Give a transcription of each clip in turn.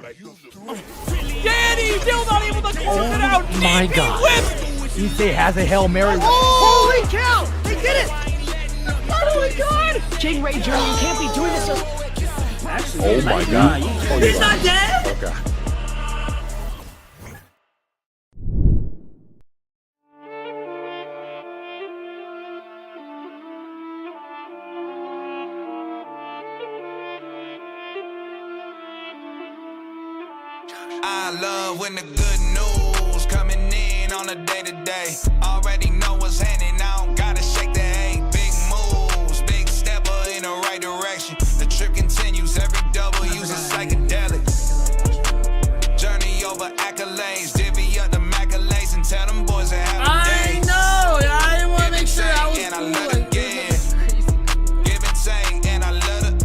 Danny still not able to close it out. My DP God. whip. Issei has a Hail Mary. Holy cow! They did it! Oh my God! Jade Ray Journey, you can't be doing this. Actually, Oh my God. He's not dead? Okay. I love when the good news coming in on a day-to-day. Already know what's happening, I don't gotta shake the hay. Big moves, big stepper in the right direction. The trip continues, every double use a psychedelic. Journey over accolades, divvy up the accolades and tell them boys to have a day. I know, I wanna make sure I was and I cool. love it again. Give and take, and I love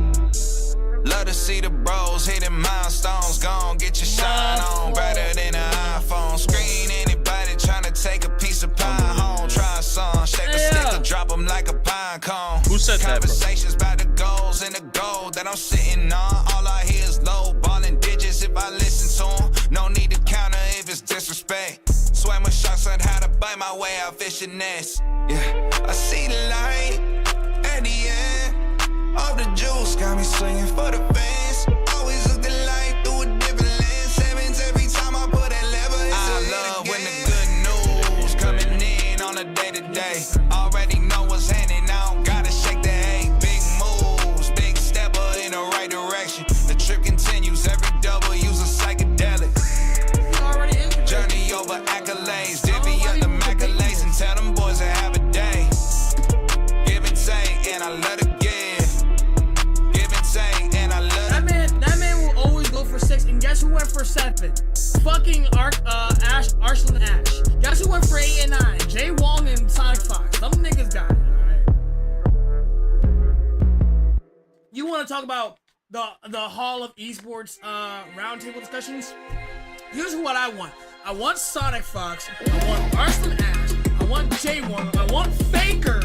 to see the bros hitting milestones. Gone, get your shine on, brighter than an iPhone screen. Anybody trying to take a piece of pie home, try a song, shake a stick or drop them like a pine cone. Who said that, bro? Conversations about the goals and the gold that I'm sitting on. All I hear is low balling digits if I listen to them. No need to counter if it's disrespect. Swam with sharks on how to bite my way out fishing nets. Yeah, I see the light at the end of the juice, got me swinging for the fence. Always look the life through a different lens. Sevens every time I put that lever. I love when the good news coming in on a day-to-day. Already know what's happening, I don't gotta shake the hay. Big moves, big stepper in the right direction. The trip continues, every double use a psychedelic. Journey over accolades, divvy up the accolades and tell them boys to have a day. Give and take, and I love to give. Give and take, and I love to. That man will always go for 6, and guess who went for 7? Fucking Arslan Ash. Guess who went for 8 and 9? Jay Wong and Sonic Fox. Some niggas got it, alright? You wanna talk about the Hall of Esports roundtable discussions? Here's what I want. I want Sonic Fox, I want Arslan Ash, I want Jay Wong, I want Faker.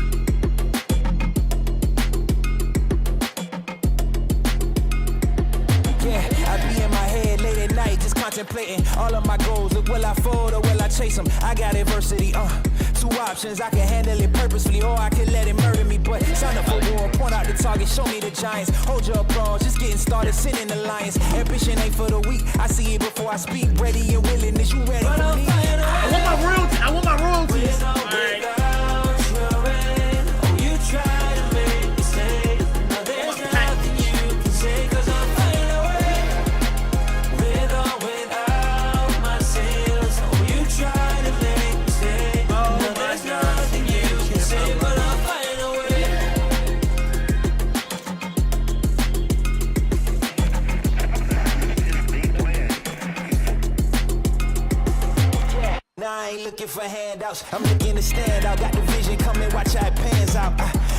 Yeah, I be in my head late at night just contemplating all of my goals. Look, will I fold or will I chase them? I got adversity, 2 options, I can handle it purposefully or I can let it murder me. But sign up for war, point out the target, show me the giants. Hold your applause, just getting started, sending the lions. Ambition ain't for the weak, I see it before I speak. Ready and willing, is you ready for me? I want my royalties, I want my royalties. Alright. I ain't looking for handouts, I'm looking to stand out. Got the vision coming, watch how it pans out.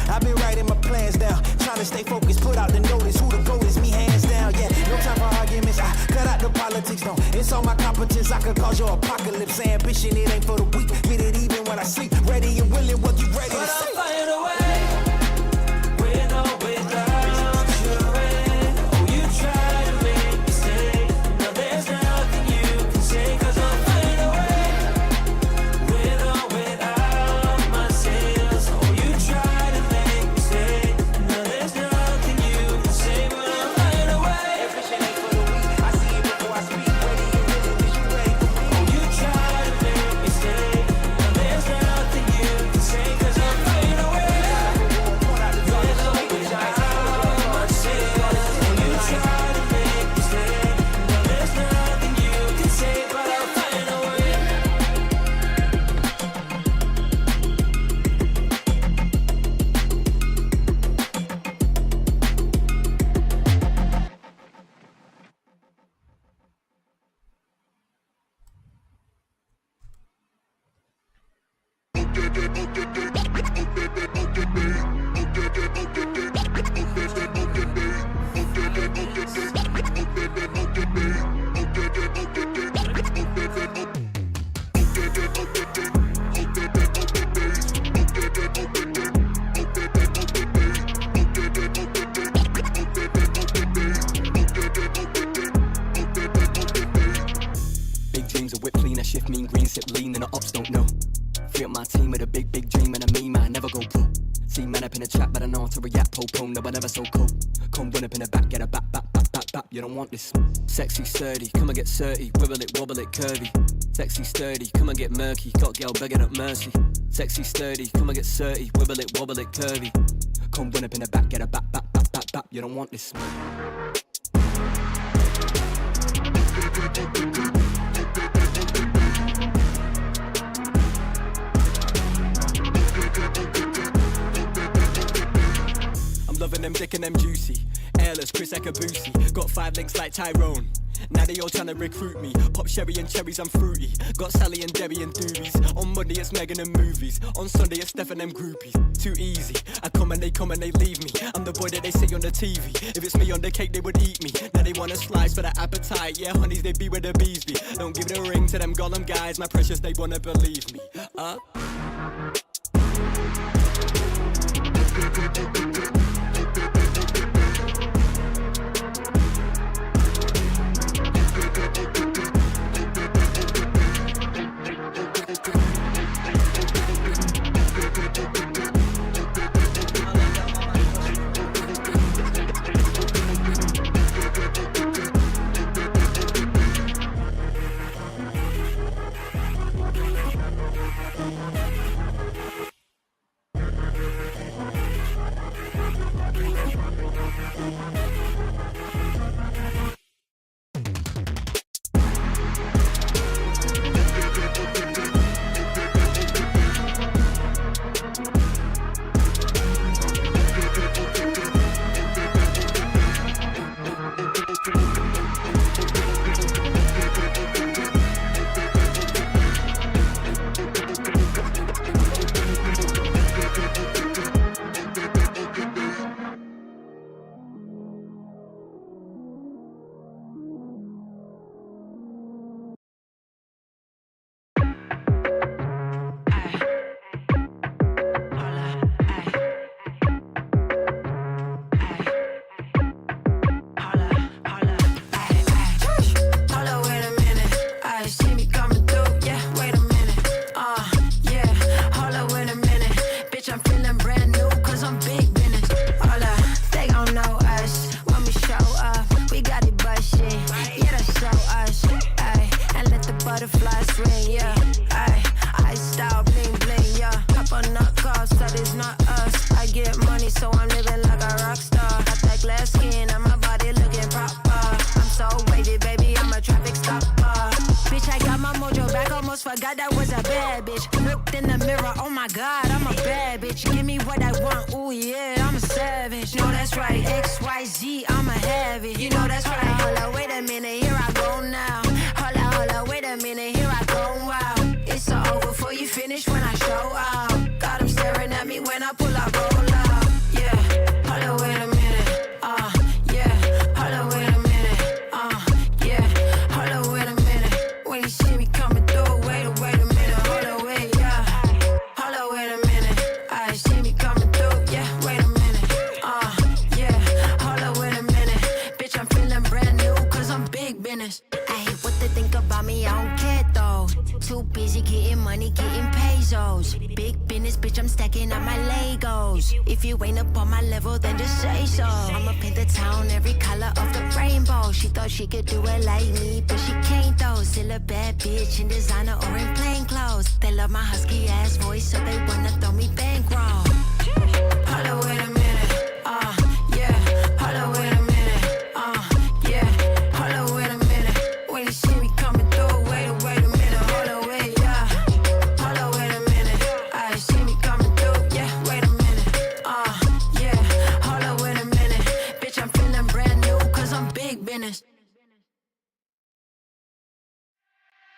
I've been writing my plans down, trying to stay focused, put out the notice. Who the goal is, me hands down. Yeah, no time for arguments, I cut out the politics, no. It's all my competence, I could cause your apocalypse. Ambition, it ain't for the weak, get it even when I sleep. Ready and willing, what you ready to see. big dream and a me man, never go pro. See man up in the trap, but I know how to react, po-po, no, I never so cold. Come run up in the back, get a back, you don't want this. Sexy, sturdy, come and get 30, wibble it, wobble it, curvy. Sexy, sturdy, come and get murky, got girl begging up mercy. Sexy, sturdy, come and get 30, wibble it, wobble it, curvy. Come run up in the back, get a back, you don't want this. Loving them dick and them juicy. Airless, Chris Ekabusi. Got 5 links like Tyrone. Now they all tryna recruit me. Pop sherry and cherries, I'm fruity. Got Sally and Debbie and doobies. On Monday it's Megan and movies. On Sunday it's Steph and them groupies. Too easy. I come and they leave me. I'm the boy that they see on the TV. If it's me on the cake, they would eat me. Now they want a slice for the appetite. Yeah, honeys, they be where the bees be. Don't give the ring to them Gollum guys. My precious, they wanna believe me. Forgot that was a bad bitch. Looked in the mirror, oh my god, I'm a bad bitch. Give me what I want, ooh yeah, I'm a savage. No, that's right, XYZ, I'ma have it. You know that's right. Hold wait a minute, here I go now. Hold wait a minute, here I go, wow. It's all over before you finish when I show out. Got 'em staring at me when I pull up, roll out. Yeah, hold wait a minute, yeah. Hold wait a minute, yeah. Hold wait a minute, when you see me coming through. I hate what they think about me, I don't care though. Too busy getting money, getting pesos. Big business, bitch, I'm stacking up my Legos. If you ain't up on my level, then just say so. I'ma paint the town every color of the rainbow. She thought she could do it like me, but she can't though. Still a bad bitch in designer or in plain clothes. They love my husky ass voice, so they wanna throw me bankroll. Hold wait a minute, yeah. Hold wait a minute, yeah. Hold wait a minute. When you see me coming through, wait a minute, hold wait, yeah. Hold wait a minute, I see me coming through, yeah. Wait a minute, yeah. Hold wait a minute, bitch, I'm feeling brand new, 'cause I'm big business.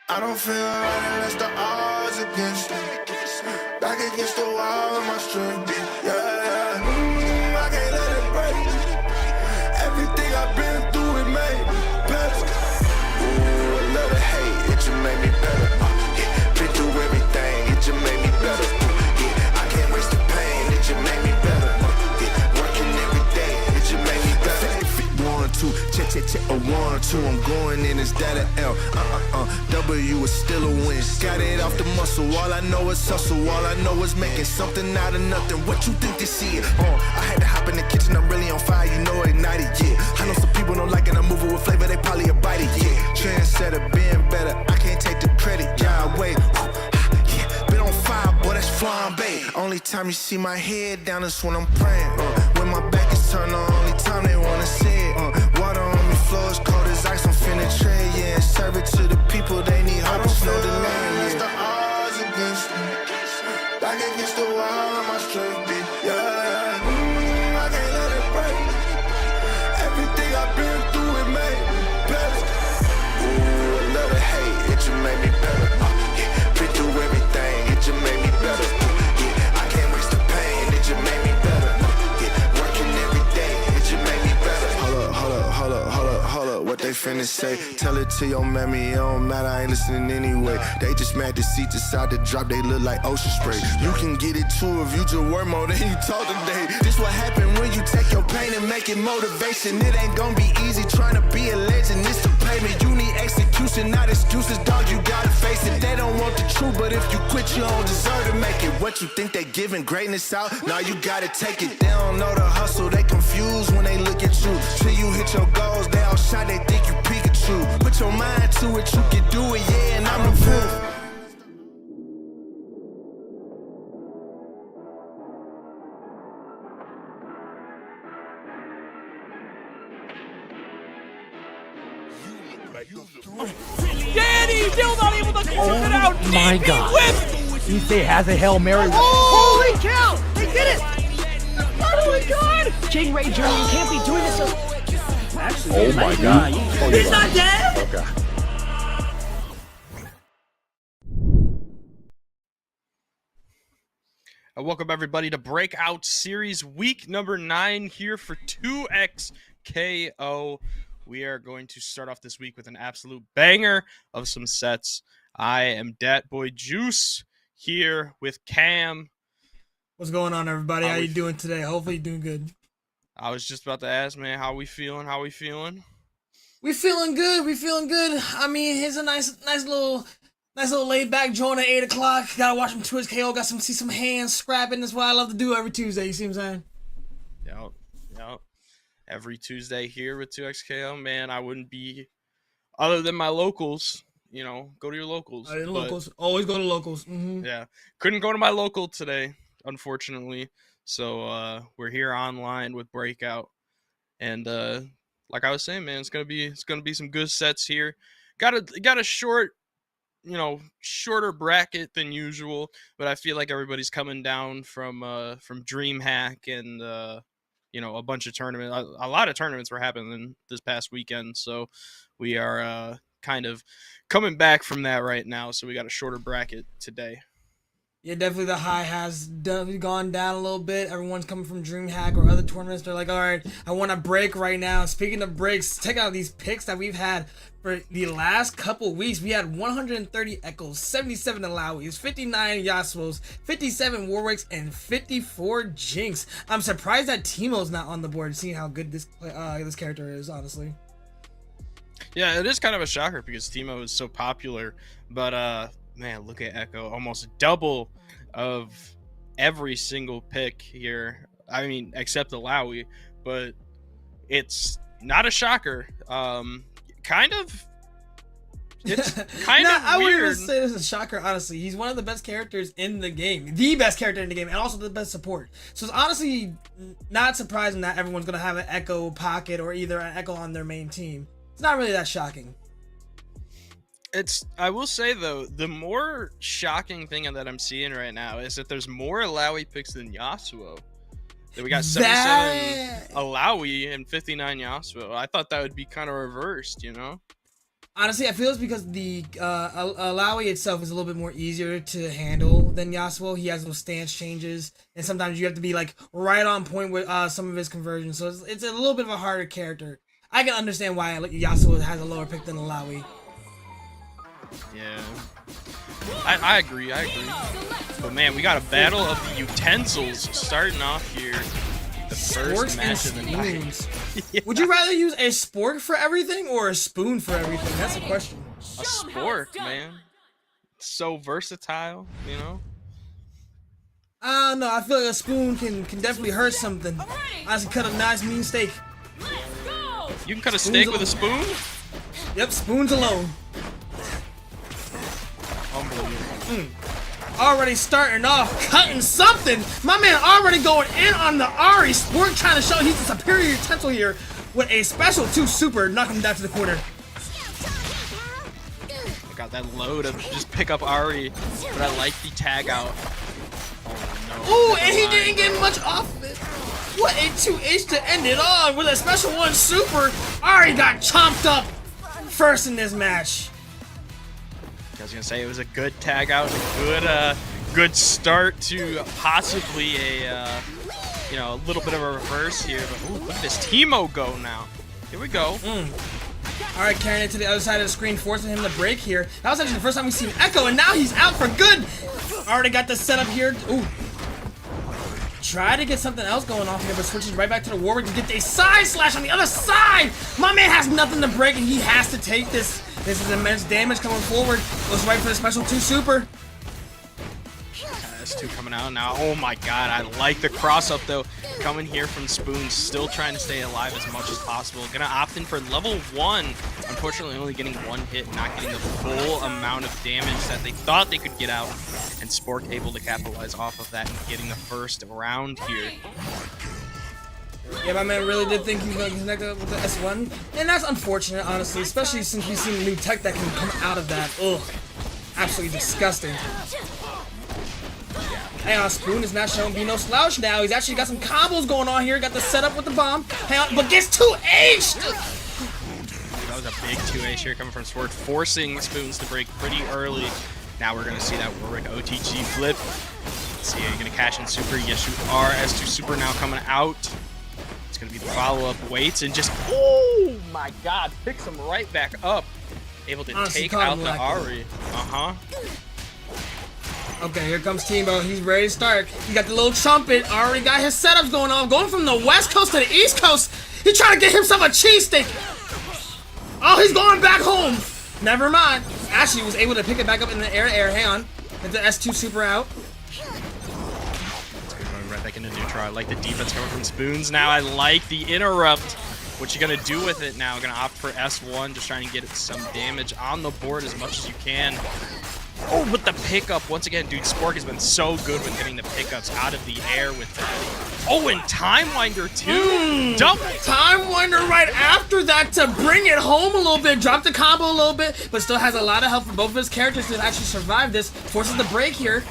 I don't feel right unless the odds against me. Back against the 2, I'm going in, is that an L? W is still a win. Got it off the muscle, all I know is hustle. All I know is making something out of nothing. What you think this is? I had to hop in the kitchen, I'm really on fire, you know ignited, yeah. I know some people don't like it, I'm moving with flavor, they probably a bite it, yeah. Trendsetter, being better, I can't take the credit, yeah, wait. Yeah, been on fire, boy, that's flambe. Only time you see my head down is when I'm praying. When my back is turned on, only time they wanna see it. Water on me, floor is cold as ice, I'm finna trade, yeah. And serve it to the people, they need hope, it's no delay, yeah. The odds against me, back against the wall, on my strength, yeah. I can't let it break. Everything I've been through, it made me better. Ooh, I love the hate, it just made me better. Yeah, been through everything, it just made me better. Yeah, I can't waste the pain, it just made me better. Yeah, working every day, it just made me better. Hold up, what they finna say? Tell it to your mammy, it don't matter, I ain't listening anyway. They just mad the seat decide to drop, they look like ocean spray. You can get it too if you just work more than you talk today. This what happen when you take your pain and make it motivation. It ain't gonna be easy trying to be a legend, it's the payment. You need execution, not excuses, dog, you gotta face it. They don't want the truth, but if you quit, you don't deserve to make it. What you think they giving greatness out? Now you gotta take it. They don't know the hustle, they confused when they look at you. Till you hit your goals, they all shot, they think you Pikachu. Put your mind to it, you can do it, yeah, and I'm the proof. Danny still not able to close it out. my DP God. whip. He has a Hail Mary. Holy cow! They did it! Oh my God! King Ray Jr., you can't be doing this. Actually, Oh my God. He's not dead. Okay. Welcome everybody to Breakout Series week number 9 here for 2XKO. We are going to start off this week with an absolute banger of some sets. I am Dat Boy Juice here with Cam. What's going on, everybody? How you doing today? Hopefully you're doing good. I was just about to ask, man, how we feeling? We feeling good. I mean, here's a nice little laid back joint at 8 o'clock. Gotta watch some 2XKO. Got see some hands scrapping. That's what I love to do every Tuesday. You see what I'm saying? Yep. Every Tuesday here with 2XKO, man, I wouldn't be other than my locals. You know, go to your locals. Locals. Always go to locals. Mm-hmm. Yeah. Couldn't go to my local today, unfortunately. So we're here online with Breakout. And like I was saying, man, it's gonna be some good sets here. Got a shorter bracket than usual, but I feel like everybody's coming down from DreamHack and a bunch of tournaments. A lot of tournaments were happening this past weekend, so we are kind of coming back from that right now. So we got a shorter bracket today. Yeah, definitely the high has gone down a little bit. Everyone's coming from DreamHack or other tournaments. They're like, all right, I want a break right now. Speaking of breaks, check out these picks that we've had for the last couple weeks. We had 130 Echoes, 77 Alawis, 59 Yasuos, 57 Warwicks, and 54 Jinx. I'm surprised that Teemo's not on the board, seeing how good this character is, honestly. Yeah, it is kind of a shocker because Teemo is so popular, but man, look at Echo, almost double of every single pick here. I mean, except Alawi, but it's not a shocker. It's kind of I weird. wouldn't say this is a shocker, honestly. He's one of the best characters in the game. The best character in the game, and also the best support. So it's honestly not surprising that everyone's going to have an Echo pocket or either an Echo on their main team. It's not really that shocking. I will say though, the more shocking thing that I'm seeing right now is that there's more Alawi picks than Yasuo. That we got 77 Alawi and 59 Yasuo. I thought that would be kind of reversed, you know? Honestly, I feel it's because the Alawi itself is a little bit more easier to handle than Yasuo. He has those stance changes, and sometimes you have to be like right on point with some of his conversions. So it's a little bit of a harder character. I can understand why Yasuo has a lower pick than Alawi. Yeah, I agree. But man, we got a battle of the utensils starting off here. the Sporks first and match of the night. spoons. Yeah. Would you rather use a spork for everything or a spoon for everything? That's the question. A spork, man. So versatile, you know? I don't know. I feel like a spoon can definitely hurt something. I can cut a nice mean steak. You can cut a steak with a spoon? Yep, spoons alone. Unbelievable. Already starting off cutting something. My man already going in on the Ari. Spork trying to show he's the superior utensil here with a special 2 super, knocking him down to the corner. I got that load of just pick up Ari, but I like the tag out. Ooh, and he didn't get much off of it. What a 2H to end it on with a special 1 super. Ari got chomped up first in this match. I was gonna say it was a good tag out, a good start to possibly a a little bit of a reverse here. But ooh, look at this Teemo go now. Here we go. All right, carrying it to the other side of the screen, forcing him to break here. That was actually the first time we've seen Echo, and now he's out for good. Already got the setup here. Ooh. Try to get something else going on here, but switches right back to the Warwick to get a side slash on the other side. My man has nothing to break, and he has to take this. This is immense damage coming forward. Goes right for the special 2 super. S2 coming out now. Oh my god, I like the cross up though. Coming here from Spoons, still trying to stay alive as much as possible. Gonna opt in for level 1. Unfortunately, only getting 1 hit, not getting the full amount of damage that they thought they could get out. And Spork able to capitalize off of that and getting the first round here. Yeah, my man really did think he was going to connect up with the S1. And that's unfortunate, honestly, especially since we've seen new tech that can come out of that. Ugh. Absolutely disgusting. Hang on, Spoon is not showing to be no slouch now. He's actually got some combos going on here. Got the setup with the bomb. Hang on, but gets 2H! That was a big 2H here coming from Spork, forcing Spoons to break pretty early. Now we're going to see that Warwick OTG flip. Let's see, are you going to cash in super? Yes, you are. S2 super now coming out. It's going to be the follow-up waits and just, oh my god, picks him right back up. Able to take out the Ari. Okay, here comes Teemo. He's ready to start. He got the little trumpet. Already got his setups going on. Going from the West Coast to the East Coast. He's trying to get himself a cheesesteak. Oh, he's going back home. Never mind. Actually was able to pick it back up in the air. Hang on. Get the S2 super out. Going right back into neutral. I like the defense coming from Spoons now. I like the interrupt. What you gonna do with it now? Gonna opt for S1, just trying to get some damage on the board as much as you can. Oh, with the pickup once again, dude. Spork has been so good with getting the pickups out of the air with that. Oh, and Time Winder too. Double Time Winder right after that to bring it home a little bit. Drop the combo a little bit, but still has a lot of help for both of his characters to actually survive this. Forces the break here.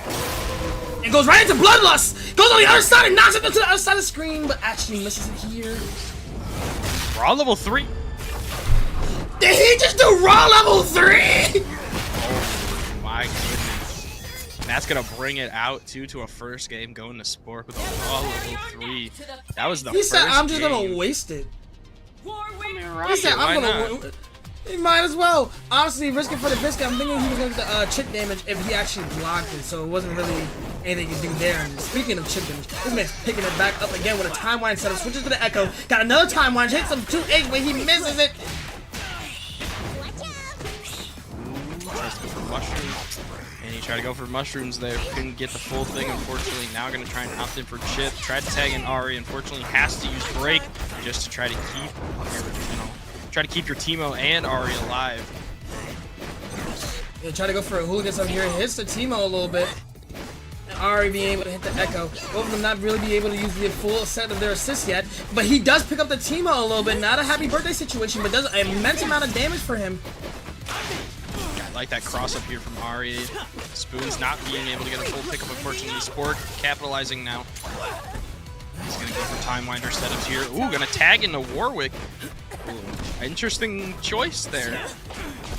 And goes right into Bloodlust. Goes on the other side and knocks it into the other side of the screen, but actually misses it here. Raw level 3. Did he just do Raw level 3? My goodness. And that's gonna bring it out too to a first game going to Spork with a raw level 3. That was the He first said, I'm just game. gonna waste it. Right, He said, why I'm not? gonna. He might as well. Honestly, risking for the biscuit, I'm thinking he was gonna get the chip damage if he actually blocked it, so it wasn't really anything he could do there. And speaking of chip damage, this man's picking it back up again with a time wind setup, switches to the Echo, got another time wind, hits some 2H, but he misses it. Tries to go for mushrooms, and he tried to go for mushrooms there. Couldn't get the full thing, unfortunately. Now going to try and opt in for chip. Tried to tag in Ari. Unfortunately, has to use break just to try to keep your Teemo and Ari alive. Yeah, try to go for a hooligans up here. Hits the Teemo a little bit. And Ari being able to hit the Echo. Both of them not really be able to use the full set of their assists yet. But he does pick up the Teemo a little bit. Not a happy birthday situation, but does an immense amount of damage for him. I like that cross up here from Ari. Spoons not being able to get a full pickup, unfortunately. Spork capitalizing now. He's going to go for Time Winder setups here. Ooh, going to tag into Warwick. Ooh, interesting choice there.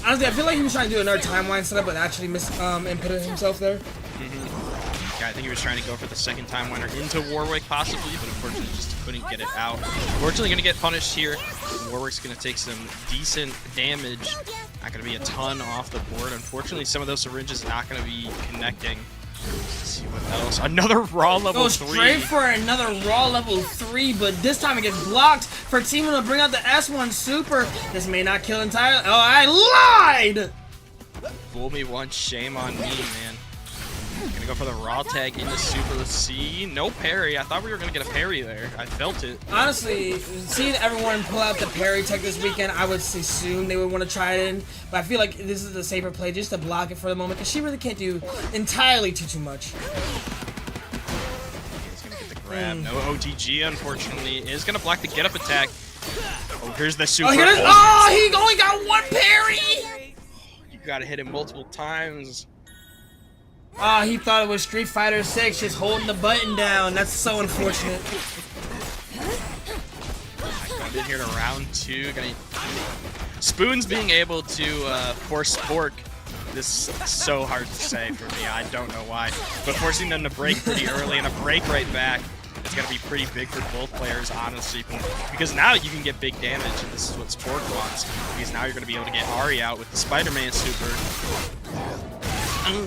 Honestly, I feel like he was trying to do another Time Wind setup, but actually inputted himself there. Yeah, I think he was trying to go for the second Time Winder into Warwick, possibly, but unfortunately just couldn't get it out. Unfortunately, going to get punished here. Warwick's going to take some decent damage. Not going to be a ton off the board. Unfortunately, some of those syringes not going to be connecting. Let's see what else. Another raw level Goes 3. straight for another raw level 3, but this time it gets blocked for Teemo to bring out the S1 Super. This may not kill entirely. Oh, I lied! Fool me once, shame on me, man. Gonna go for the raw tag into super. Let's see. No parry. I thought we were gonna get a parry there. I felt it. Honestly, seeing everyone pull out the parry tech this weekend, I would assume they would want to try it in. But I feel like this is the safer play just to block it for the moment because she really can't do entirely too much. He's gonna get the grab. No OTG, unfortunately. Is gonna block the get up attack. Oh, here's the super. Oh, here it is. Oh, he only got one parry! You gotta hit him multiple times. Ah, he thought it was Street Fighter 6, just holding the button down. That's so unfortunate. Going in here to round 2. Spoons being able to force Spork. This is so hard to say for me. I don't know why. But forcing them to break pretty early and a break right back is going to be pretty big for both players, honestly. Because now you can get big damage, and this is what Spork wants. Because now you're going to be able to get Ari out with the Spider-Man Super.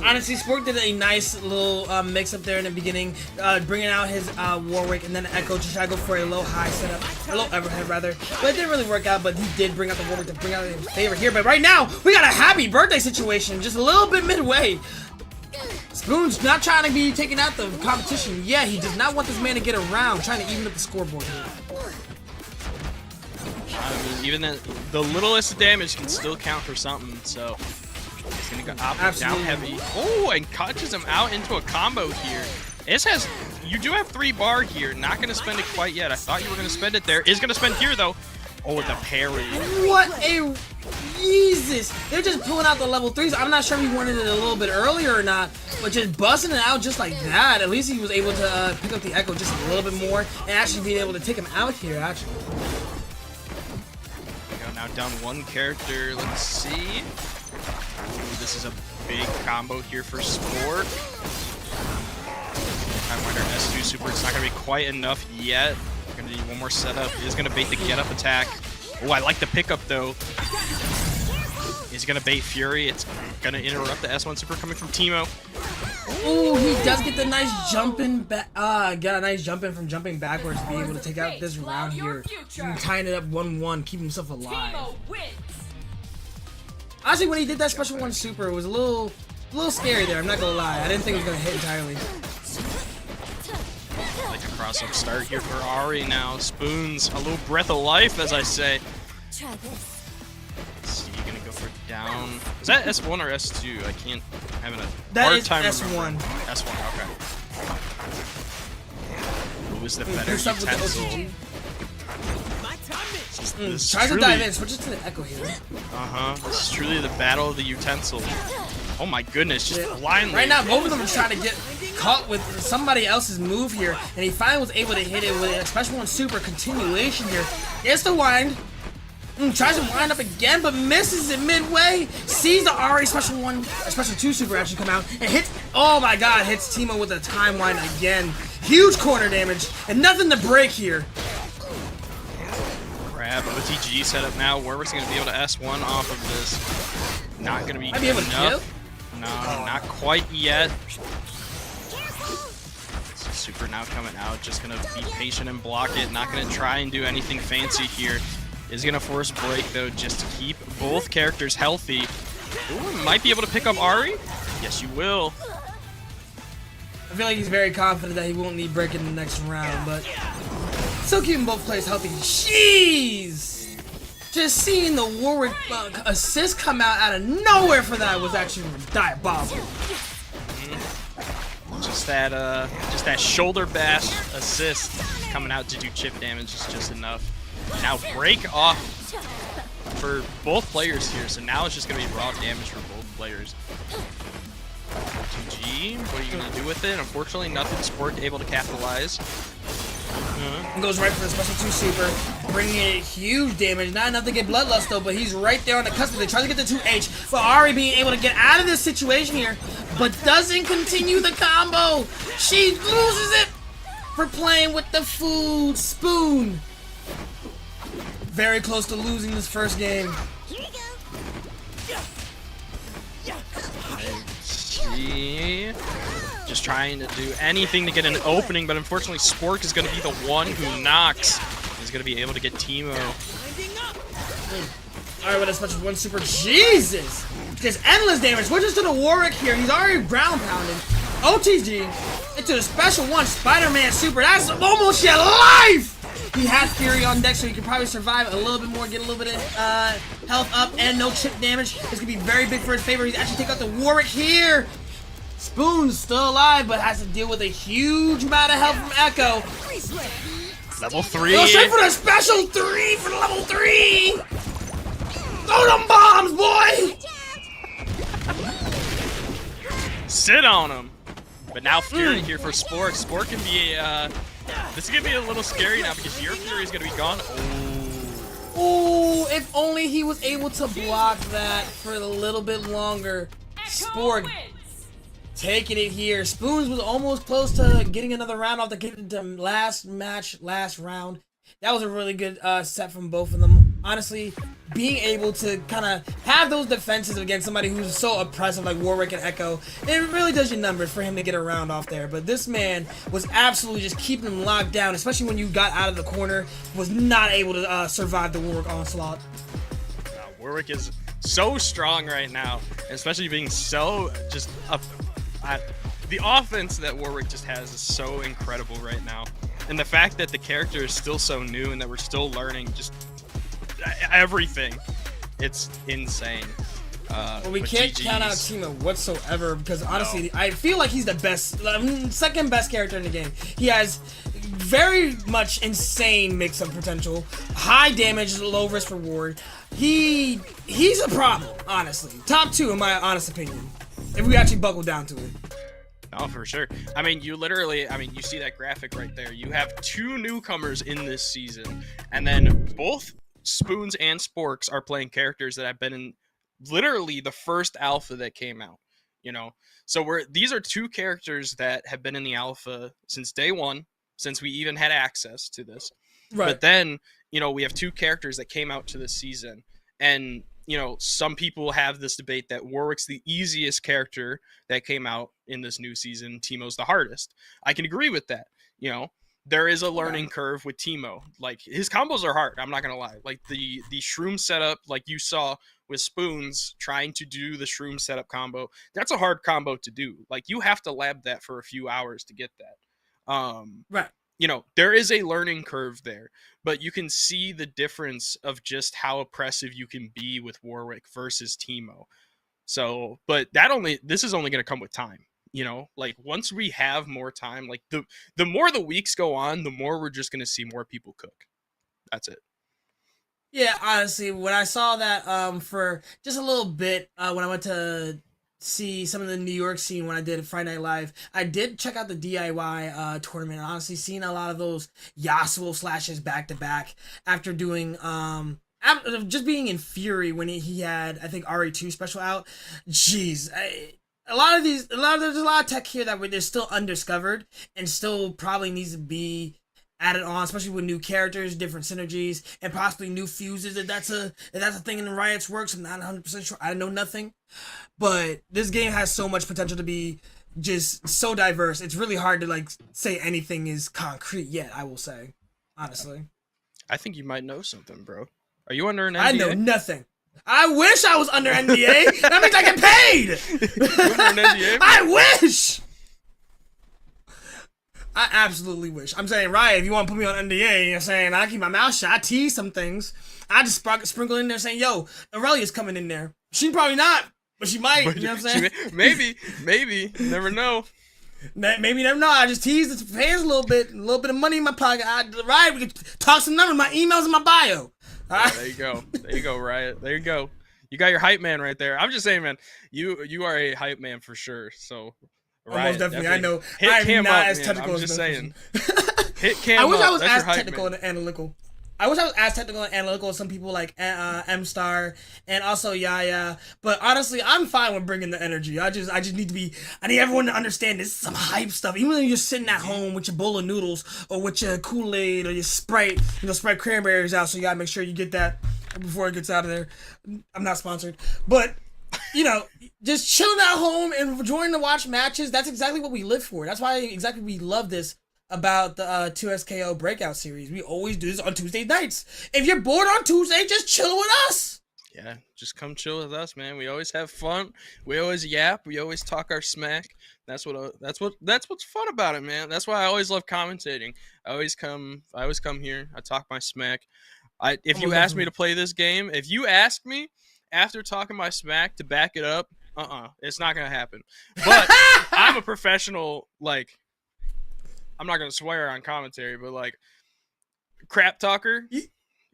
Honestly, Spork did a nice little mix-up there in the beginning, bringing out his Warwick and then Echo to try to go for a low-high setup, a low overhead rather, but it didn't really work out, but he did bring out the Warwick to bring out in favor here, but right now, we got a happy birthday situation, just a little bit midway. Spoon's not trying to be taking out the competition. Yeah, he does not want this man to get around, trying to even up the scoreboard here. I mean, even the littlest damage can still count for something, so... He's gonna go up and down heavy. Oh, and catches him out into a combo here. You do have 3 bar here. Not gonna spend it quite yet. I thought you were gonna spend it there. Is gonna spend here though. Oh, with the parry. What a Jesus! They're just pulling out the level 3s. I'm not sure if he wanted it a little bit earlier or not, but just busting it out just like that. At least he was able to pick up the Echo just a little bit more and actually be able to take him out here. Actually. Now down 1 character. Let's see. Ooh, this is a big combo here for Sport. Timewinder S2 Super. It's not going to be quite enough yet. Going to need one more setup. Is going to bait the get up attack. Oh, I like the pickup though. He's going to bait Fury. It's going to interrupt the S1 Super coming from Teemo. Oh, he does get the nice jumping back. Got a nice jump in from jumping backwards to be able to take out this round here. And tying it up 1-1, keep himself alive. Honestly, when he did that special 1 super, it was a little scary there. I'm not gonna lie. I didn't think it was gonna hit entirely. Like a cross-up start here for Ari now. Spoons, a little breath of life, as I say. Try this. Let's see, gonna go for down. Is that S1 or S2? I can't. I'm having a That hard is time S1. remembering. S1, okay. Who is the better Who's up with the utensil? OTG? This Tries truly, to dive in, switches to the Echo here. This is truly the battle of the utensil. Oh my goodness, just blindly. Right now, both of them are trying to get caught with somebody else's move here, and he finally was able to hit it with a special 1 super continuation here. Gets the wind. Tries to wind up again, but misses it midway. Sees the Ari special 2 super actually come out, and hits, oh my god, hits Teemo with a time wind again. Huge corner damage, and nothing to break here. Grab OTG setup now. Warwick's gonna be able to S1 off of this. Not gonna be Might be able to kill? No, not quite yet. Super now coming out. Just gonna be patient and block it. Not gonna try and do anything fancy here. Is gonna force break though, just to keep both characters healthy. Ooh, might be able to pick up Ari. Yes, you will. I feel like he's very confident that he won't need break in the next round, but still keeping both players healthy. Jeez! Just seeing the Warwick assist come out of nowhere for that was actually diabolical. Just that shoulder bash assist coming out to do chip damage is just enough. Now break off for both players here, so now it's just gonna be raw damage for both players. GG, what are you gonna do with it? Unfortunately, nothing. Sport able to capitalize. Goes right for the special 2 super, bringing in huge damage. Not enough to get bloodlust though, but he's right there on the cusp. They try to get the 2H, but Ari being able to get out of this situation here, but doesn't continue the combo. She loses it for playing with the food spoon. Very close to losing this first game. She just trying to do anything to get an opening, but unfortunately Spork is going to be the one who knocks. He's going to be able to get Teemo. Alright, with as much as one super. Jesus! Just endless damage. Switches to the Warwick here. He's already ground pounding. OTG into the special one Spider-Man super. That's almost your life! He has Fury on deck, so he can probably survive a little bit more, get a little bit of health up, and no chip damage. This could be very big for his favor. He's actually taking out the Warwick here. Spoon's still alive, but has to deal with a huge amount of health from Echo. Level 3. Go straight for the special 3 for the level 3. Throw them bombs, boy! Sit on him. But now Fury here for Spork. Spork can be this is gonna be a little scary now because your Fury is gonna be gone. Ooh, if only he was able to block that for a little bit longer. Spork taking it here. Spoons was almost close to getting another round off the get into last round. That was a really good set from both of them. Honestly, being able to kind of have those defenses against somebody who's so oppressive like Warwick and Echo, it really does you numbers for him to get a round off there. But this man was absolutely just keeping him locked down, especially when you got out of the corner, was not able to survive the Warwick onslaught. Warwick is so strong right now, especially being so just the offense that Warwick just has is so incredible right now. And the fact that the character is still so new and that we're still learning just everything, it's insane. Well, we can't count out Teemo whatsoever because honestly, I feel like he's the best, second best character in the game. He has very much insane mix-up potential, high damage, low risk reward. He's a problem, honestly. Top 2 in my honest opinion, if we actually buckle down to it. Oh, for sure. I mean, you see that graphic right there. You have 2 newcomers in this season, and then both Spoons and Sporks are playing characters that have been in literally the first alpha that came out, you know? So these are 2 characters that have been in the alpha since day 1, since we even had access to this. Right. But then, you know, we have 2 characters that came out to this season, and you know, some people have this debate that Warwick's the easiest character that came out in this new season. Teemo's the hardest. I can agree with that. You know, there is a learning curve with Teemo. Like, his combos are hard. I'm not going to lie. Like, the shroom setup, like you saw with Spoons trying to do the shroom setup combo, that's a hard combo to do. Like, you have to lab that for a few hours to get that. Right. You know, there is a learning curve there, but you can see the difference of just how oppressive you can be with Warwick versus Teemo. So, but this is only going to come with time, you know, like once we have more time, like the more the weeks go on, the more we're just going to see more people cook. That's it. Yeah, honestly, when I saw that for just a little bit, when I went to see some of the New York scene when I did Friday Night Live, I did check out the DIY tournament. Honestly, seeing a lot of those Yasuo slashes back to back after doing just being in Fury when he had, I think, RE2 special out. Jeez, there's a lot of tech here that they're still undiscovered and still probably needs to be added on, especially with new characters, different synergies, and possibly new fuses. If that's a thing in the Riot's works, I'm not 100% sure. I know nothing, but this game has so much potential to be just so diverse. It's really hard to like say anything is concrete yet. I will say, honestly. I think you might know something, bro. Are you under an NDA? I know nothing. I wish I was under NDA. That means I get paid. You under an NDA? I wish. I absolutely wish. I'm saying, Riot, if you want to put me on NDA, you're saying I keep my mouth shut. I tease some things. I just sprinkle in there saying, yo, Aurelia's coming in there. She probably not, but she might. You know what I'm saying? Maybe. Never know. Maybe never know. I just tease the fans a little bit of money in my pocket. Riot, we could talk some numbers. My email's in my bio. Yeah, there you go, Riot. There you go. You got your hype man right there. I'm just saying, man, you are a hype man for sure. So. Almost definitely. I know. Hit I'm Cam not up, as man. technical I'm as just saying. Hit Cam I wish up. I was That's as your hype, technical man. and analytical. I wish I was as technical and analytical as some people like M-Star and also Yaya. But honestly, I'm fine with bringing the energy. I just need to be. I need everyone to understand this is some hype stuff. Even when you're just sitting at home with your bowl of noodles or with your Kool-Aid or your Sprite, Sprite cranberries out. So you gotta make sure you get that before it gets out of there. I'm not sponsored, but just chilling at home and enjoying to watch matches. That's exactly what we live for. That's why exactly we love this about the 2SKO Breakout series. We always do this on Tuesday nights. If you're bored on Tuesday, just chill with us. Yeah, just come chill with us, man. We always have fun. We always yap. We always talk our smack. That's what's fun about it, man. That's why I always love commentating. I always come here. I talk my smack. If you ask me to play this game, if you ask me after talking my smack to back it up, it's not gonna happen. But I'm a professional. Like, I'm not gonna swear on commentary, but like, crap talker.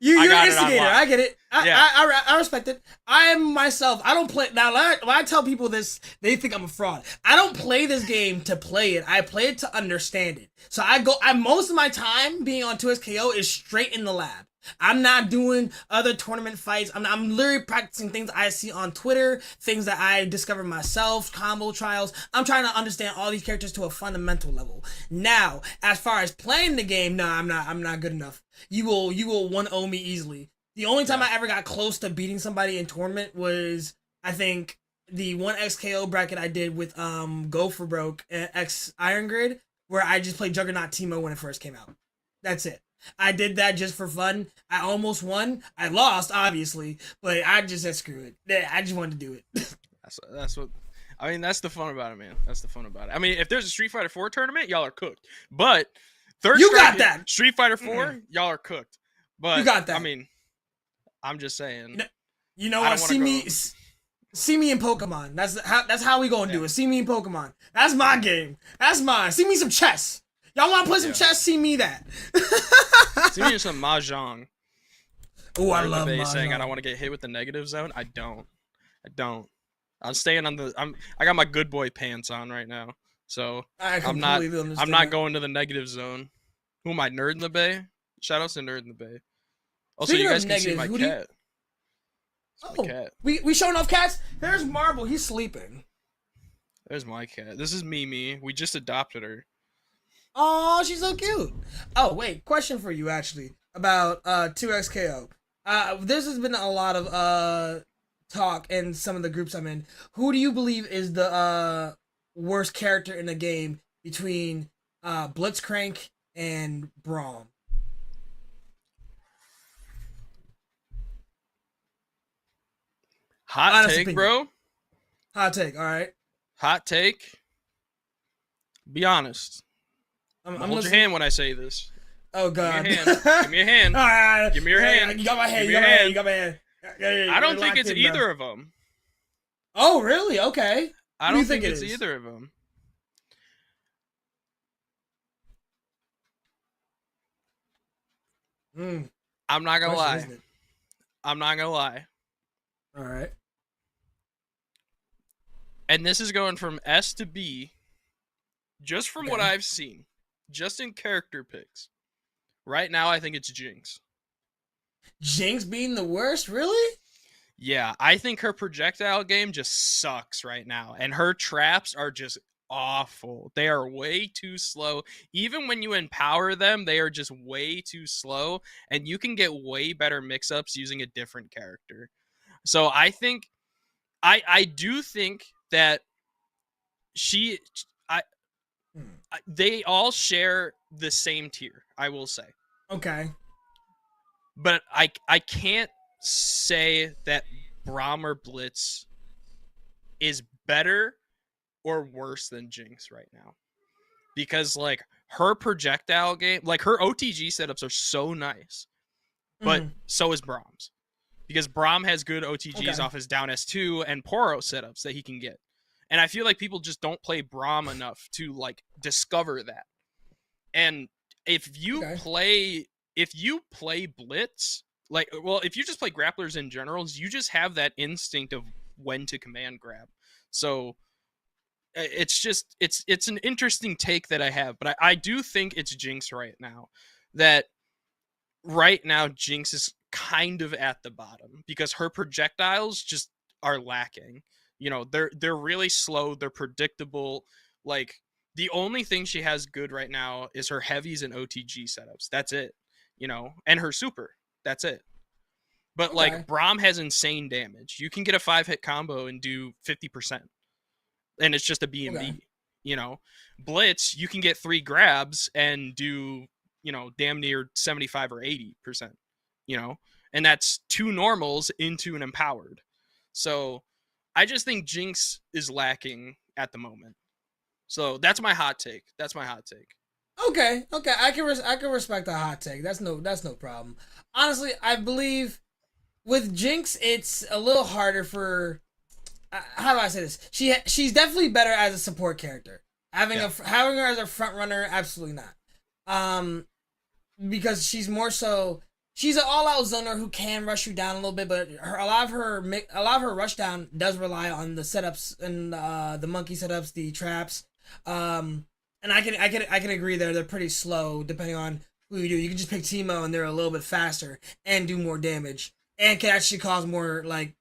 You're an instigator. I get it. I respect it. I myself, I don't play. Now, when I tell people this, they think I'm a fraud. I don't play this game to play it. I play it to understand it. So most of my time being on 2SKO is straight in the lab. I'm not doing other tournament fights. I'm literally practicing things I see on Twitter, things that I discover myself, combo trials. I'm trying to understand all these characters to a fundamental level. Now, as far as playing the game, no, I'm not good enough. You will 1-0 me easily. The only time I ever got close to beating somebody in tournament was, I think, the 1XKO bracket I did with Go for Broke X Iron Grid, where I just played Juggernaut Teemo when it first came out. That's it. I did that just for fun. I almost won. I lost, obviously, but I just said screw it. I just wanted to do it. That's what. I mean, that's the fun about it, man. That's the fun about it. I mean, if there's a Street Fighter 4 tournament, y'all are cooked. But Street Fighter 4, y'all are cooked. But you got that. I mean, I'm just saying. You know what? See me in Pokemon. That's how we gonna do it. See me in Pokemon. That's my game. That's mine. See me some chess. Y'all want to play some chess? See me that. See me some mahjong. Oh, I love mahjong. Saying I don't want to get hit with the negative zone. I don't. I'm staying on the. I got my good boy pants on right now, so I'm not going to the negative zone. Who am I? Nerd in the Bay. Shout out to Nerd in the Bay. Also, you guys can see my cat. My cat. We showing off cats. There's Marble. He's sleeping. There's my cat. This is Mimi. We just adopted her. Oh, she's so cute. Oh, wait. Question for you, actually, about 2XKO. This has been a lot of talk in some of the groups I'm in. Who do you believe is the worst character in the game between Blitzcrank and Braum? Hot take, opinion. Bro. Hot take, all right. Hot take. Be honest. Hold your hand when I say this. Oh, God. Give me a hand. All right. Give me your hand. You got my hand. You got my hand. I don't think it's either of them. Oh, really? Okay. I don't think it's either of them. I'm not going to lie. I'm not going to lie. All right. And this is going from S to B, just from what I've seen. Just in character picks. Right now, I think it's Jinx. Jinx being the worst? Really? Yeah, I think her projectile game just sucks right now. And her traps are just awful. They are way too slow. Even when you empower them, they are just way too slow. And you can get way better mix-ups using a different character. So I think... I do think that they all share the same tier, I will say. Okay. But I can't say that Braum or Blitz is better or worse than Jinx right now. Because, like, her projectile game, like, her OTG setups are so nice. But so is Braum's. Because Braum has good OTGs off his down S2 and Poro setups that he can get. And I feel like people just don't play Braum enough to, like, discover that. And if you play Blitz, like, well, if you just play grapplers in general, you just have that instinct of when to command grab. So it's an interesting take that I have, but I do think it's Jinx right now. That right now Jinx is kind of at the bottom because her projectiles just are lacking. You know, they're really slow, they're predictable. Like, the only thing she has good right now is her heavies and OTG setups. That's it. You know, and her super. That's it. But Okay. like Braum has insane damage. You can get a 5-hit combo and do 50%, and it's just a B and Okay. B. You know, Blitz, you can get 3 grabs and do, you know, damn near 75 or 80%. You know, and that's 2 normals into an empowered. So I just think Jinx is lacking at the moment. So that's my hot take. Okay, I can respect a hot take. That's no problem. Honestly, I believe with Jinx, it's a little harder for. How do I say this? She's definitely better as a support character. Having her as a front runner, absolutely not. Because she's more so. She's an all-out zoner who can rush you down a little bit, but a lot of her rush down does rely on the setups and the monkey setups, the traps. And I can agree there. They're pretty slow depending on who you do. You can just pick Teemo and they're a little bit faster and do more damage and can actually cause more like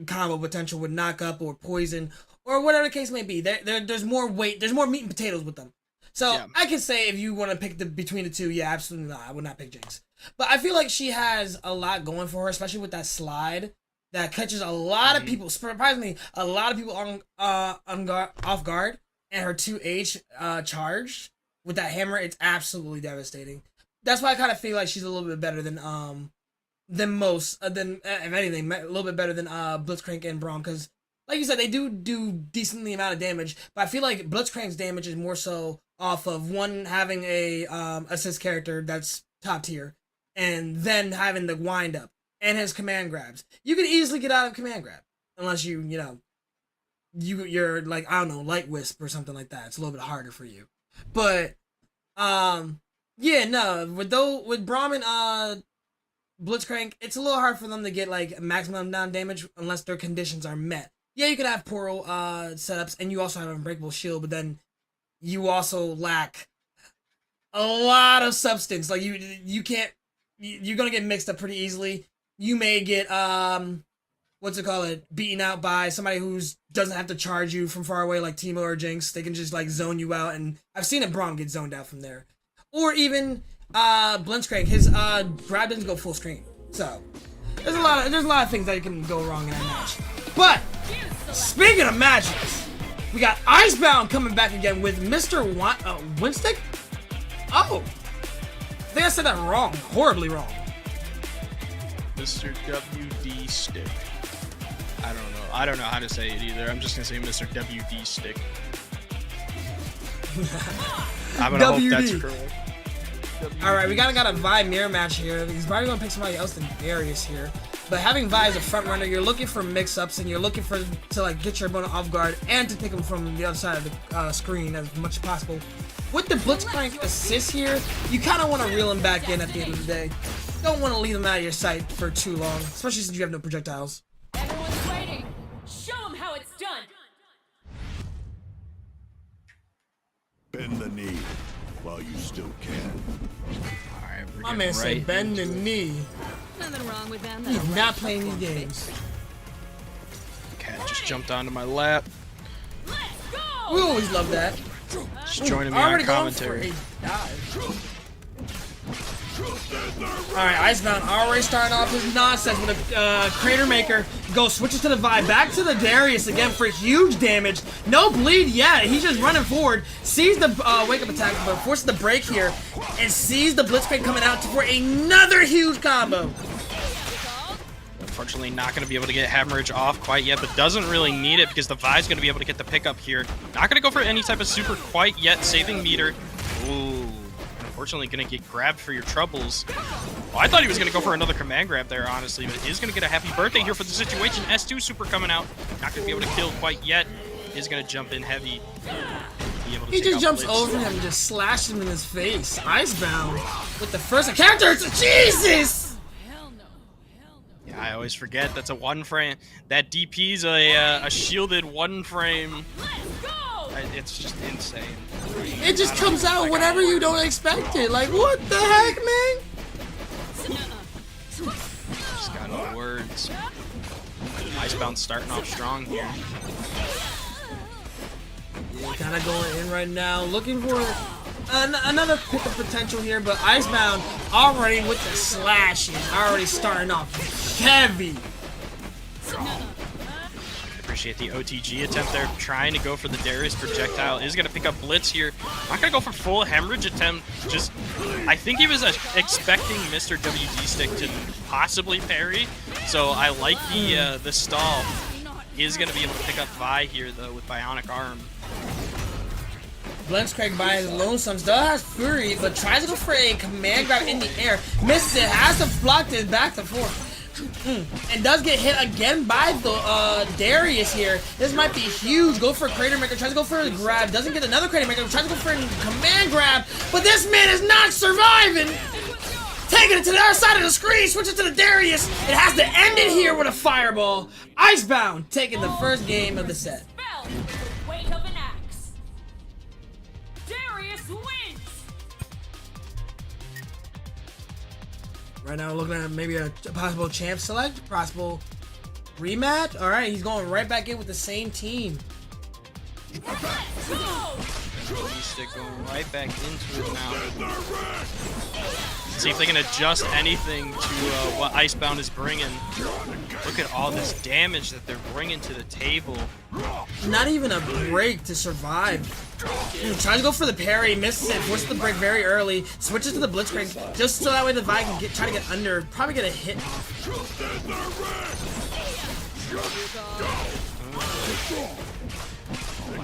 combo potential with knock up or poison or whatever the case may be. There's more weight. There's more meat and potatoes with them. So Yeah. I can say if you want to pick between the two, yeah, absolutely not. I would not pick Jinx. But I feel like she has a lot going for her, especially with that slide that catches a lot of people. Surprisingly, a lot of people off guard. And her 2H charge with that hammer, it's absolutely devastating. That's why I kind of feel like she's a little bit better than most, if anything, a little bit better than Blitzcrank and Braum, because like you said, they do decently amount of damage. But I feel like Blitzcrank's damage is more so off of one having a assist character that's top tier, and then having the wind up and his command grabs. You can easily get out of command grab unless you're like, I don't know, light wisp or something like that. It's a little bit harder for you. But yeah, no, with Braum and Blitzcrank, it's a little hard for them to get like maximum down damage unless their conditions are met. Yeah, you could have Poro setups and you also have an Unbreakable Shield, but then you also lack a lot of substance. Like you can't, you're gonna get mixed up pretty easily. You may get beaten out by somebody who doesn't have to charge you from far away like Teemo or Jinx. They can just like zone you out, and I've seen a Braum get zoned out from there. Or even Blitzcrank, his grab doesn't go full screen. So there's a lot of things that can go wrong in that match. But speaking of matches, we got Icebound coming back again with Mr. Winstick? Oh, I think I said that wrong, horribly wrong. Mr. WD Stick. I don't know how to say it either. I'm just gonna say Mr. WD Stick. I'm gonna hope that's correct. All right, we got a Vi mirror match here. He's probably gonna pick somebody else than Darius here. But having Vi as a front runner, you're looking for mix-ups and you're looking to like get your opponent off guard and to take him from the other side of the screen as much as possible. With the Blitzcrank assist here, you kind of want to reel him back in at the end of the day. Don't want to leave him out of your sight for too long, especially since you have no projectiles. Everyone's waiting. Show them how it's done. Bend the knee while you still can. All right, we're My man said bend the knee. Nothing wrong with them. He's not playing these games. Cat just jumped onto my lap. Let's go. We always love that. Just joining me on commentary. Alright, Icebound already starting off his nonsense with a Crater Maker. Goes, switches to the Vi, back to the Darius again for huge damage. No bleed yet. He's just running forward. Sees the wake up attack, but forces the break here. And sees the Blitzcrank coming out for another huge combo. Unfortunately, not going to be able to get Hemorrhage off quite yet, but doesn't really need it because the Vi's going to be able to get the pickup here. Not going to go for any type of super quite yet, saving meter. Ooh. Unfortunately, going to get grabbed for your troubles. Oh, I thought he was going to go for another command grab there, honestly, but is going to get a happy birthday here for the situation. S2 super coming out. Not going to be able to kill quite yet. Is going to jump in heavy. He just jumps over him and just slashes him in his face. Icebound with the first encounter. Jesus! Yeah, I always forget that's a one frame. That DP's a shielded one frame. It's just insane. It just comes out whenever you don't expect it. Like, what the heck, man? Just got no words. Icebound starting off strong here. Yeah, kind of going in right now, looking for Another pickup potential here, but Icebound already with the slashes, already starting off heavy. Appreciate the OTG attempt there, trying to go for the Darius projectile. Is going to pick up Blitz here. Not going to go for full hemorrhage attempt. Just, I think he was expecting Mr. WD Stick to possibly parry. So I like the stall. He is going to be able to pick up Vi here though with Bionic Arm. Blitzcrank by his lonesome still has Fury, but tries to go for a command grab in the air. Misses it, has to block this back to forth. And does get hit again by the Darius here. This might be huge. Go for a Crater Maker, tries to go for a grab, doesn't get another Crater Maker, tries to go for a command grab, but this man is not surviving. Taking it to the other side of the screen, switches to the Darius. It has to end it here with a fireball. Icebound taking the first game of the set. Weight of an axe. Darius wins. Right now, looking at maybe a possible champ select, possible rematch. All right, he's going right back in with the same team. Stick going right back into it now. See if they can adjust anything to what Icebound is bringing. Look at all this damage that they're bringing to the table. Not even a break to survive. Tries to go for the parry, misses it, forces the break very early, switches to the Blitzcrank, just so that way the Vi can try to get under, probably get a hit.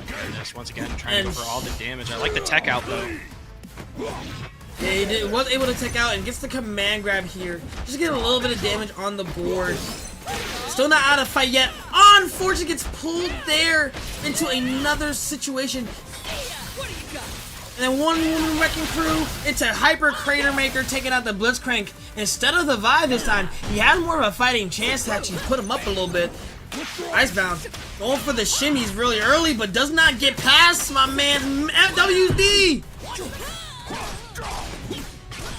Goodness, once again, trying to go for all the damage. I like the tech out though. Yeah, he was able to take out and gets the command grab here. Just get a little bit of damage on the board. Still not out of fight yet. Unfortunately, gets pulled there into another situation. And then one Wrecking Crew into Hyper Crater Maker, taking out the Blitzcrank. Instead of the Vi this time, he has more of a fighting chance to actually put him up a little bit. Icebound going for the shimmies really early, but does not get past my man FWD.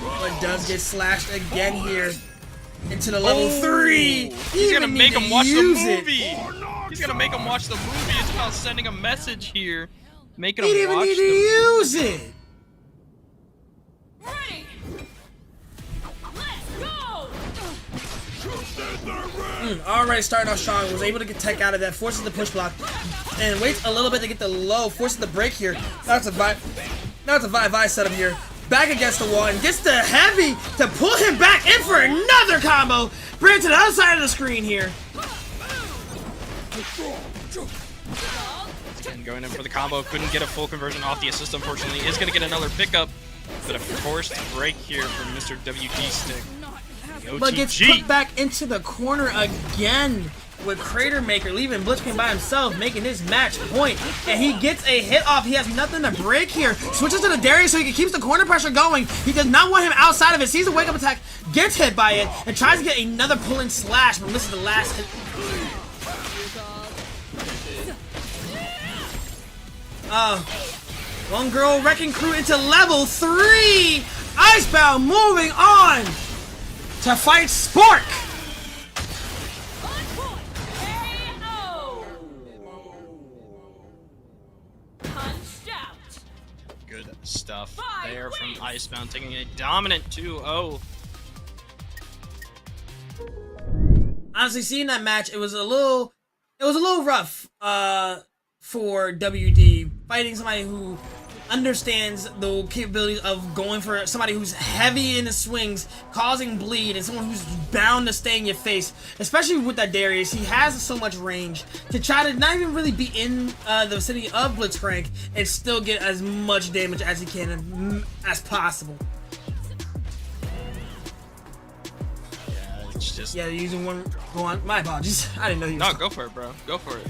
But does get slashed again here into the level 3. He's gonna make him watch the movie. He's gonna make him watch the movie. It's about sending a message here, making him watch the movie. He didn't even need to use it. Ready. Let's go. Alright, starting off strong, was able to get tech out of that, forces the push block, and waits a little bit to get the low, forces the break here. That's a Vi setup here. Back against the wall and gets the heavy to pull him back in for another combo. Bring it to the other side of the screen here. And going in for the combo, couldn't get a full conversion off the assist, unfortunately. Is going to get another pickup, but a forced break here from Mr. WD Stick. But gets put back into the corner again with Crater Maker, leaving Blitzcrank by himself, making his match point. And he gets a hit off. He has nothing to break here. Switches to the Darius so he keeps the corner pressure going. He does not want him outside of it. Sees the wake-up attack, gets hit by it, and tries to get another pull-in slash, but misses the last hit. One girl Wrecking Crew into level 3. Icebound moving on to fight Spork. Punched out. Good stuff there from Icebound, taking a dominant 2-0. Honestly, seeing that match, it was a little rough for WD, fighting somebody who understands the capabilities of going for somebody who's heavy in the swings, causing bleed, and someone who's bound to stay in your face. Especially with that Darius, he has so much range to try to not even really be in the vicinity of Blitzcrank and still get as much damage as he can as possible. It's just... Yeah, using one. Go on. My apologies. I didn't know you. No, go for it, bro. Go for it.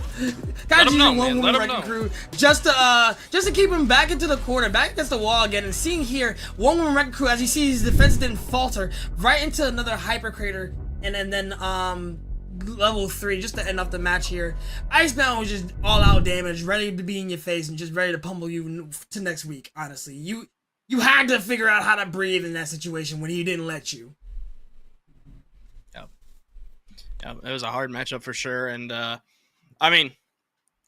Guys, using know, one man. Let woman him Wrecking know. Crew just to keep him back into the corner, back against the wall again, and seeing here one woman Wrecking Crew as you see his defense didn't falter, right into another Hyper Crater, and then level 3 just to end off the match here. Icebound was just all out damage, ready to be in your face and just ready to pummel you to next week. Honestly, you had to figure out how to breathe in that situation when he didn't let you. Yeah, it was a hard matchup for sure, and I mean,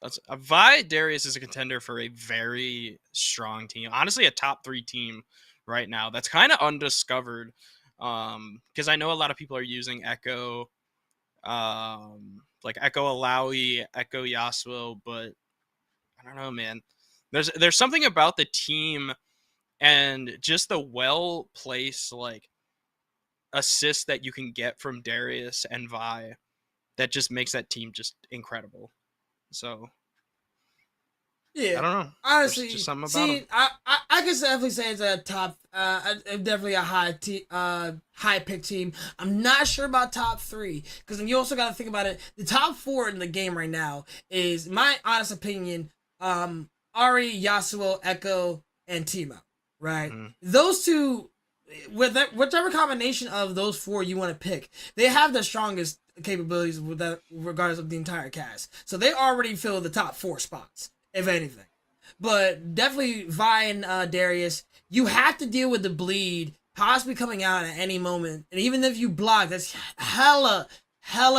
Vi Darius is a contender for a very strong team. Honestly, a top 3 team right now. That's kind of undiscovered. Because I know a lot of people are using Echo, like Echo Alawi, Echo Yasuo, but I don't know, man. There's something about the team and just the well placed like assist that you can get from Darius and Vi that just makes that team just incredible. So I Yeah, don't know. There's honestly, just something about see, them. I can definitely say it's a top, definitely a high pick team. I'm not sure about top 3 because then you also got to think about it. The top 4 in the game right now is my honest opinion. Ari, Yasuo, Echo, and Timo. Right, those two. With that, whichever combination of those 4 you want to pick, they have the strongest capabilities with that, regardless of the entire cast. So they already fill the top 4 spots, if anything. But definitely Vi and Darius, you have to deal with the bleed possibly coming out at any moment. And even if you block, that's hella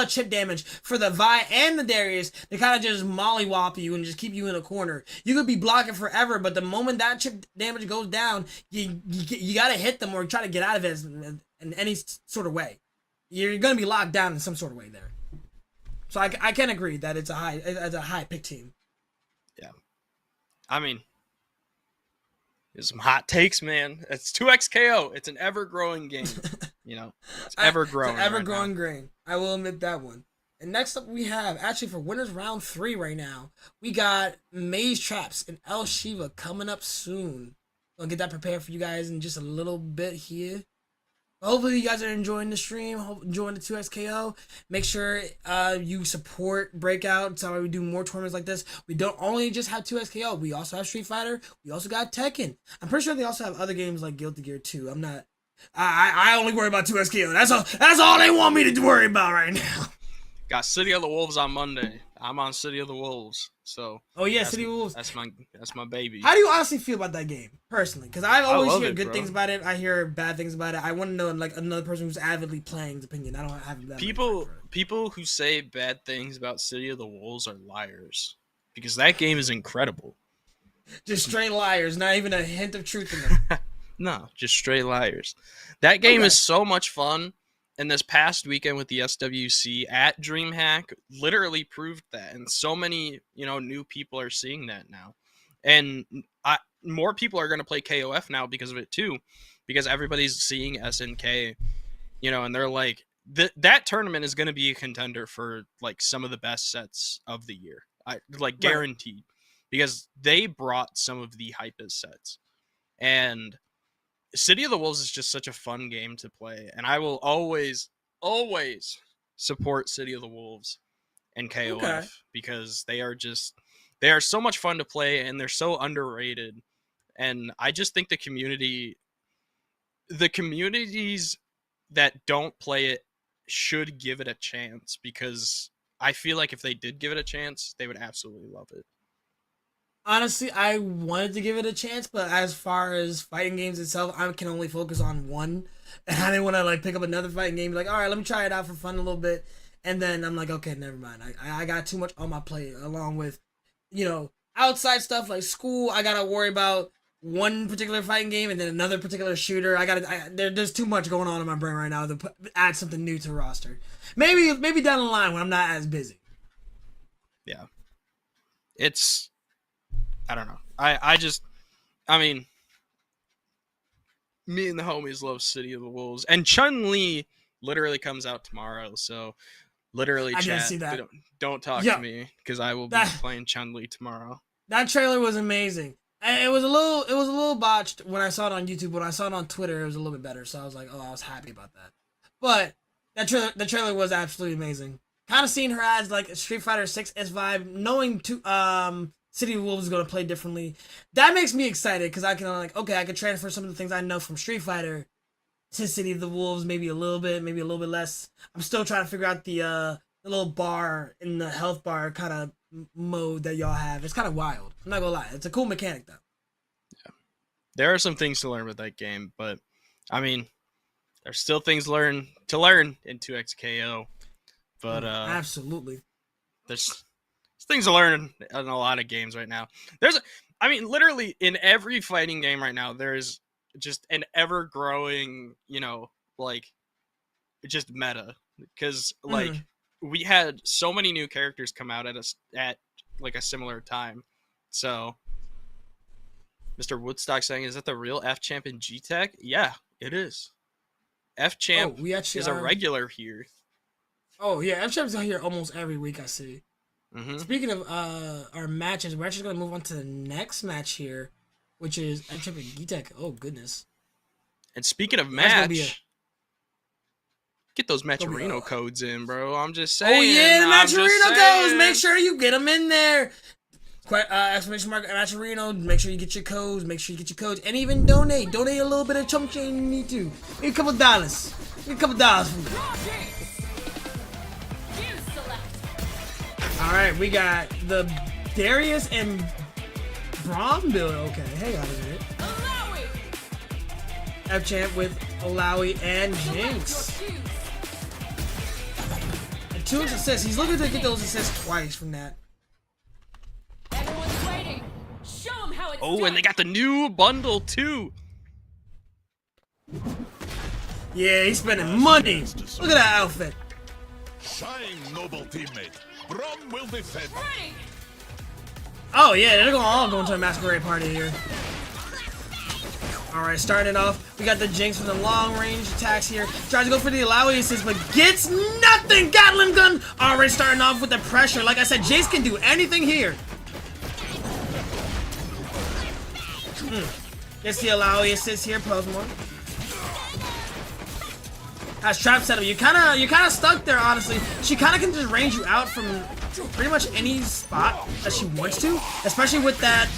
chip damage for the Vi and the Darius to kind of just mollywop you and just keep you in a corner. You could be blocking forever, but the moment that chip damage goes down, you gotta hit them or try to get out of it in any sort of way. You're gonna be locked down in some sort of way there. So I can agree that it's a high pick team. Yeah. I mean, there's some hot takes, man. It's 2xKO. It's an ever-growing game. It's ever-growing. It's an ever-growing grain. I will admit that one. And next up we have, actually for winners round 3 right now, we got Maze Traps and El Shiva coming up soon. I'll get that prepared for you guys in just a little bit here. Hopefully you guys are enjoying the stream, enjoying the 2xKO. Make sure you support Breakout. So we do more tournaments like this. We don't only just have 2xKO. We also have Street Fighter. We also got Tekken. I'm pretty sure they also have other games like Guilty Gear 2. I'm not... I only worry about 2xKO. That's all they want me to worry about right now. Got City of the Wolves on Monday. I'm on City of the Wolves. So oh yeah, City of the Wolves. That's my baby. How do you honestly feel about that game personally? Because I've always heard good bro. things about it. I hear bad things about it. I want to know like another person who's avidly playing's opinion. I don't have that. People who say bad things about City of the Wolves are liars because that game is incredible. Just straight liars, not even a hint of truth in them. No, just straight liars. That game is so much fun. And this past weekend with the SWC at DreamHack literally proved that. And so many, new people are seeing that now. And more people are going to play KOF now because of it too. Because everybody's seeing SNK, and they're like, that tournament is going to be a contender for like some of the best sets of the year. Guaranteed. Because they brought some of the hypest sets. And City of the Wolves is just such a fun game to play, and I will always support City of the Wolves and KOF because they are so much fun to play and they're so underrated. And I just think the communities that don't play it should give it a chance because I feel like if they did give it a chance, they would absolutely love it. Honestly, I wanted to give it a chance, but as far as fighting games itself, I can only focus on one. And I didn't want to pick up another fighting game. Like, all right, let me try it out for fun a little bit. And then I'm like, okay, never mind. I got too much on my plate, along with, outside stuff like school. I gotta worry about one particular fighting game and then another particular shooter. There's too much going on in my brain right now to add something new to the roster. Maybe down the line when I'm not as busy. Yeah, I don't know. Me and the homies love City of the Wolves, and Chun-Li literally comes out tomorrow. So, literally, I chat. didn't see that. Don't talk to me because I will be playing Chun-Li tomorrow. That trailer was amazing. And it was a little botched when I saw it on YouTube. When I saw it on Twitter, it was a little bit better. So I was like, oh, I was happy about that. But the trailer was absolutely amazing. Kind of seeing her as like Street Fighter 6 S vibe, knowing City of Wolves is going to play differently. That makes me excited because I can transfer some of the things I know from Street Fighter to City of the Wolves, maybe a little bit less. I'm still trying to figure out the little bar in the health bar kind of mode that y'all have. It's kind of wild. I'm not going to lie. It's a cool mechanic though. Yeah. There are some things to learn with that game, but there's still things to learn in 2xKO. But absolutely. There's things to learn in a lot of games right now. I mean, literally in every fighting game right now, there's just an ever-growing, like, just meta. Because, like, we had so many new characters come out at like a similar time. So, Mr. Woodstock saying, is that the real F-Champ in G-Tech? Yeah, it is. F-Champ is a regular here. Oh, yeah, F-Champ's out here almost every week, I see. Mm-hmm. Speaking of our matches, we're actually going to move on to the next match here, which is F-Champ and G-Tech. Oh, goodness. And speaking of match, get those Matcherino codes in, bro. I'm just saying. Oh, yeah, the Matcherino codes. Make sure you get them in there. Exclamation mark Matcherino. Make sure you get your codes. Make sure you get your codes. And even donate. Donate a little bit of chump change you need to. Get a couple dollars. Get a couple dollars from me. Alright, we got the Darius and Braum build. Okay, hang on a minute. F-Champ with Alawi and Jinx. And 2 assists. He's looking to get those assists twice from that. Everyone's waiting. Show them how it's and they got the new bundle too. Yeah, he's spending money. Look at that outfit. Shine, noble teammate. Braum will defend. Oh yeah, they're all going to a masquerade party here. Alright, starting it off, we got the Jinx with the long range attacks here. Tries to go for the Alawi assist, but gets nothing! Gatling gun! Already starting off with the pressure. Like I said, Jinx can do anything here. Gets the Alawi assist here, Pokemon. Has trap set up. You're kind of stuck there, honestly. She kind of can just range you out from pretty much any spot that she wants to, especially with that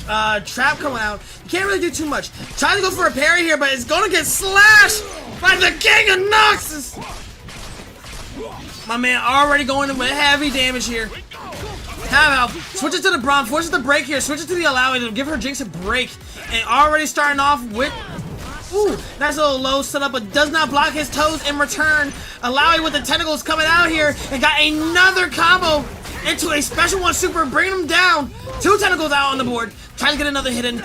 trap coming out. You can't really do too much. Trying to go for a parry here, but it's gonna get slashed by the King of Noxus. My man already going in with heavy damage here. Have help. Switches to the Braum, forces the break here. Switches to the Alawi to give her Jinx a break, and already starting off with. Ooh, nice little low setup, but does not block his toes in return. Alawi with the tentacles coming out here and got another combo into a special one super, bringing him down. 2 tentacles out on the board. Trying to get another hit in.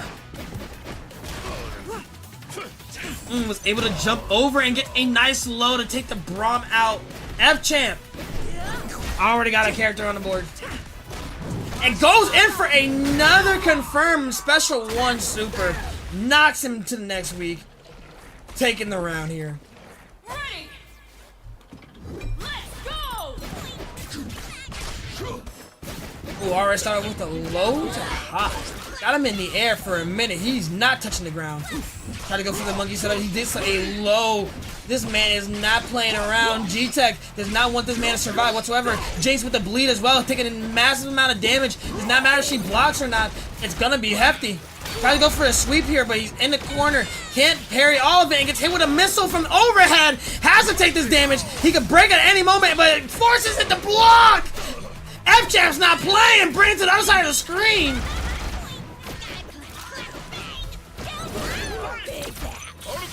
Was able to jump over and get a nice low to take the Braum out. F-Champ already got a character on the board. And goes in for another confirmed special one super. Knocks him to the next week. Taking the round here. Ready. Let's go. Ooh, already started with the low to high. Got him in the air for a minute. He's not touching the ground. Try to go for the monkey setup. He did a low. This man is not playing around. G-Tech does not want this man to survive whatsoever. Jinx with the bleed as well, taking a massive amount of damage. Does not matter if she blocks or not. It's gonna be hefty. Try to go for a sweep here, but he's in the corner. Can't parry all of it and gets hit with a missile from overhead. Has to take this damage. He could break at any moment, but it forces it to block. F-Champ's not playing. Brings it to the other side of the screen.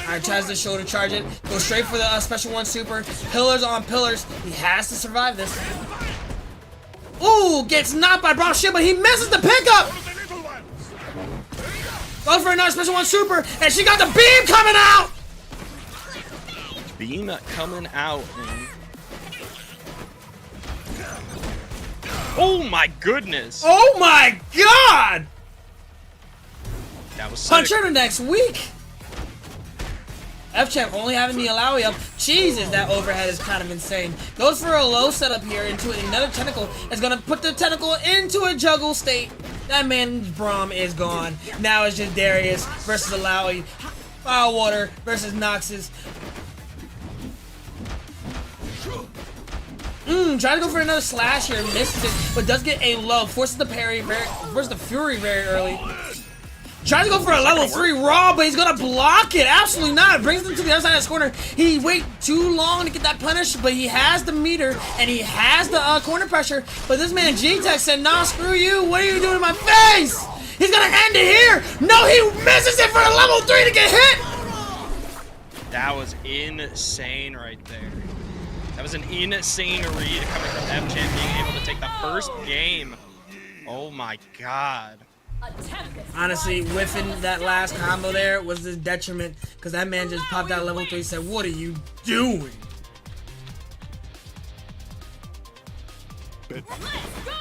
Alright, tries to shoulder charge it. Go straight for the special one super. Pillars on pillars. He has to survive this. Ooh, gets knocked by Braum shit, but he misses the pickup. Go for another special one super, and she got the beam coming out! Beam coming out, man. Oh my goodness! Oh my god! That was sick. Punch her the next week! F-Champ only having the Alawi up. Jesus, that overhead is kind of insane. Goes for a low setup here into another tentacle. It's gonna put the tentacle into a juggle state. That man's Braum is gone. Now it's just Darius versus Alawi. Firewater versus Noxus. Trying to go for another slash here, misses it, but does get a low. Forces the parry, forces the fury very early. Tries to go for a level 3 raw, but he's gonna block it. Absolutely not. Brings him to the other side of this corner. He wait too long to get that punish, but he has the meter and he has the corner pressure. But this man G-Tech said, "Nah, screw you. What are you doing in my face?" He's gonna end it here. No, he misses it for a level 3 to get hit. That was insane right there. That was an insane read coming from F-Champ being able to take the first game Oh my god. Honestly, whiffing that last combo there was his detriment because that man just popped out level 3 and said, "What are you doing?" Let's go!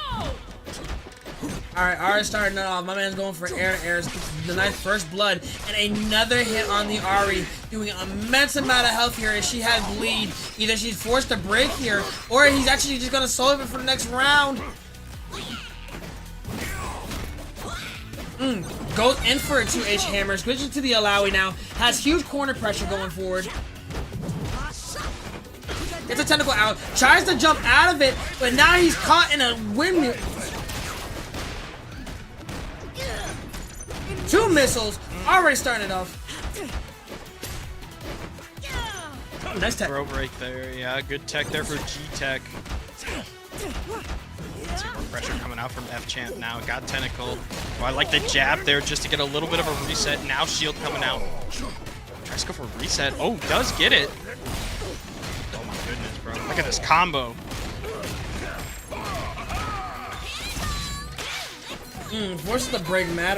Alright, Ari starting it off. My man's going for air to air. The nice first blood. And another hit on the Ari. Doing an immense amount of health here as she has bleed. Either she's forced to break here, or he's actually just going to solo it for the next round. Goes in for a 2H hammer. Switches to the Alawi now. Has huge corner pressure going forward. Gets a tentacle out. Tries to jump out of it, but now he's caught in a windmill. 2 missiles. Already starting it off. Nice tech. Throw break there. Yeah, good tech there for G-Tech. Some more pressure coming out from F-Champ now. Got Tentacle. Oh, I like the jab there just to get a little bit of a reset. Now shield coming out. Tries to go for a reset. Oh, does get it. Oh my goodness, bro. Look at this combo. Forces the break mad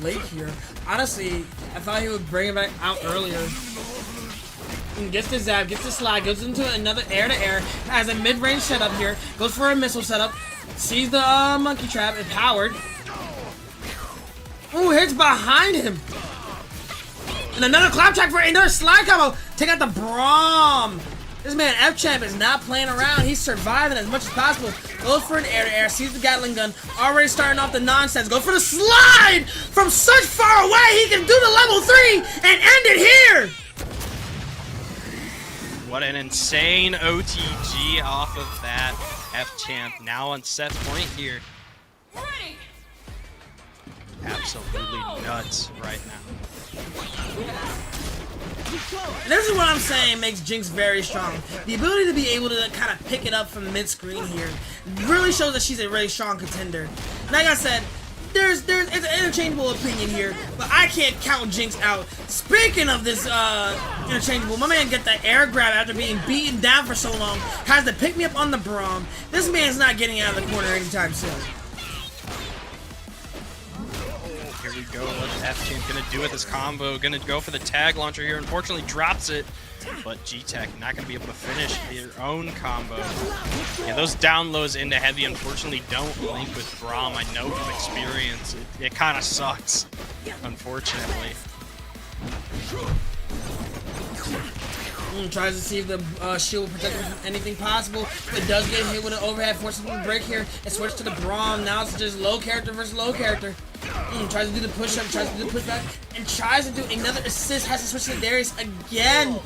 late here. Honestly, I thought he would bring it back out earlier. Gets the zap, gets the slide, goes into another air-to-air, has a mid-range setup here, goes for a missile setup, sees the monkey trap, empowered. Ooh, hits behind him. And another claptrap for another slide combo. Take out the Braum. This man, F-Champ, is not playing around. He's surviving as much as possible. Goes for an air-to-air, sees the Gatling gun, already starting off the nonsense. Goes for the slide from such far away, he can do the level 3 and end it here. What an insane OTG off of that. F-Champ now on set point here. Ready. Absolutely nuts right now. This is what I'm saying makes Jinx very strong. The ability to be able to kind of pick it up from mid-screen here really shows that she's a really strong contender. Like I said, it's an interchangeable opinion here, but I can't count Jinx out. Speaking of this interchangeable, my man get that air grab after being beaten down for so long, has to pick me up on the Braum. This man's not getting out of the corner anytime soon. Here we go. What's F-Champ gonna do with this combo? Gonna go for the tag launcher here. Unfortunately, drops it. But G-Tech not gonna be able to finish their own combo. Yeah, those down lows into heavy unfortunately don't link with Braum. I know from experience. It kind of sucks, unfortunately. Tries to see if the shield will protect him from anything possible. It does get hit with an overhead, forces him to break here, and switch to the Braum. Now it's just low character versus low character. Tries to do the push-up, tries to do the pushback, and tries to do another assist. Has to switch to Darius again.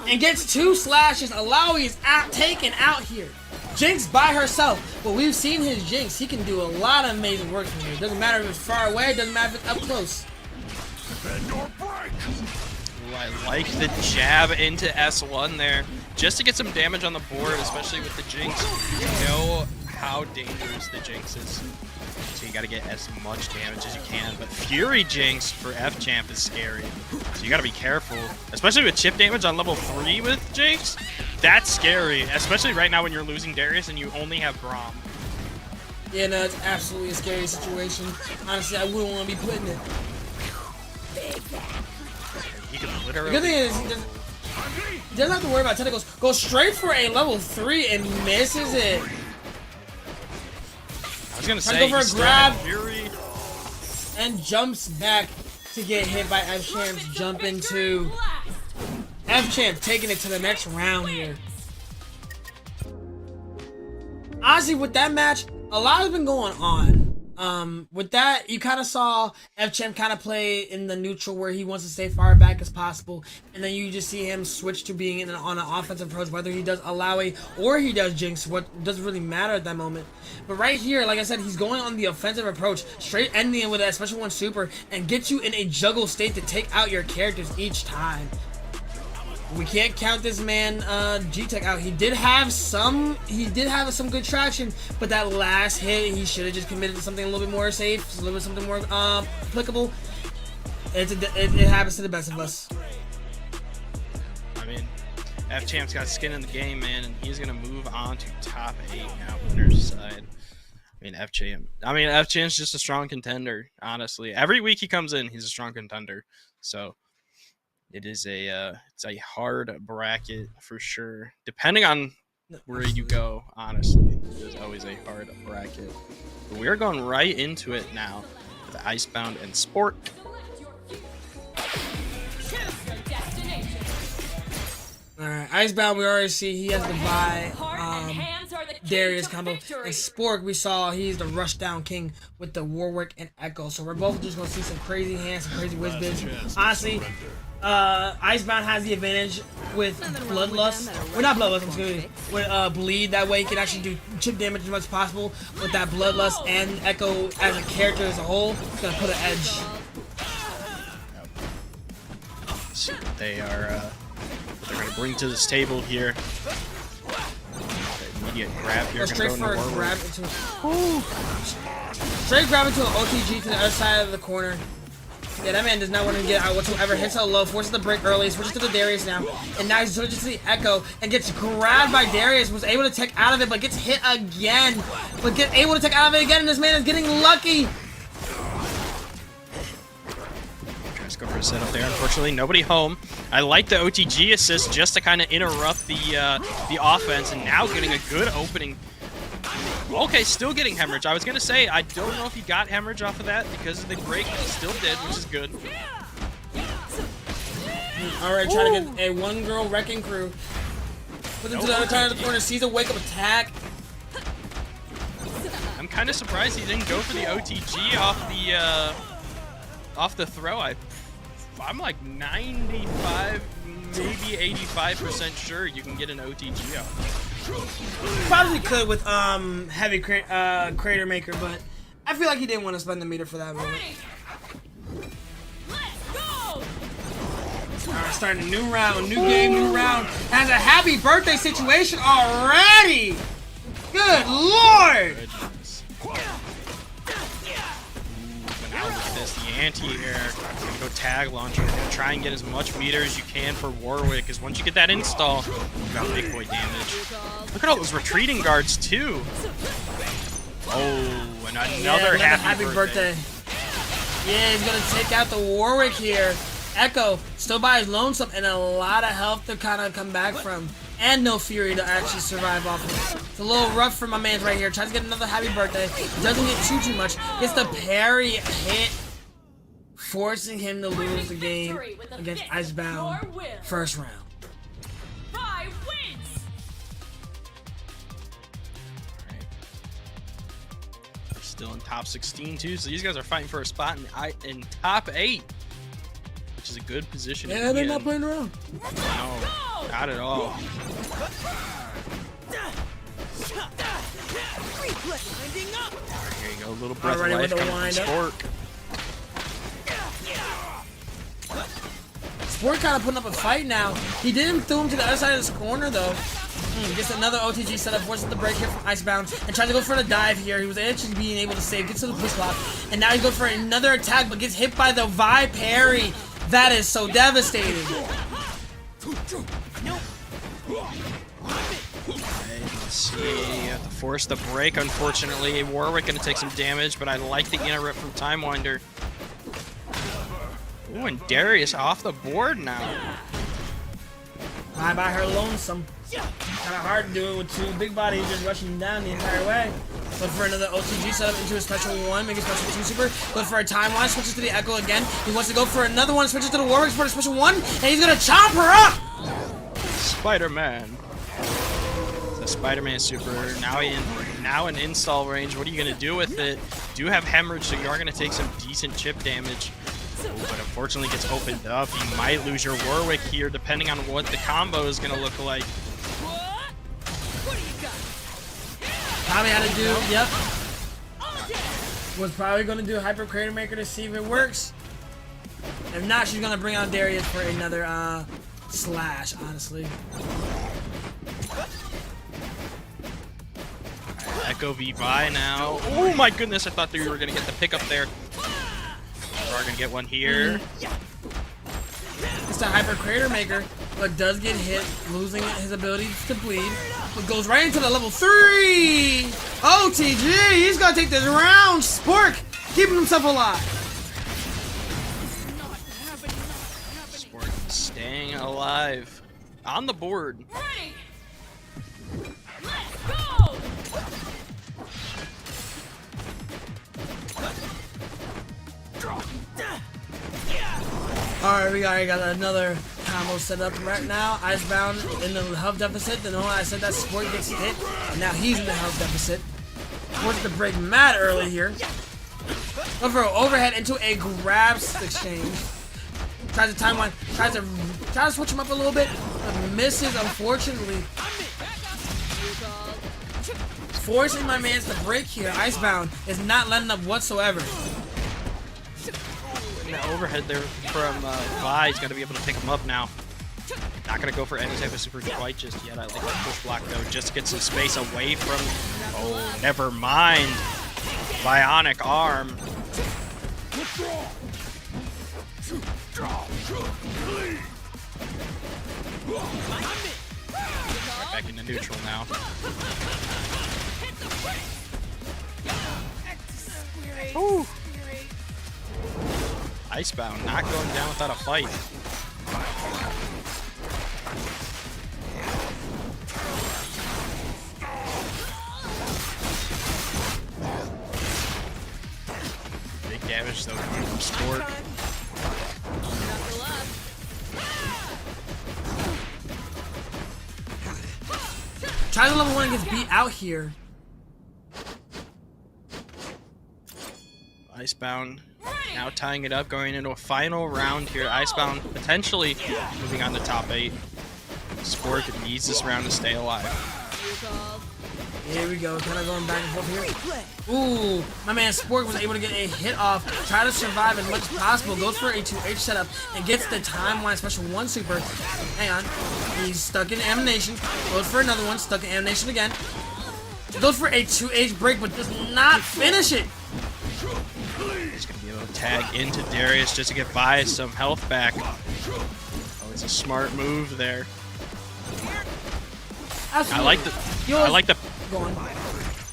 And gets 2 slashes. Alawi is taken out here. Jinx by herself. But we've seen his Jinx. He can do a lot of amazing work from here. Doesn't matter if it's far away, doesn't matter if it's up close. Ooh, I like the jab into S1 there. Just to get some damage on the board, especially with the Jinx. You know how dangerous the Jinx is. So you gotta get as much damage as you can. But Fury Jinx for F-Champ is scary. So you gotta be careful. Especially with chip damage on level 3 with Jinx. That's scary. Especially right now when you're losing Darius and you only have Braum. Yeah, no, it's absolutely a scary situation. Honestly, I wouldn't want to be putting it. He could literally... The good thing is, he doesn't have to worry about tentacles. Goes straight for a level 3 and misses it. I was gonna say, go for a grab Fury. and jumps back to get hit by F-Champ's jump into F-Champ taking it to the next round here. Honestly, with that match, a lot has been going on. With that, you kind of saw F-Champ kind of play in the neutral where he wants to stay far back as possible, and then you just see him switch to being on an offensive approach, whether he does Alawi or he does Jinx. What doesn't really matter at that moment. But right here, like I said, he's going on the offensive approach, straight ending it with a special one super, and get you in a juggle state to take out your characters each time. We can't count this man G-Tech out. He did have some good traction, but that last hit he should have just committed to something a little bit more safe, a little bit something more applicable. It happens to the best of us. I mean, F-Champ's got skin in the game, man, and he's gonna move on to top 8 now, winner's side. F-Champ's just a strong contender, honestly. Every week he comes in, he's a strong contender. So it's a hard bracket for sure. Depending on where you go, honestly, it is always a hard bracket. But we're going right into it now with Icebound and Sport. Alright, Icebound, we already see he has the Vi Darius combo. And Spork, we saw he's the rushdown king with the Warwick and Echo. So we're both just going to see some crazy hands, some crazy whiz biz. Honestly, Icebound has the advantage with Bloodlust. Well, not Bloodlust, excuse me. With Bleed, that way he can actually do chip damage as much as possible. With that Bloodlust and Echo as a character as a whole, it's going to put an edge. See what they're going to bring to this table here. Immediate grab here. Straight for a grab into straight grab into an OTG to the other side of the corner. Yeah, that man does not want to get out whatsoever. Hits a low, forces the break early, switches to the Darius now, and now he switches to the Echo and gets grabbed by Darius. Was able to take out of it, but gets hit again. Able to take out of it again, and this man is getting lucky. Go for a setup there. Unfortunately, nobody home. I like the OTG assist just to kind of interrupt the offense, and now getting a good opening. Okay, still getting hemorrhage. I was gonna say I don't know if he got hemorrhage off of that because of the break, but he still did, which is good. All right, trying to get a one-girl wrecking crew. Put him to the other side of the corner. Sees a wake-up attack. I'm kind of surprised he didn't go for the OTG off the throw. I'm like 95, maybe 85% sure you can get an OTG off. Probably could with heavy crater maker, but I feel like he didn't want to spend the meter for that moment. Alright, starting a new round, new game, new round. Has a happy birthday situation already. Good lord! Now look at this, the anti-air. Gonna go tag launcher. Gonna try and get as much meter as you can for Warwick, because once you get that install, you got big boy damage. Look at all those retreating guards too. Oh, and another happy birthday. Yeah, he's gonna take out the Warwick here. Echo still by his lonesome and a lot of health to kind of come back from, and no fury to actually survive off of it. It's a little rough for my man right here. Tries to get another happy birthday. Doesn't get too much. Gets the parry hit, forcing him to lose the game against Icebound first round. They're still in top 16 too, so these guys are fighting for a spot in top 8. Which is a good position. Yeah, they're not playing around. No, not at all. Here you go, a little breath of life coming from Spork. Sport kind of putting up a fight now. He didn't throw him to the other side of this corner though. Gets another OTG setup, forces the break here from Icebound, and tries to go for the dive here. He was actually being able to save, gets to the push block, and now he goes for another attack, but gets hit by the Vi parry. That is so devastating. Let's see, you have to force the break, unfortunately. Warwick gonna take some damage, but I like the interrupt from Timewinder. Ooh, and Darius off the board now. Bye by her lonesome. Kind of hard to do it with two big bodies just rushing down the entire way. Look for another OTG setup into a special one, make a special 2 super. Look for a timeline, switches to the Echo again. He wants to go for another one, switches to the Warwick for a special 1, and he's gonna chop her up! Spider-Man. The Spider-Man super, now in install range. What are you gonna do with it? Do have hemorrhage, so you are gonna take some decent chip damage. Ooh, but unfortunately gets opened up. You might lose your Warwick here, depending on what the combo is gonna look like. Probably had to do, yep. Was probably going to do Hyper Crater Maker to see if it works. If not, she's going to bring out Darius for another slash, honestly. Echo V by now. Oh my goodness, I thought that we were going to get the pickup there. We're going to get one here. It's the Hyper Crater Maker. but does get hit, losing his ability to bleed. But goes right into the level 3. OTG, he's gonna take this round. Spork keeping himself alive. Sport staying alive on the board. Ready. Let's go. Alright, we got another combo set up right now. Icebound in the health deficit. The moment I said that, Sport gets hit, and now he's in the health deficit. Forced to break mad early here. Go for an overhead into a grabs exchange. Tries to timeline, tries to switch him up a little bit, but misses unfortunately. Forcing my man to break here. Icebound is not letting up whatsoever. The overhead there from Vi. He's got to be able to pick him up now. Not going to go for any type of super quite just yet. I like that push block though. Just get some space away from... Oh, never mind. Bionic arm. Right back into neutral now. Ooh. Icebound not going down without a fight. Big damage though coming from Sport. Tries to level 1 and gets beat out here. Icebound now tying it up, going into a final round here. Icebound potentially moving on to top 8. Sport needs this round to stay alive. Here we go, kind of going back and forth here. Ooh, my man Sport was able to get a hit off, try to survive as much as possible, goes for a 2H setup, and gets the timeline special 1 super. Hang on, he's stuck in Animation, goes for another one, stuck in Animation again. Goes for a 2H break, but does not finish it. He's going to be able to tag into Darius just to get by some health back. Oh, it's a smart move there. Absolutely.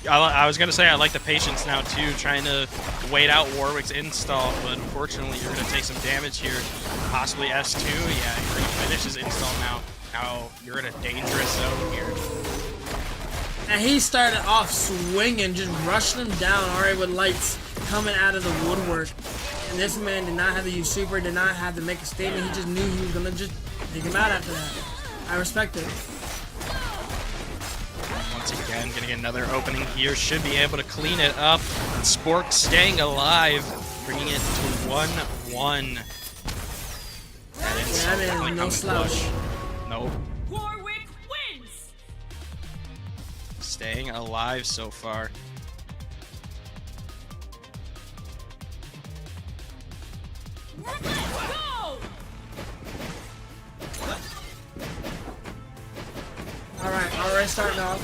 I was gonna say I like the patience now too, trying to wait out Warwick's install, but unfortunately you're gonna take some damage here. Possibly S2, yeah, you're gonna finish his install now. Now you're in a dangerous zone here. And he started off swinging, just rushing him down already with lights coming out of the woodwork. And this man did not have to use super, did not have to make a statement, he just knew he was gonna just take him out after that. I respect it. Once again, gonna get another opening here. Should be able to clean it up. Spork staying alive, bringing it to 1-1. That is no slouch. Nope. Warwick wins. Staying alive so far. Let's go. Alright, starting off.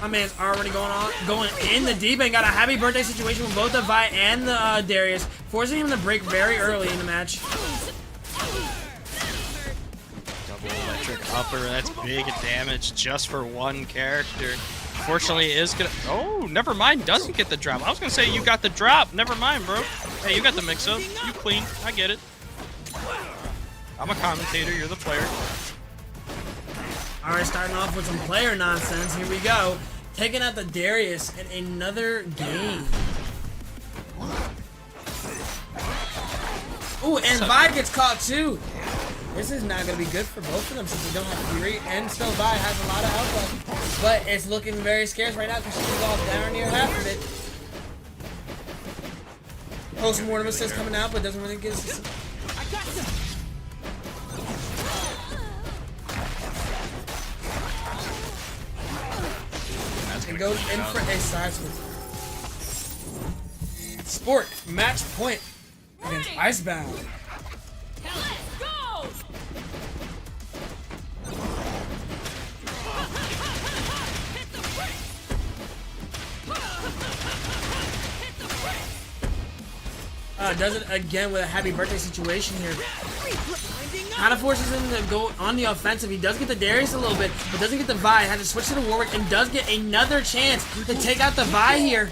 My man's already going in the deep and got a happy birthday situation with both the Vi and the Darius, forcing him to break very early in the match. Double electric upper, that's big damage just for one character. Fortunately, is gonna. Oh, never mind, doesn't get the drop. I was gonna say you got the drop. Never mind, bro. Hey, you got the mix up. You clean. I get it. I'm a commentator, you're the player. Alright, starting off with some player nonsense. Here we go. Taking out the Darius in another game. Ooh, and Vi gets caught too. This is not going to be good for both of them since they don't have Fury, and still Vi has a lot of health left. But it's looking very scarce right now because she's all down near half of it. Post-mortem assist coming out, but doesn't really get us. And goes in for a side switch. Sport, match point against Icebound. Let's go. Does it again with a happy birthday situation here. Kind of forces him to go on the offensive. He does get the Darius a little bit, but doesn't get the Vi. Has to switch to the Warwick and does get another chance to take out the Vi here.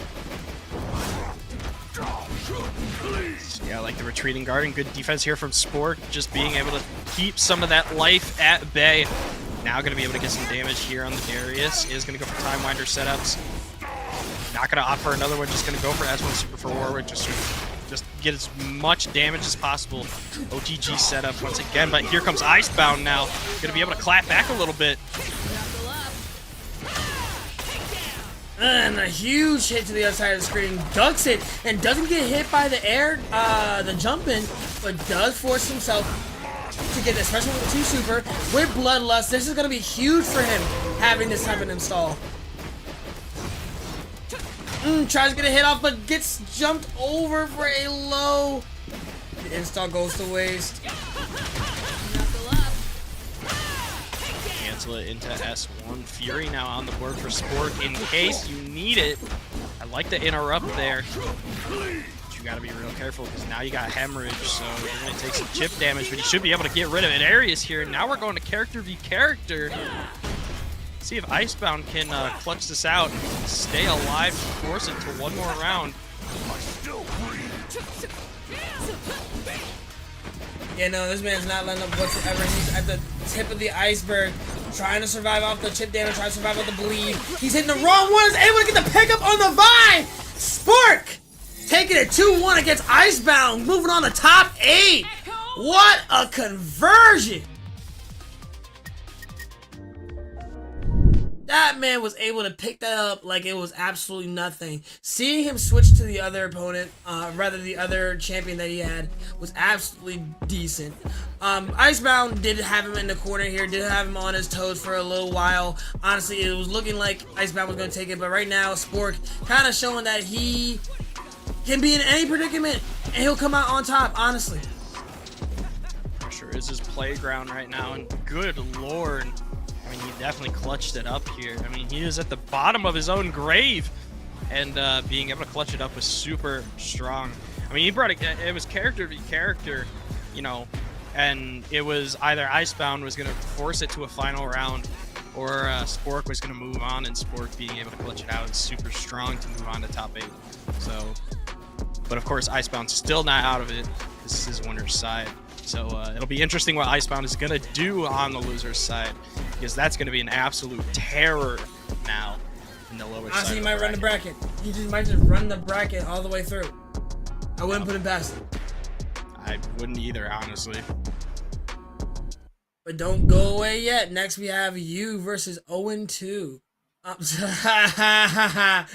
Yeah, like the retreating guard and good defense here from Spork, just being able to keep some of that life at bay. Now going to be able to get some damage here on the Darius. Is going to go for Time Winder setups. Not going to opt for another one, just going to go for S1 Super for Warwick, just get as much damage as possible. OTG setup once again, but here comes Icebound now. Going to be able to clap back a little bit. And a huge hit to the other side of the screen. Ducks it and doesn't get hit by the air, the jump in, but does force himself to get, especially with the 2 super, with Bloodlust. This is going to be huge for him, having this type of install. Tries to get a hit off, but gets jumped over for a low. The install goes to waste. Cancel it into S1. Fury now on the board for Sport in case you need it. I like the interrupt there. But you gotta be real careful because now you got Hemorrhage, so you're gonna take some chip damage, but you should be able to get rid of it. Arius here. Now we're going to character v character. See if Icebound can clutch this out and stay alive to force it to one more round. Yeah, no, this man's not letting up whatsoever. He's at the tip of the iceberg, trying to survive off the chip damage, trying to survive off the bleed. He's hitting the wrong one, is able to get the pickup on the Vi! Spork! Taking it 2-1 against Icebound, moving on to top 8. What a conversion! That man was able to pick that up like it was absolutely nothing. Seeing him switch to the other opponent, rather the other champion that he had, was absolutely decent. Icebound did have him in the corner here, did have him on his toes for a little while. Honestly, it was looking like Icebound was going to take it, but right now, Spork kind of showing that he can be in any predicament, and he'll come out on top, honestly. Sure is his playground right now, and good lord. I mean, he definitely clutched it up here. I mean, he is at the bottom of his own grave, and being able to clutch it up was super strong. I mean, he brought it was character v character, you know, and it was either Icebound was going to force it to a final round, or Spork was going to move on, and Spork being able to clutch it out is super strong to move on to top 8. So, but of course, Icebound's still not out of it. This is his winner's side. So it'll be interesting what Icebound is going to do on the loser's side, because that's going to be an absolute terror now in the lower side. Honestly, he might run the bracket. He might just run the bracket all the way through. I wouldn't put him past it. I wouldn't either, honestly. But don't go away yet. Next, we have you versus 0-2. I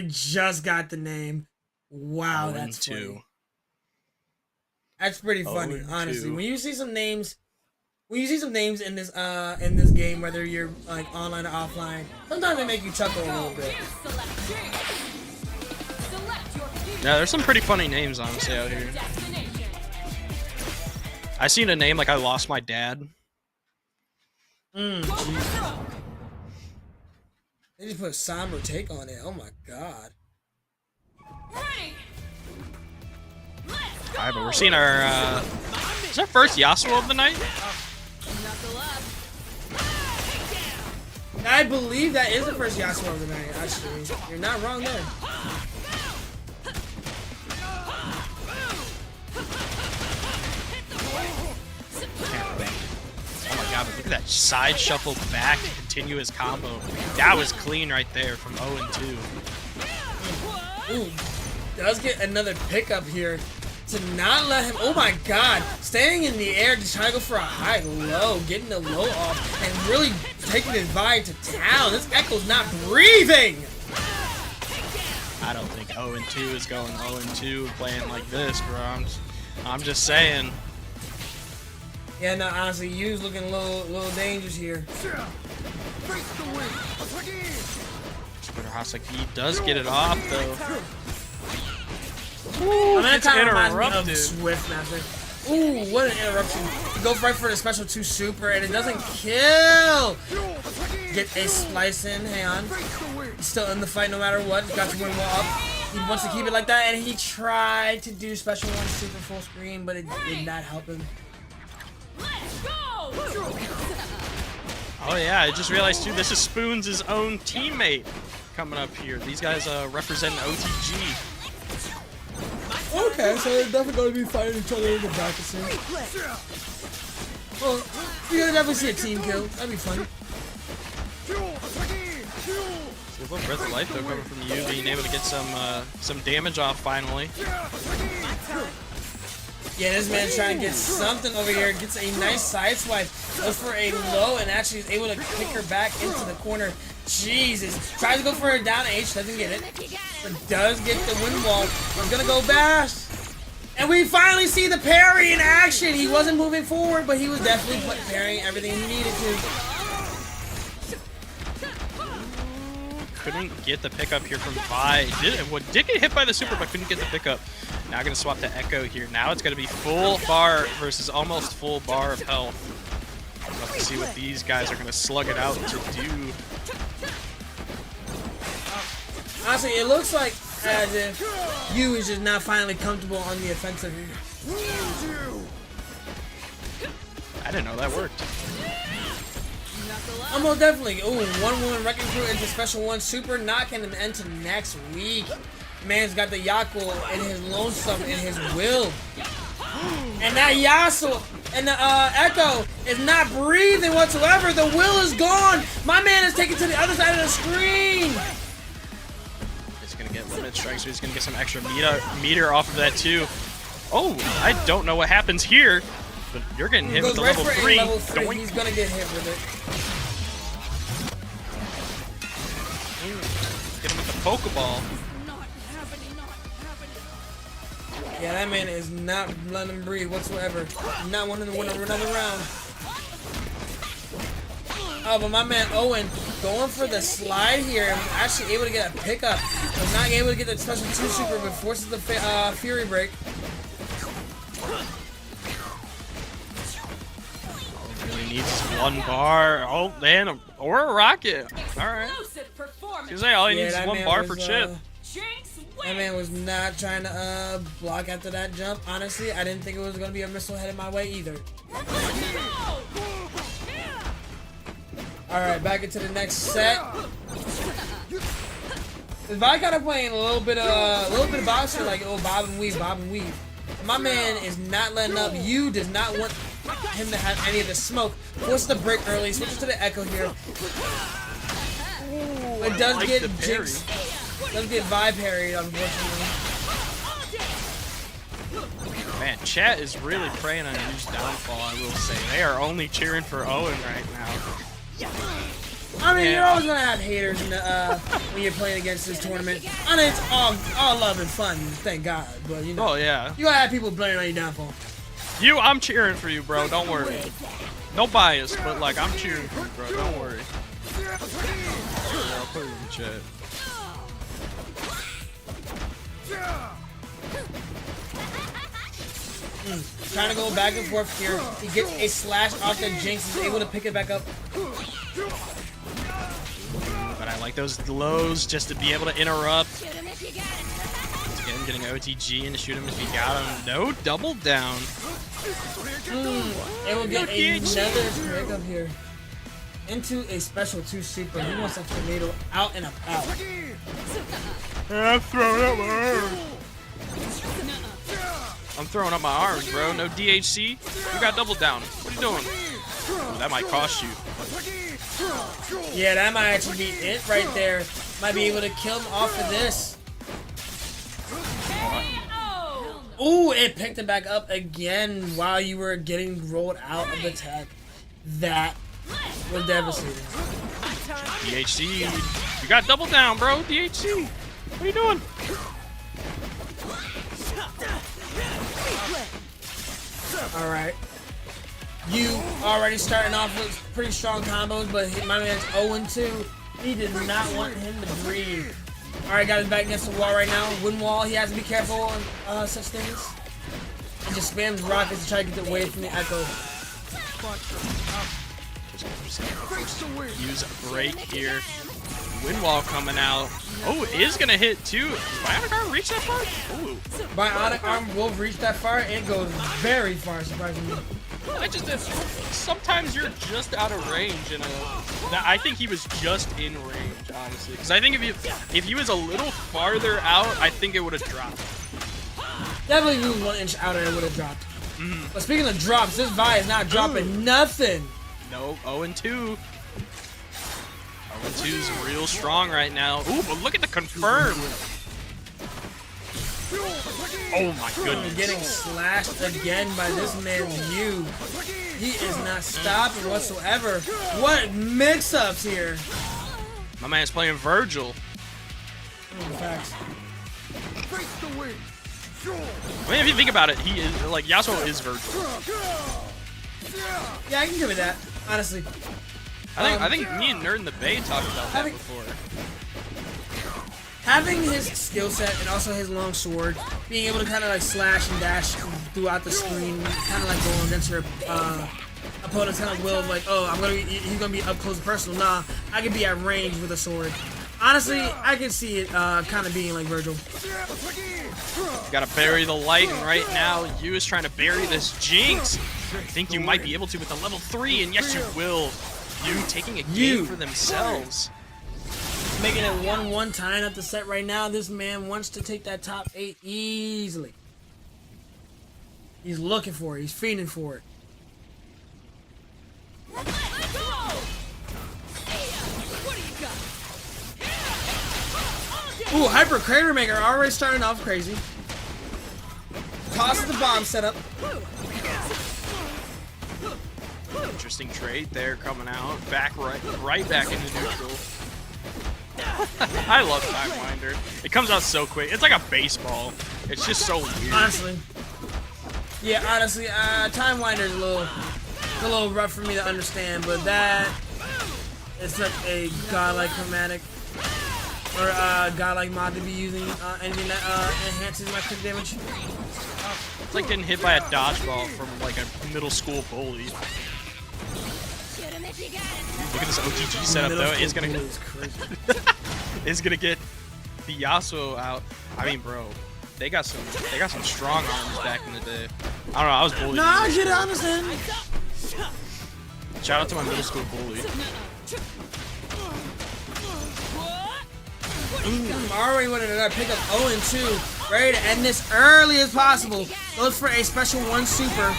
just got the name. Wow, that's funny. That's pretty funny, honestly. When you see some names, in this game, whether you're like online or offline, sometimes they make you chuckle a little bit. Yeah, there's some pretty funny names, honestly, out here. I seen a name like I Lost My Dad. They just put a somber take on it. Oh my god. Alright, but we're seeing our, is our first Yasuo of the night? I believe that is the first Yasuo of the night, actually. You're not wrong there. Oh my god, but look at that side shuffle back to continue his combo. That was clean right there from 0-2. Ooh, does get another pickup here to not let him, oh my god, staying in the air, just trying to go for a high low, getting the low off, and really taking his vibe to town. This Echo's not breathing! I don't think 0-2 is going 0-2 playing like this, bro. I'm just saying. Yeah, no, honestly, Yu's looking a little dangerous here. He does get it off, though. Ooh, I mean, it's that kind of reminds me interrupted. of Swiftmaster. Ooh, what an interruption. Go right for the special 2 super, and it doesn't kill. Get a slice in, hang on. He's still in the fight no matter what. He's got to win up. He wants to keep it like that, and he tried to do special one super full screen, but it did not help him. Let's go! Oh yeah, I just realized too, this is Spoons' own teammate coming up here. These guys represent OTG. Okay, so they're definitely going to be fighting each other in the back soon. Well, you're gonna definitely see a team kill. That'd be fun. See a little breath of life though coming from you, being able to get some damage off finally. Yeah, this man's trying to get something over here. Gets a nice side swipe. Goes for a low and actually is able to kick her back into the corner. Jesus. Tries to go for a down H. Doesn't get it. But does get the wind wall. I'm gonna go bash. And we finally see the parry in action. He wasn't moving forward, but he was definitely parrying everything he needed to. Couldn't get the pickup here from Vi. Did get hit by the super, but couldn't get the pickup. Now gonna swap to Echo here. Now it's gonna be full bar versus almost full bar of health. Love to see what these guys are gonna slug it out to do. Honestly, it looks like as if you is just not finally comfortable on the offensive. I didn't know that worked. Almost definitely. Ooh, 1-1 Wrecking Crew into Special 1 Super, knocking him into next week. Man's got the Yaku in his lonesome, in his will. And that Yasuo and the Echo is not breathing whatsoever. The will is gone. My man is taken to the other side of the screen. He's gonna get limit strikes, so he's gonna get some extra meter off of that too. Oh, I don't know what happens here, but you're getting hit with the Right level for 3. level 3. He's gonna get hit with it. Get him with the Pokeball. Yeah, that man is not letting him breathe whatsoever. Not wanting to win another round. Oh, but my man Owen going for the slide here and was actually able to get a pickup. Was not able to get the special 2 super, but forces the Fury break. Really needs one bar. Oh, man, or a rocket. All right. Say all he needs is one bar for Chip. That man was not trying to block after that jump. Honestly, I didn't think it was going to be a missile headed my way either. Alright, back into the next set. Vi kind of playing a little bit of boxer, like bob and weave. My man is not letting up. You does not want him to have any of the smoke. Forces the break early. Switches to the Echo here. It does like get the Jinx. Does get Vi parried, unfortunately. Man, chat is really preying on Yu's downfall, I will say. They are only cheering for Owen right now. I mean, you're always gonna have haters in the, when you're playing against this tournament. I mean, it's all love and fun, thank God. But you know, oh yeah, you gotta have people blaming on your downfall. I'm cheering for you, bro. Don't worry. No bias, but like I'm cheering for you, bro. Don't worry. Yeah, I'll put it in the chat. Trying to go back and forth here. He gets a slash off the Jinx. He's able to pick it back up. But I like those lows just to be able to interrupt. Once again, getting OTG and to shoot him if you got him. No double down. It will get another pick up here. Into a special 2 super. He wants a tornado out and about. I'm throwing up my arms. I'm throwing up my arms, bro. No DHC. You got double down. What are you doing? Ooh, that might cost you. Yeah, that might actually be it right there. Might be able to kill him off of this. Ooh, it picked it back up again while you were getting rolled out of the tech. That was devastating. DHC. You got double down, bro. DHC. What are you doing? Alright. You already starting off with pretty strong combos, but my man's 0-2. He did not want him to breathe. Alright, got his back against the wall right now. Wind wall, he has to be careful on such things. And just spams rockets to try to get away from the Echo. Use a break here. wind wall coming out. Oh, is gonna hit too. Does Bionic Arm reach that far? Ooh. Bionic Arm will reach that far. It goes very far, surprisingly. I just sometimes you're just out of range in a. I think he was just in range, honestly. Because I think if he was a little farther out, I think it would have dropped. Definitely, if he was 1 inch out, it would have dropped. But speaking of drops, this Vi is not dropping nothing. No, 0-2. 0-2's real strong right now. Ooh, but look at the confirm. Oh my goodness. Getting slashed again by this man's Yu. He is not stopping whatsoever. What mix-ups here? My man's playing Virgil. Facts. I mean, if you think about it, he is like Yasuo is Virgil. Yeah, I can give it that. Honestly. I think me and Nerd in the Bay talked about that before. Having his skill set and also his long sword, being able to kind of like slash and dash throughout the screen, kind of like going against your opponent's kind of will, like, oh, he's gonna be up close and personal. Nah, I can be at range with a sword. Honestly, I can see it kind of being like Virgil. You gotta bury the light, and right now, Yu is trying to bury this Jinx. I think you might be able to with the level 3, and yes, you will. Yu taking a game for themselves. Making it 1-1 tying up the set right now. This man wants to take that top 8 easily. He's looking for it. He's fiending for it. Ooh, Hyper Crater Maker already starting off crazy. Tosses the bomb setup. Interesting trade there coming out. Right back into neutral. I love Timewinder. It comes out so quick. It's like a baseball. It's just so weird. Honestly. Yeah, honestly, Timewinder's a little rough for me to understand, but that is such a godlike chromatic or godlike mod to be using anything that enhances my quick damage. It's like getting hit by a dodgeball from like a middle school bully. Look at this OTG setup though. It's gonna it's gonna get the Yasuo out. I mean, bro, they got some strong arms back in the day. I don't know. I was bullied. No, I get it. I understand. Shout out to my middle school bully. Already wanted to pick up 0-2, ready to end this early as possible. Goes for a special 1 super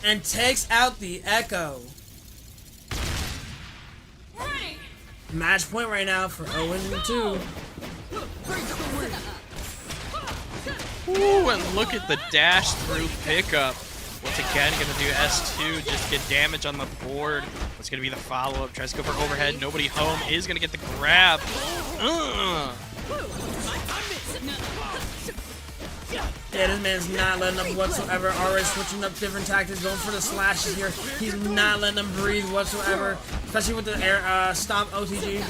and takes out the Echo. Match point right now for 0-2. Ooh, and look at the dash through pickup. Once again, gonna do S2, just get damage on the board. What's gonna be the follow-up? Tries to go for overhead, nobody home, is gonna get the grab. Yeah, this man's not letting up whatsoever. Already switching up different tactics, going for the slashes here. He's not letting them breathe whatsoever, especially with the air stomp OTG.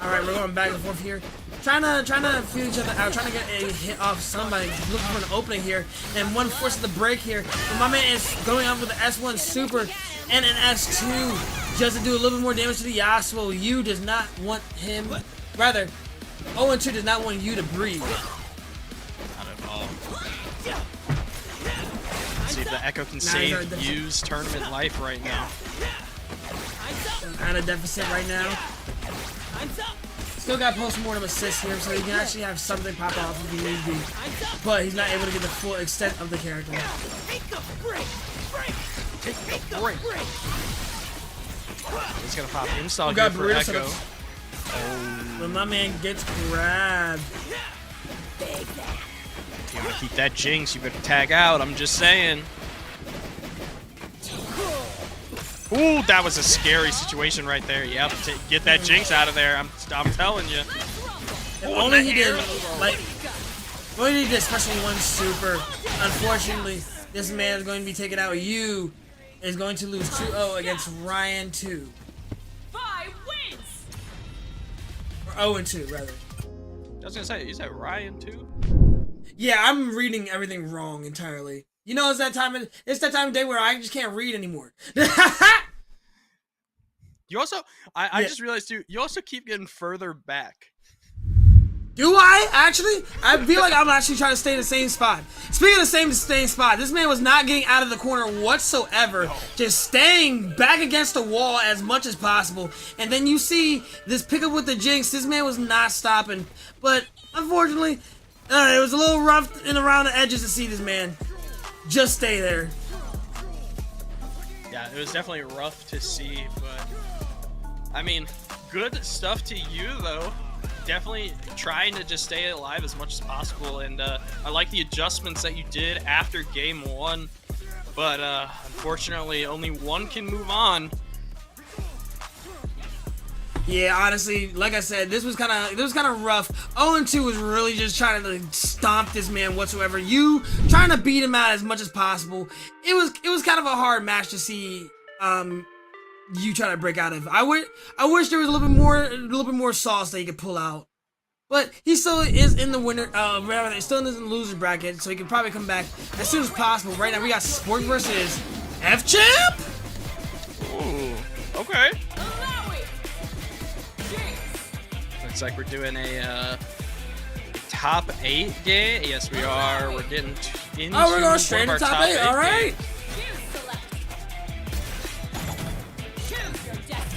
All right, we're going back and forth here. Trying to feel each other out, trying to get a hit off somebody, looking for an opening here, and one forces the break here. But my man is going up with the S1 super and an S2 just to do a little bit more damage to the Yasuo. Yu does not want him, rather, 0-2 does not want you to breathe. Not at all. Let's see if the Echo can save Yu's tournament life right now. At a deficit right now. Still got post-mortem assist here, so he can actually have something pop off if he need be. But he's not able to get the full extent of the character. Take the break. He's gonna pop install here for Echo. But my man gets grabbed. If you want to keep that Jinx, you better tag out. I'm just saying. Ooh, that was a scary situation right there. Yep, get that Jinx out of there. I'm telling you. If only he did special 1 super. Unfortunately, this man is going to be taken out. Yu is going to lose 2-0 against Ryan 2. 5 wins. Or 0-2 rather. I was gonna say, you said Ryan 2? Yeah, I'm reading everything wrong entirely. You know, it's that time of day where I just can't read anymore. You also, I just realized too, you also keep getting further back. Do I actually? I feel like I'm actually trying to stay in the same spot. Speaking of the same spot, this man was not getting out of the corner whatsoever, just staying back against the wall as much as possible. And then you see this pickup with the Jinx. This man was not stopping, but unfortunately, it was a little rough and around the edges to see this man just stay there. Yeah, it was definitely rough to see, but I mean, good stuff to you though. Definitely trying to just stay alive as much as possible, and I like the adjustments that you did after game 1, but unfortunately only one can move on. Yeah, honestly, like I said, this was kind of rough. 0-2 was really just trying to stomp this man whatsoever. You trying to beat him out as much as possible. It was kind of a hard match to see. You try to break out of. I wish there was a little bit more sauce that he could pull out. But he still is in the winner. Rather, he still is in the loser bracket, so he can probably come back as soon as possible. Right now, we got Sport versus F-Champ. Ooh, okay. Looks like we're doing a top 8 game. Yes, we are. We're getting into we're going straight to top 8. All right.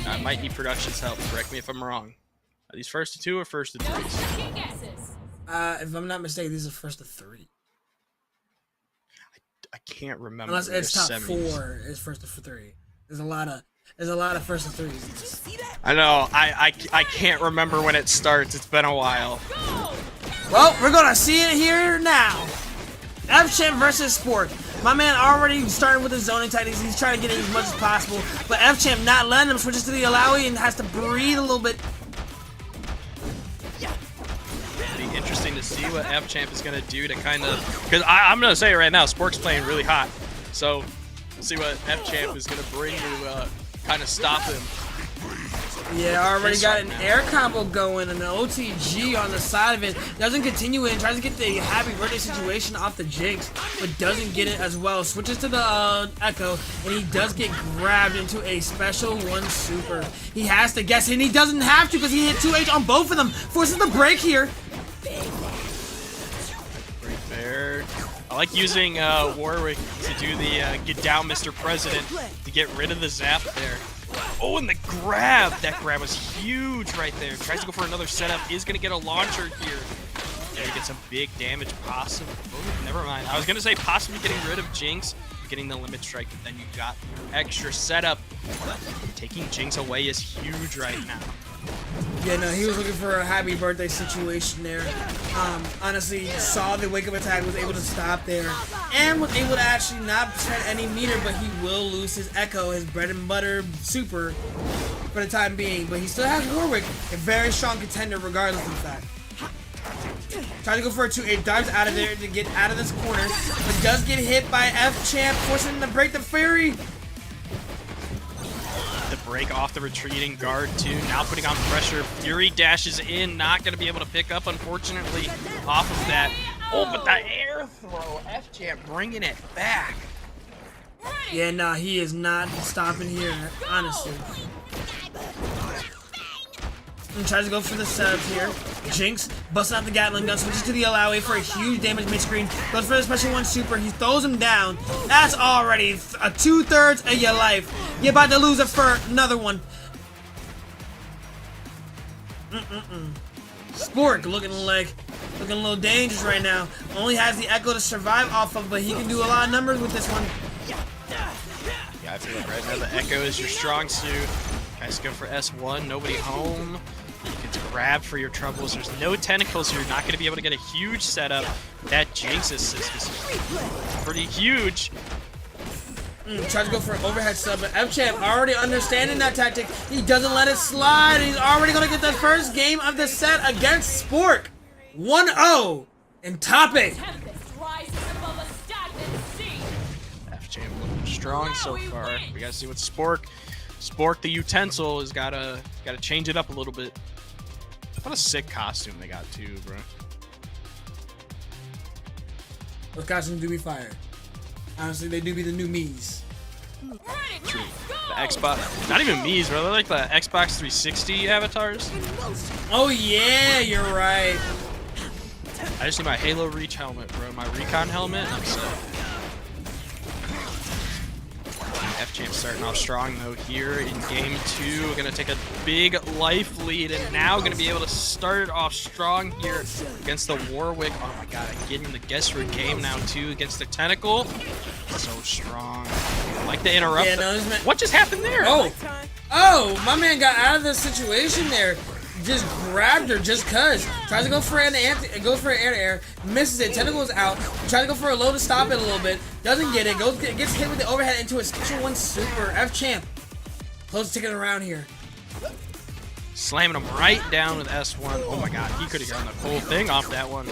I might need production's help. Correct me if I'm wrong. Are these first to 2 or first to 3? If I'm not mistaken, these are first to 3. I can't remember. Unless it's top semis. 4, it's first to 3. There's a lot of first to 3s. I know. I can't remember when it starts. It's been a while. Well, we're gonna see it here now. F-Champ versus Sport. My man already started with his zoning tactics. He's trying to get it as much as possible. But F-Champ not letting him, switches to the Alawi and has to breathe a little bit. It'll be interesting to see what F-Champ is going to do to kind of... Because I'm going to say right now, Spork's playing really hot. So, we'll see what F-Champ is going to bring to kind of stop him. Yeah, already got an air combo going and an OTG on the side of it. Doesn't continue it and tries to get the happy birthday situation off the Jinx, but doesn't get it as well. Switches to the Echo, and he does get grabbed into a special 1 super. He has to guess it, and he doesn't have to because he hit 2H on both of them. Forces the break here. Right there. I like using Warwick to do the get down Mr. President to get rid of the zap there. Oh, and the grab! That grab was huge right there. Tries to go for another setup. Is going to get a launcher here. There he gets some big damage possible. Oh, never mind. I was going to say possibly getting rid of Jinx, getting the limit strike, but then you got extra setup. Taking Jinx away is huge right now. Yeah, no, he was looking for a happy birthday situation there. Honestly, saw the wake-up attack, was able to stop there, and was able to actually not spend any meter, but he will lose his Echo, his bread and butter super, for the time being. But he still has Warwick, a very strong contender regardless of that. Tries to go for a 2-8, dives out of there to get out of this corner, but does get hit by F-Champ, forcing him to break the Fury. The break off the retreating guard too. Now putting on pressure. Fury dashes in. Not going to be able to pick up, unfortunately, off of that. Oh, but the air throw. F-Champ bringing it back. Yeah, nah, he is not stopping here, honestly. And tries to go for the setup here. Jinx busting out the Gatling gun, switches to the LOA for a huge damage mid-screen. Goes for the special 1 super. He throws him down. That's already a 2/3 of your life. You're about to lose it for another one. Spork looking a little dangerous right now. Only has the Echo to survive off of, but he can do a lot of numbers with this one. Yeah, I feel like right now the Echo is your strong suit. Guys go for S1. Nobody home. You get grabbed for your troubles. There's no tentacles, so you're not going to be able to get a huge setup. That Jinx assist is pretty huge. Tries to go for an overhead sub, but F-Champ already understanding that tactic. He doesn't let it slide. He's already going to get the first game of the set against Spork. 1-0 in top 8. F-Champ looking strong so far. We got to see what Spork the utensil has got to change it up a little bit. What a sick costume they got too, bro. Those costumes do be fire. Honestly, they do be the new me's. True. The Xbox, not even me's, bro. They're like the Xbox 360 avatars. Oh yeah, you're right. I just need my Halo Reach helmet, bro. My Recon helmet, and I'm set. F-Champ starting off strong though here in game 2. Gonna take a big life lead and now gonna be able to start it off strong here against the Warwick. Oh my god, getting the guess for game now too against the Tentacle. So strong. I like to interrupt. Yeah, no, what just happened there? Oh, my man got out of the situation there. Just grabbed her just cuz. Tries to go for an air, misses it. Tentacle's out. Tries to go for a low to stop it a little bit. Doesn't get it. Gets hit with the overhead into a Special 1 Super. F-Champ. Close ticket around here. Slamming him right down with S1. Oh my god, he could have gotten the whole thing off that one.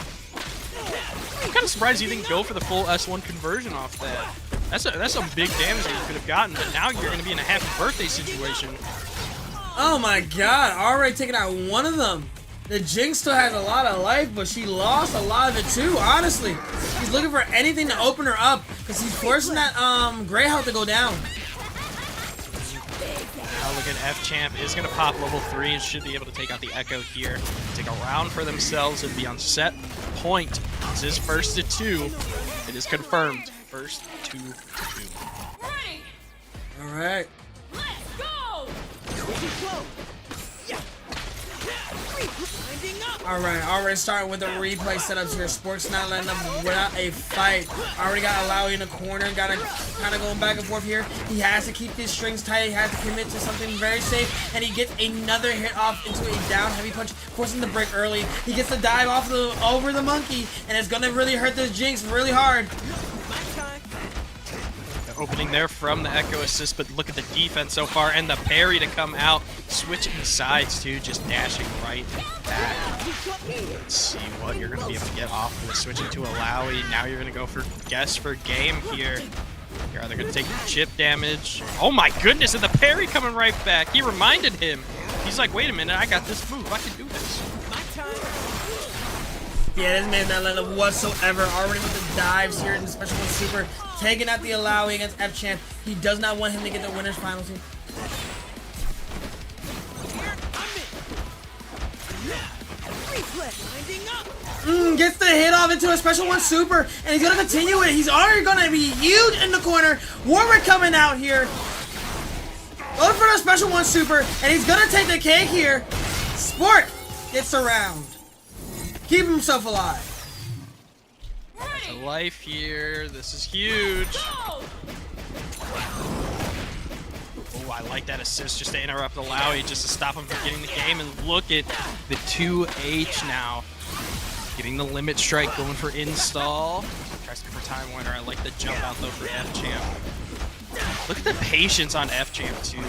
I'm kind of surprised he didn't go for the full S1 conversion off that. That's some big damage that you could have gotten, but now you're going to be in a happy birthday situation. Oh my god, already taking out one of them. The Jinx still has a lot of life, but she lost a lot of it too, honestly. He's looking for anything to open her up, because he's forcing that Grey Health to go down. Now look at F-Champ is going to pop level 3 and should be able to take out the Echo here. Take a round for themselves and be on set point. This is first to 2. It is confirmed. First to 2. Alright. Let's go! Alright, already starting with the replay setups here. Sports not letting them without a fight. Already got Alawi in the corner. Got to kind of going back and forth here. He has to keep these strings tight. He has to commit to something very safe. And he gets another hit off into a down heavy punch, forcing the break early. He gets the dive off over the monkey. And it's going to really hurt this Jinx really hard. Opening there from the Echo assist, but look at the defense so far and the parry to come out, switching the sides too, just dashing right back. Let's see what you're going to be able to get off of this. Switching to Alawi, now you're going to go for guess for game here. You're either going to take chip damage. Oh my goodness, and the parry coming right back. He reminded him. He's like, wait a minute, I got this move, I can do this. Yeah, this man's not letting up whatsoever. Already with the dives here in the Special 1 Super. Taking out the Alawi against F-Champ. He does not want him to get the winner's finals here. Gets the hit off into a Special 1 Super. And he's going to continue it. He's already going to be huge in the corner. Warwick coming out here. Going for the Special 1 Super. And he's going to take the cake here. Sport gets the round. Keep himself alive. That's a life here. This is huge. Oh, I like that assist just to interrupt Alawi, just to stop him from getting the game. And look at the 2H now. Getting the limit strike, going for install. Tries to go for time winner. I like the jump out though for F-Champ. Look at the patience on F-Champ too.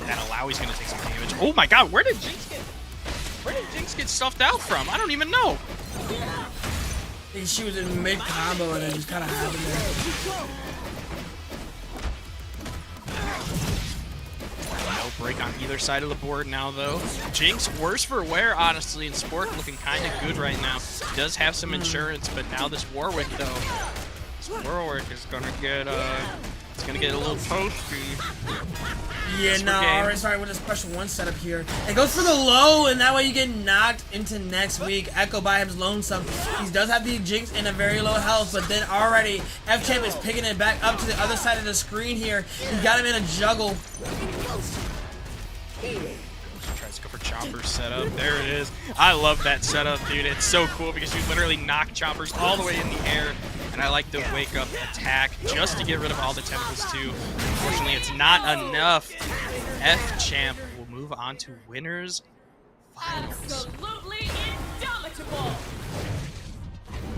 That Alawi's gonna take some damage. Oh my god, where did Jinx get stuffed out from? I don't even know. I think she was in mid combo and it just kind of happened there. No break on either side of the board now though. Jinx worse for wear honestly, and Sport looking kind of good right now. Does have some insurance, but now this Warwick though. This Warwick is gonna get it's gonna get a little toasty. Yeah, no, already started with a Special 1 setup here. It goes for the low, and that way you get knocked into next week. Echo by his lonesome. He does have the Jinx in a very low health, but then already F-Champ is picking it back up to the other side of the screen here. He got him in a juggle. Tries to go for Chomper's setup. There it is. I love that setup, dude. It's so cool because you literally knock Chompers all the way in the air. And I like to wake up attack just to get rid of all the tentacles too. Unfortunately, it's not enough. F-Champ will move on to winners finals. Absolutely indomitable.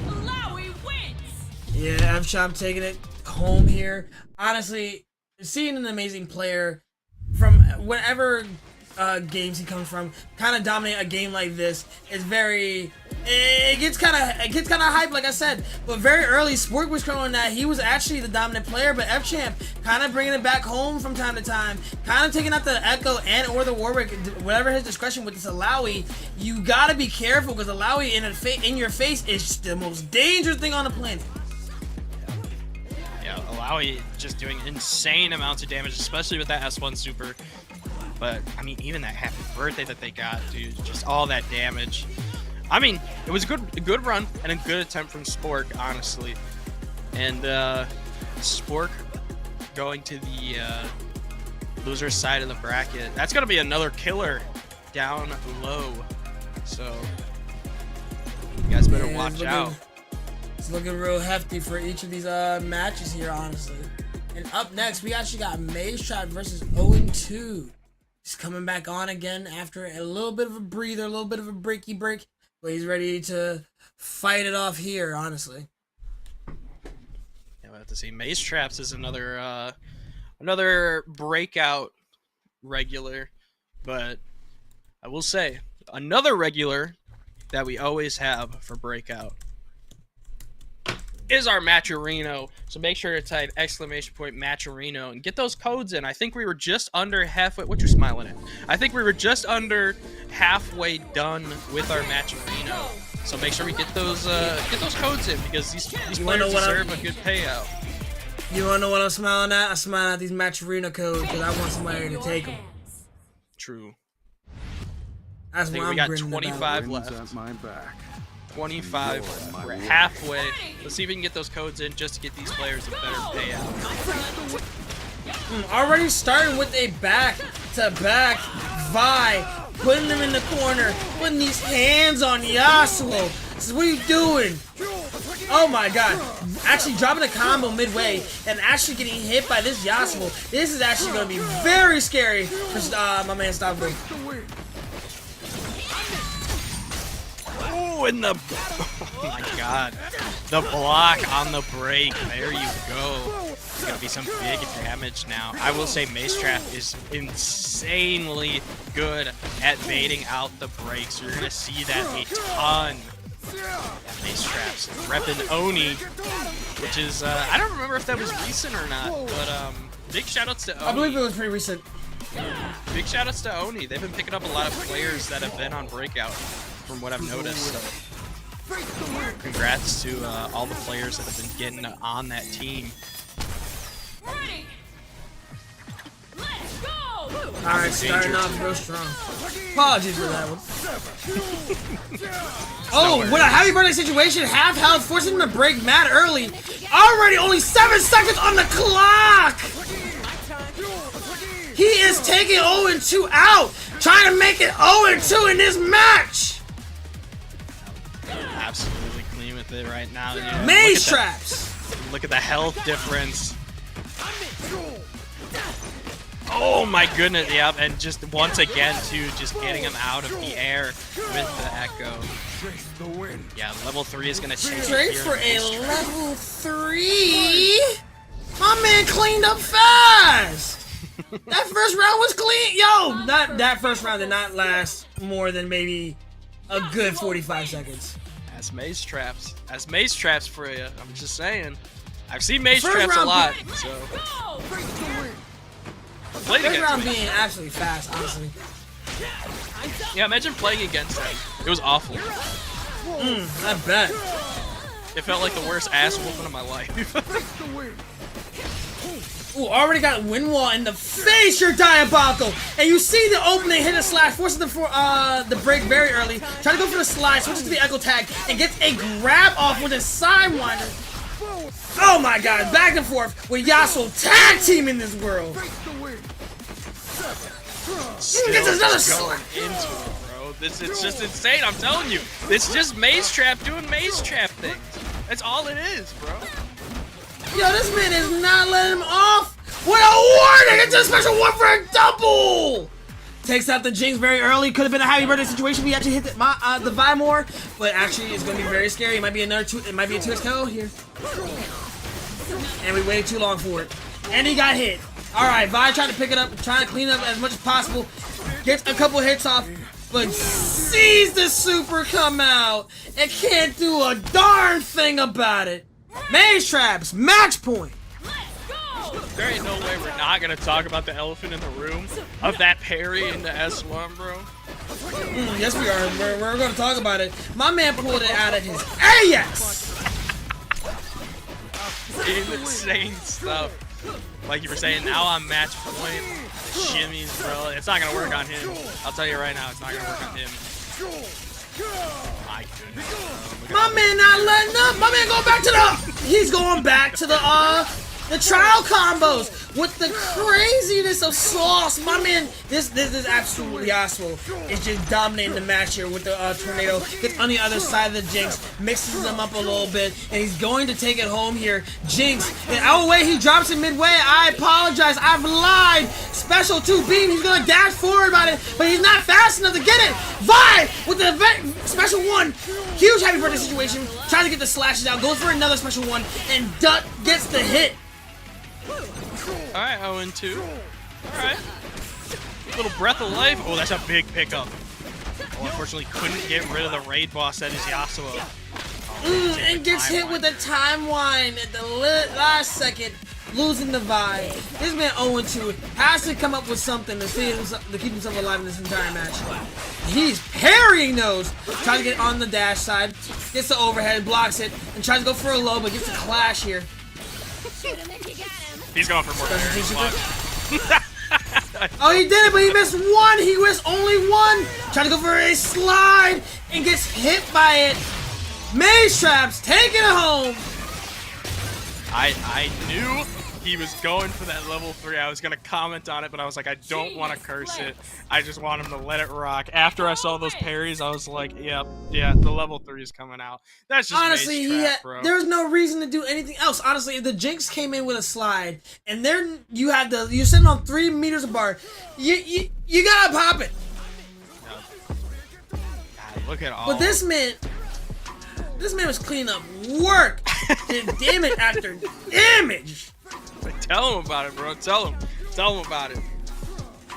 Alawi wins. Yeah, F-Champ taking it home here. Honestly, seeing an amazing player from whenever games he comes from, kind of dominate a game like this is very. It gets kind of hype, like I said. But very early, Sport was showing that he was actually the dominant player. But F-Champ kind of bringing it back home from time to time, kind of taking out the Echo and or the Warwick, whatever his discretion with this Alawi. You gotta be careful because Alawi in your face is the most dangerous thing on the planet. Maui just doing insane amounts of damage, especially with that S1 super. But I mean, even that happy birthday that they got, dude, just all that damage. I mean, it was a good run and a good attempt from Spork, honestly. And Spork going to the loser side of the bracket. That's gonna be another killer down low. So you guys better watch out. It's looking real hefty for each of these matches here, honestly. And up next, we actually got Maze Trap versus 0-2. He's coming back on again after a little bit of a breather, a little bit of a breaky break, but he's ready to fight it off here, honestly. Yeah, we'll have to see. Maze Traps is another another breakout regular, but I will say another regular that we always have for breakout is our Matcherino. So make sure to type !Matcherino and get those codes in. I think we were just under halfway. What you smiling at? I think we were just under halfway done with our Matcherino. So make sure we get those codes in, because these players deserve a good payout. You wanna know what I'm smiling at? I'm smiling at these Matcherino codes because I want somebody to take them. True. That's I think what we I'm got 25 left. 25. We're halfway. Let's see if we can get those codes in just to get these players a better payout. Already starting with a back-to-back Vi, putting them in the corner, putting these hands on Yasuo. So what are you doing? Oh my god. Actually dropping a combo midway and actually getting hit by this Yasuo. This is actually going to be very scary for my man Stavro. Oh, and oh my god. The block on the break. There you go. It's going to be some big damage now. I will say Maze Trap is insanely good at baiting out the breaks. So you're going to see that a ton. Maze Traps repping Oni, which is, I don't remember if that was recent or not, but big shoutouts to Oni. I believe it was pretty recent. Big shoutouts to Oni. They've been picking up a lot of players that have been on Breakout, from what I've noticed. So congrats to all the players that have been getting on that team. Alright, starting off real strong. Apologies for that one. Oh, what a happy birthday situation. Half health, forcing him to break mad early. Already only 7 seconds on the clock! He is taking 0-2 out, trying to make it 0-2 in this match! Absolutely clean with it right now. Maze Traps! Look at the health difference. Oh my goodness, yep, and just once again, too, just getting him out of the air with the Echo. Yeah, level 3 is going to change. Straight for a level 3? My man cleaned up fast! That first round was clean! Yo, that first round did not last more than maybe a good 45 seconds. That's Maze Traps. That's Maze Traps for you. I'm just saying. I've seen Maze Traps a lot, so... First round being actually fast, honestly. Yeah, imagine playing against him. It was awful. I bet. It felt like the worst ass whooping of my life. Ooh, already got Windwall in the face. You're diabolical. And you see the opening, hit a slash, forces the break very early. Try to go for the slide, switches to the echo tag, and gets a grab off with a sidewinder. Oh my god, back and forth with Yasuo tag team in this world. Still gets another going into it, bro. It's just insane. I'm telling you, it's just Maze Trap doing Maze Trap things. That's all it is, bro. Yo, this man is not letting him off. What a warning! It's a special one for a double. Takes out the Jinx very early. Could have been a happy birthday situation. We actually hit the Vi more, but actually it's going to be very scary. It might be another it might be a 2x here. And we waited too long for it. And he got hit. Alright, Vi trying to pick it up, trying to clean it up as much as possible. Gets a couple hits off, but sees the super come out and can't do a darn thing about it. Maze Traps, match point. There ain't no way we're not gonna talk about the elephant in the room of that parry into S1, bro. Yes, we are. We're gonna talk about it. My man pulled it out of his ass. insane stuff. Like you were saying, now on match point, shimmies, bro. It's not gonna work on him. I'll tell you right now, it's not gonna work on him. My goodness. My man not letting up. My man going back to the. He's going back to the trial combos with the craziness of sauce. My man, this is absolutely Yasuo. It's just dominating the match here with the tornado. Gets on the other side of the Jinx, mixes them up a little bit, and he's going to take it home here. Jinx, and oh wait, he drops it midway. I apologize, I've lied. Special 2 beam, he's gonna dash forward about it, but he's not fast enough to get it. Vi with the special 1, huge happy birthday situation. Trying to get the slashes out, goes for another special 1, and Duck gets the hit. Alright, 0-2. Alright. Little breath of life. Oh, that's a big pickup. Oh, unfortunately couldn't get rid of the raid boss that is Yasuo. And gets hit with a time wind at the last second, losing the vibe. This man 0-2 has to come up with something to keep himself alive in this entire match. He's parrying those. Tries to get on the dash side, gets the overhead, blocks it, and tries to go for a low, but gets a clash here. He's going for more parries. Oh, he did it, but he missed 1. He missed only 1. Trying to go for a slide and gets hit by it. Maze Traps taking it home. I knew he was going for that level 3. I was going to comment on it, but I was like, I don't want to curse it. I just want him to let it rock. After I saw those parries, I was like, yeah, the level 3 is coming out. That's just honestly, bro. There's no reason to do anything else. Honestly, if the Jinx came in with a slide, and then you're sitting on 3 meters apart, you gotta pop it. God, look at all. But this man was cleaning up work. Did damage after damage. Tell him about it, bro. Tell him about it.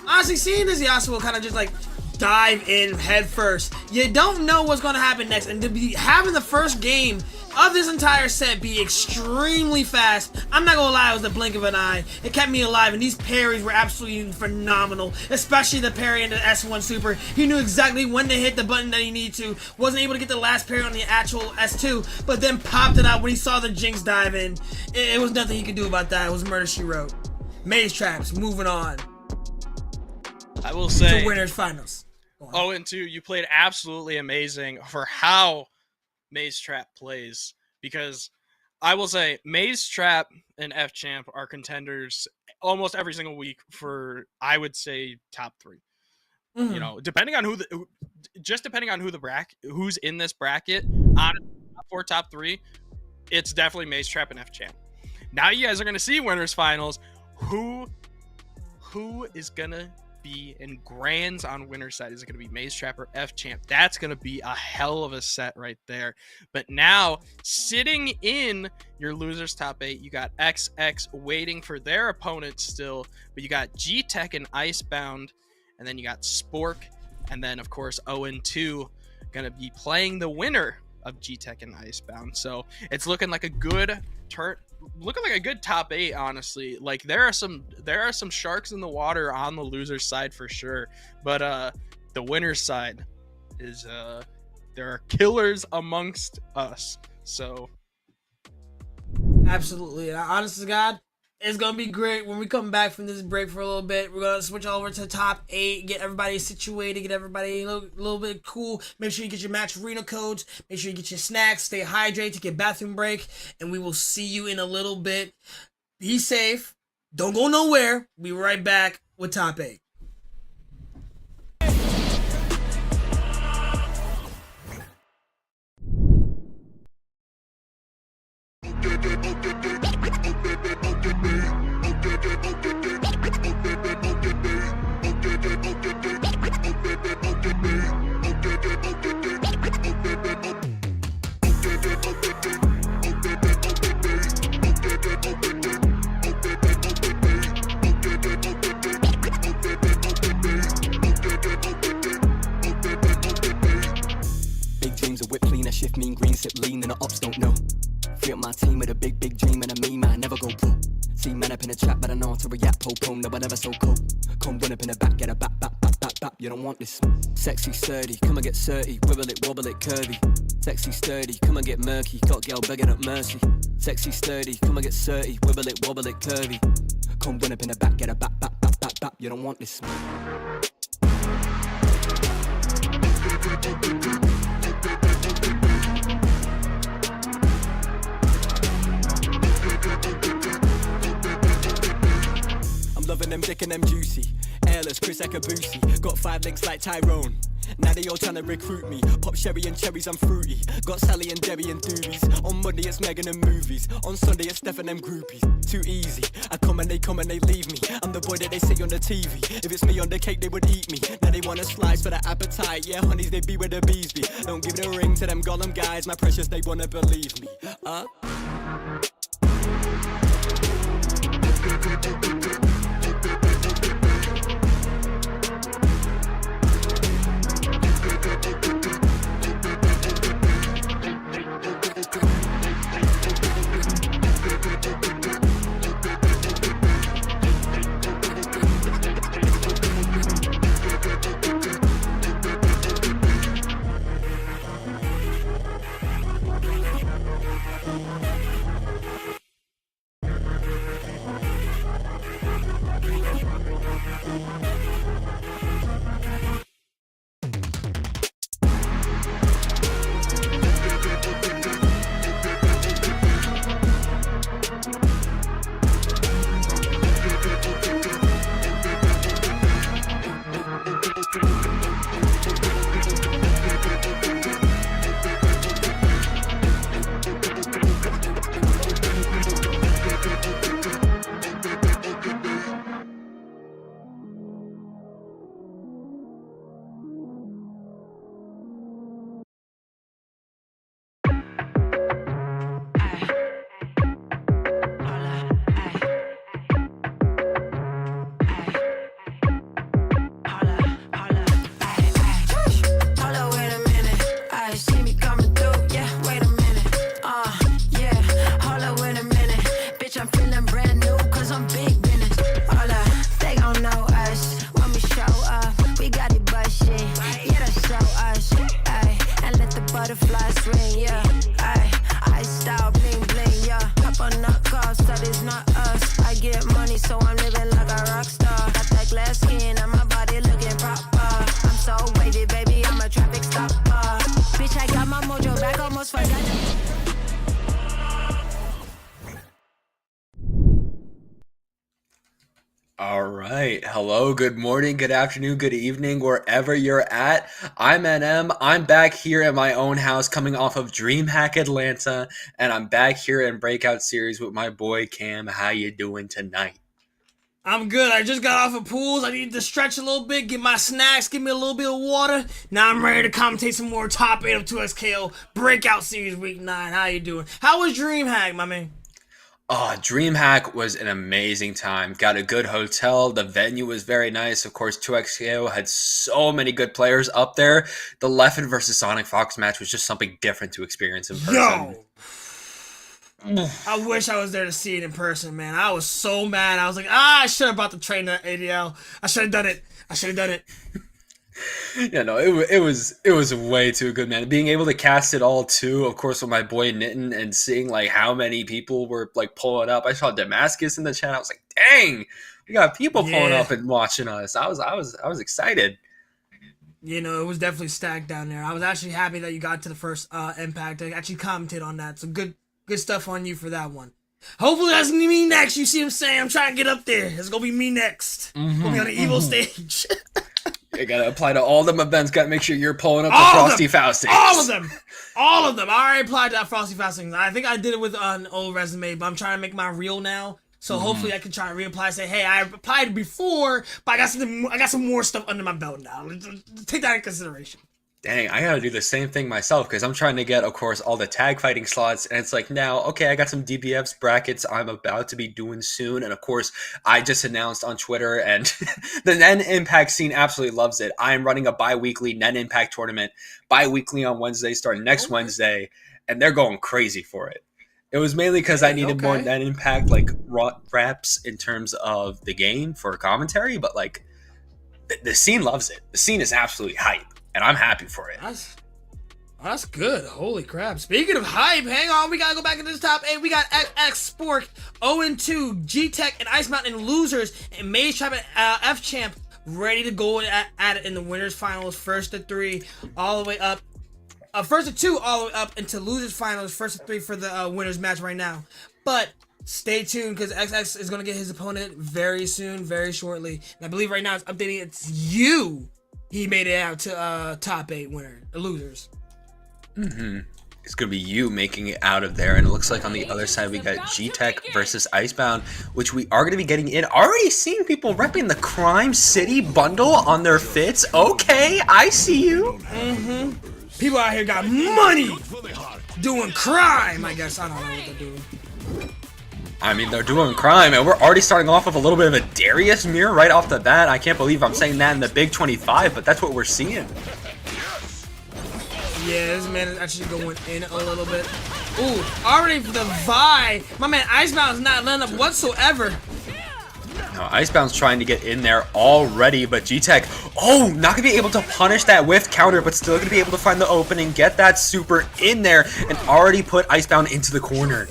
Honestly, seeing this Yasuo kind of just like dive in head first, you don't know what's going to happen next, and to be having the first game of this entire set be extremely fast, I'm not gonna lie, it was the blink of an eye. It kept me alive, and these parries were absolutely phenomenal, especially the parry into S1 Super. He knew exactly when to hit the button that he needed to. Wasn't able to get the last parry on the actual S2, but then popped it out when he saw the Jinx dive in. It was nothing he could do about that. It was murder she wrote. Maze Traps, moving on. I will say, to winners finals. 0-2, you played absolutely amazing for how Maze Trap plays, because I will say Maze Trap and F Champ are contenders almost every single week for, I would say, top 3. You know, depending on who's in this bracket, honestly, top 4, top 3, it's definitely Maze Trap and F Champ. Now you guys are gonna see winners finals. Who is gonna be in grands on winner's side? Is it going to be Maze Trap or F Champ? That's going to be a hell of a set right there. But now, sitting in your losers top 8, you got XX waiting for their opponents still, but you got G-Tech and Icebound, and then you got Spork, and then of course 0-2 going to be playing the winner of G-Tech and Icebound. So it's looking like a good turn. Looking like a good top 8, honestly. Like there are some sharks in the water on the loser's side for sure, but the winner's side is there are killers amongst us. So absolutely, honest to God, it's gonna be great when we come back from this break for a little bit. We're gonna switch over to top 8, get everybody situated, get everybody a little bit cool. Make sure you get your match arena codes. Make sure you get your snacks. Stay hydrated. Take your bathroom break, and we will see you in a little bit. Be safe. Don't go nowhere. We'll be right back with top 8. Big dreams of whip clean, a shift mean green, sip lean, and the ops don't know. Free up my team with a big dream and a me man, never go pro. See man up in a trap, but I know how to react, po, no, I never so cold. Come run up in the back, get a bap, you don't want this. Sexy sturdy, come and get 30, wibble it, wobble it, curvy. Sexy sturdy, come and get murky, got girl begging up mercy. Sexy sturdy, come and get 30, wibble it, wobble it, curvy. Come run up in the back, get a bap, bap, bap, bap, bap. You don't want this. I'm loving them dick and them juicy. Airless, Chris Ekabusi. Got 5 links like Tyrone. Now they all trying to recruit me. Pop sherry and cherries, I'm fruity. Got Sally and Debbie and doobies. On Monday it's Megan and movies. On Sunday it's Steph and them groupies. Too easy. I come and they leave me. I'm the boy that they see on the TV. If it's me on the cake, they would eat me. Now they want a slice for the appetite. Yeah, honeys, they be where the bees be. Don't give the ring to them Gollum guys. My precious, they wanna believe me. All right. Hello, good morning, good afternoon, good evening, wherever you're at. I'm NM. I'm back here in my own house coming off of DreamHack Atlanta, and I'm back here in Breakout series with my boy Cam. How you doing tonight? I'm good. I just got off of pools. I need to stretch a little bit, get my snacks, give me a little bit of water. Now I'm ready to commentate some more top 8 of 2XKO Breakout Series Week 9. How you doing? How was DreamHack, my man? DreamHack was an amazing time. Got a good hotel. The venue was very nice. Of course, 2XKO had so many good players up there. The Leffen versus Sonic Fox match was just something different to experience in person. Yo! I wish I was there to see it in person, man. I was so mad. I was like, I should have bought the train to ADL. I should have done it. Yeah, no, it was way too good, man. Being able to cast it all too, of course, with my boy Nitten, and seeing like how many people were like pulling up. I saw Damascus in the chat. I was like, dang, we got people pulling up and watching us. I was excited. You know, it was definitely stacked down there. I was actually happy that you got to the first Impact. I actually commented on that. So good stuff on you for that one. Hopefully that's gonna be me next. You see what I'm saying? I'm trying to get up there. It's gonna be me next. Gonna be on the evil stage. You gotta apply to all them events. Gotta make sure you're pulling up the Frosty Faustings. All of them. I already applied to that Frosty Faustings. I think I did it with an old resume, but I'm trying to make mine real now. So hopefully I can try to reapply. Say, hey, I applied before, but I got some more stuff under my belt now. Take that in consideration. Dang, I gotta do the same thing myself because I'm trying to get, of course, all the tag fighting slots. And it's like, now, okay, I got some DBFs brackets I'm about to be doing soon. And of course, I just announced on Twitter, and the NEN Impact scene absolutely loves it. I am running a bi-weekly NEN Impact tournament, bi-weekly on Wednesday, starting next Wednesday, and they're going crazy for it. It was mainly because I needed more NEN Impact, like, reps in terms of the game for commentary, but, like, the scene loves it. The scene is absolutely hype. And I'm happy for it. That's good. Holy crap. Speaking of hype, hang on. We got to go back into this top 8. We got XX Sport, 0-2, G-Tech and Ice Mountain losers, and Mage Trap and F-Champ ready to go at it in the winners finals, 1st to 3, all the way up. 1st to 2, all the way up into losers finals, 1st to 3 for the winners match right now. But stay tuned because XX is going to get his opponent very soon, very shortly. And I believe right now it's updating. It's you. He made it out to top 8 losers. It's gonna be you making it out of there, and it looks like on the other side we got G-Tech versus Icebound, which we are gonna be getting in. Already seeing people repping the Crime City bundle on their fits. Okay, I see you. People out here got money doing crime. I guess I don't know what they're doing. I mean, they're doing crime, and we're already starting off with a little bit of a Darius mirror right off the bat. I can't believe I'm saying that in the Big 25, but that's what we're seeing. Yeah, this man is actually going in a little bit. Ooh, already for the Vi. My man Icebound is not letting up whatsoever. Now, Icebound's trying to get in there already, but G-Tech, oh, not going to be able to punish that with counter, but still going to be able to find the opening, get that super in there, and already put Icebound into the corner.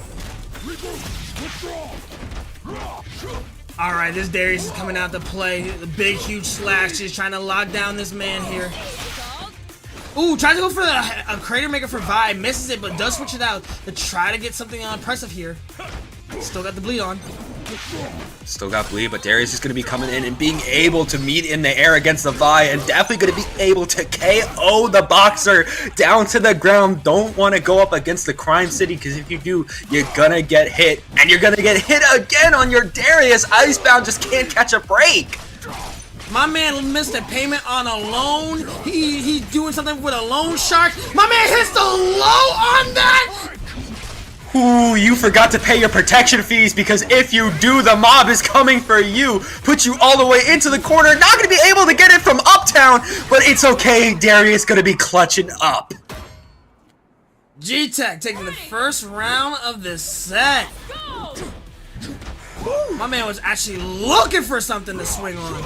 Alright, this Darius is coming out to play. The big, huge slash. She's trying to lock down this man here. Ooh, tries to go for a Crater Maker for Vi. Misses it, but does switch it out to try to get something impressive here. Still got the bleed on. Still got bleed, but Darius is going to be coming in and being able to meet in the air against the Vi, and definitely going to be able to KO the Boxer down to the ground. Don't want to go up against the Crime City, because if you do, you're going to get hit, and you're going to get hit again on your Darius. Icebound just can't catch a break. My man missed a payment on a loan. He's doing something with a loan shark. My man hits the low on that. Ooh, you forgot to pay your protection fees, because if you do, the mob is coming for you. Put you all the way into the corner. Not going to be able to get it from Uptown, but it's okay. Darius going to be clutching up. G-Tech taking the first round of this set. My man was actually looking for something to swing on.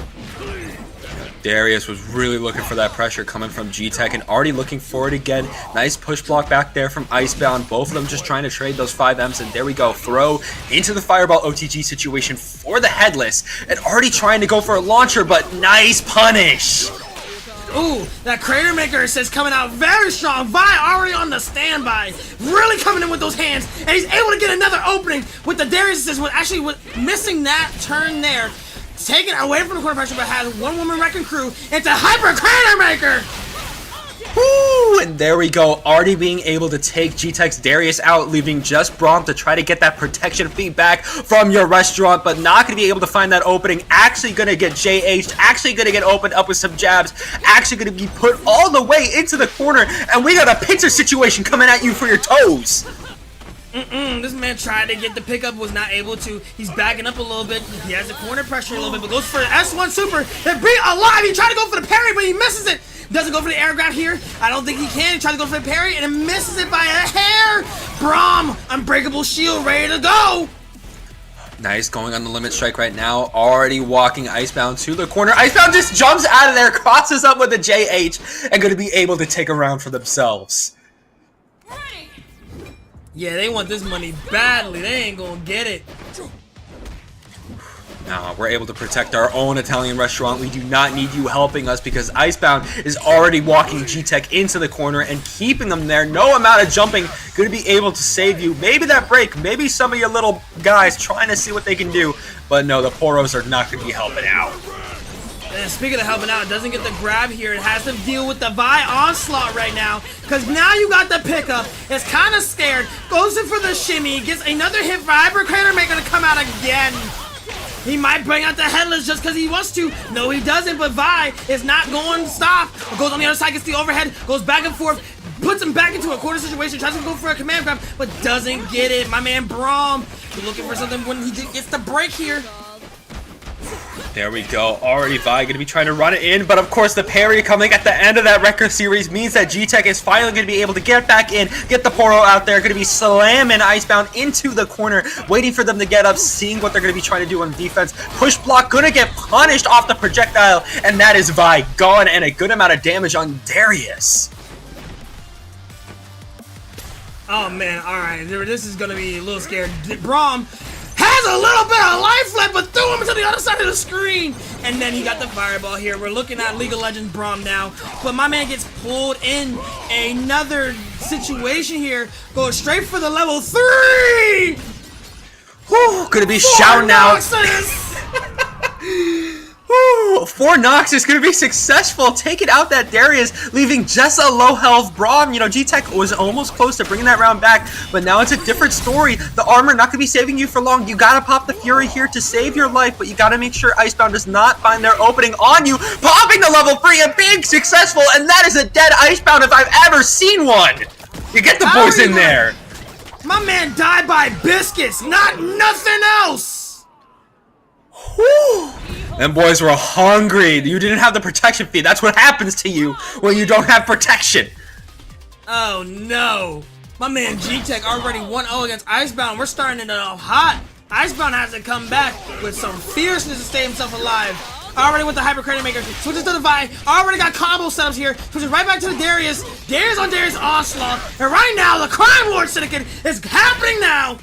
Darius was really looking for that pressure coming from G-Tech and already looking for it again. Nice push block back there from Icebound. Both of them just trying to trade those 5Ms, and there we go. Throw into the Fireball OTG situation for the Headless, and already trying to go for a launcher, but nice punish. Ooh, that Crater Maker is coming out very strong. Vi already on the standby. Really coming in with those hands. And he's able to get another opening with the Darius assist. Actually, missing that turn there. Taken away from the corner pressure, but has one-woman wrecking crew into Hyper Crater Maker. Woo! And there we go. Already being able to take G-Tech's Darius out, leaving just Braum to try to get that protection feedback from your restaurant, but not going to be able to find that opening. Actually going to get JH'd, actually going to get opened up with some jabs, actually going to be put all the way into the corner, and we got a pincer situation coming at you for your toes. This man tried to get the pickup, was not able to. He's backing up a little bit. He has the corner pressure a little bit, but goes for the S1 super. They beat alive. He tried to go for the parry, but he misses it. Doesn't go for the air grab here. I don't think he can. He tried to go for the parry, and it misses it by a hair. Braum, unbreakable shield, ready to go. Nice, going on the limit strike right now. Already walking Icebound to the corner. Icebound just jumps out of there, crosses up with the JH, and going to be able to take a round for themselves. Yeah, they want this money badly. They ain't gonna get it. Now, we're able to protect our own Italian restaurant. We do not need you helping us, because Icebound is already walking G-Tech into the corner and keeping them there. No amount of jumping going to be able to save you. Maybe that break, maybe some of your little guys trying to see what they can do. But no, the Poros are not going to be helping out. And speaking of helping out, it doesn't get the grab here. It has to deal with the Vi onslaught right now, because now you got the pickup. It's kind of scared. Goes in for the shimmy. Gets another hit for Hyper Crater Maker to come out again. He might bring out the Headless just because he wants to. No, he doesn't, but Vi is not going to stop. Goes on the other side, gets the overhead, goes back and forth, puts him back into a corner situation, tries to go for a command grab, but doesn't get it. My man Braum looking for something when he gets the break here. There we go. Already Vi going to be trying to run it in, but of course the parry coming at the end of that record series means that G-Tech is finally going to be able to get back in, get the Poro out there, going to be slamming Icebound into the corner, waiting for them to get up, seeing what they're going to be trying to do on defense. Push block going to get punished off the projectile, and that is Vi gone, and a good amount of damage on Darius. Oh man, alright, this is gonna be a little scared. Braum has a little bit of life left, but threw him to the other side of the screen. And then he got the fireball here. We're looking at League of Legends Braum now. But my man gets pulled in another situation here. Goes straight for the level 3! Whew, gonna be shouting out. Woo, 4 knocks is going to be successful, taking out that Darius, leaving just a low health Braum. You know, G-Tech was almost close to bringing that round back, but now it's a different story. The armor not going to be saving you for long. You got to pop the Fury here to save your life, but you got to make sure Icebound does not find their opening on you. Popping the level 3 and being successful, and that is a dead Icebound if I've ever seen one. You get the boys in there. My man died by biscuits, not nothing else. Whew. Them boys were hungry. You didn't have the protection feed. That's what happens to you when you don't have protection. Oh no. My man G-Tech already 1-0 against Icebound. We're starting it off hot. Icebound has to come back with some fierceness to stay himself alive. Already with the Hyper Credit Maker. Switches to the Vi. Already got combo setups here. Switches right back to the Darius. Darius on Darius Onslaught. And right now, the Crime Lord Syndicate is happening now.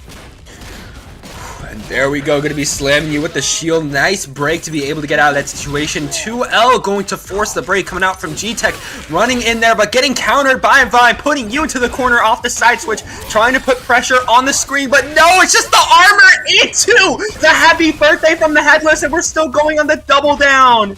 And there we go, going to be slamming you with the shield. Nice break to be able to get out of that situation. 2L going to force the break coming out from G-Tech. Running in there, but getting countered by Vine, putting you into the corner off the side switch, trying to put pressure on the screen. But no, it's just the armor into the happy birthday from the Headless, and we're still going on the double down.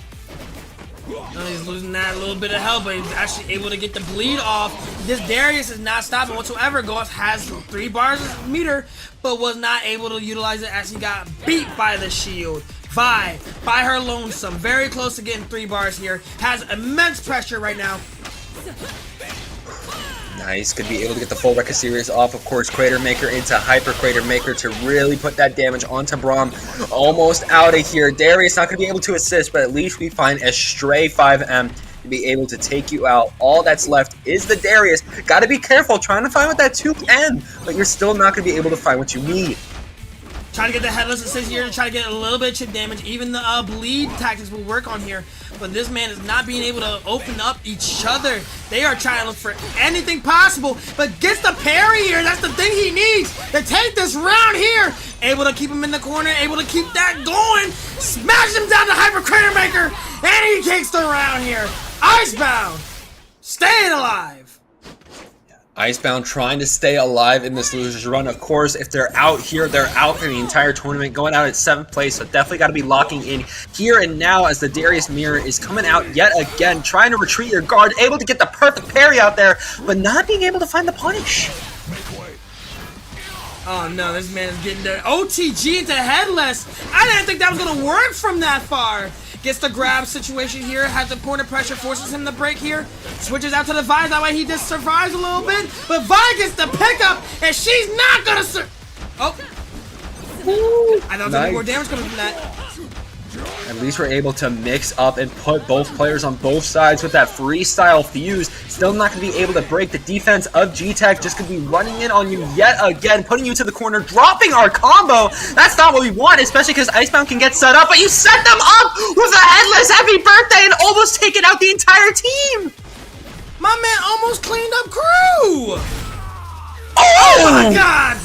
He's losing that little bit of health, but he's actually able to get the bleed off. This Darius is not stopping whatsoever. Ghost has 3 bars of meter, but was not able to utilize it as he got beat by the shield. Vi, by her lonesome, very close to getting 3 bars here. Has immense pressure right now. Nice, could be able to get the full Rekka series off. Of course, Crater Maker into Hyper Crater Maker to really put that damage onto Braum. Almost out of here. Darius not going to be able to assist, but at least we find a stray 5M to be able to take you out. All that's left is the Darius. Got to be careful trying to find what that 2M, but you're still not going to be able to find what you need. Trying to get the Headless assist here to try to get a little bit of chip damage. Even the bleed tactics will work on here. But this man is not being able to open up each other. They are trying to look for anything possible, but gets the parry here. That's the thing he needs to take this round here. Able to keep him in the corner, able to keep that going. Smash him down to Hyper Crater Maker, and he takes the round here. Icebound, staying alive. Icebound trying to stay alive in this loser's run. Of course, if they're out here, they're out for the entire tournament, going out at 7th place, so definitely got to be locking in here and now as the Darius Mirror is coming out yet again, trying to retreat your guard, able to get the perfect parry out there, but not being able to find the punish. Oh no, this man is getting the OTG into Headless. I didn't think that was going to work from that far. Gets the grab situation here, has the point of pressure, forces him to break here. Switches out to the Vi, that way he just survives a little bit. But Vi gets the pickup, and she's not gonna Oh! I thought there was more damage coming from that. At least we're able to mix up and put both players on both sides with that freestyle fuse. Still not going to be able to break the defense of G-Tech. Just going to be running in on you yet again, putting you to the corner, dropping our combo. That's not what we want, especially because Icebound can get set up, but you set them up with a Headless happy birthday and almost taking out the entire team. My man almost cleaned up crew. Oh my god.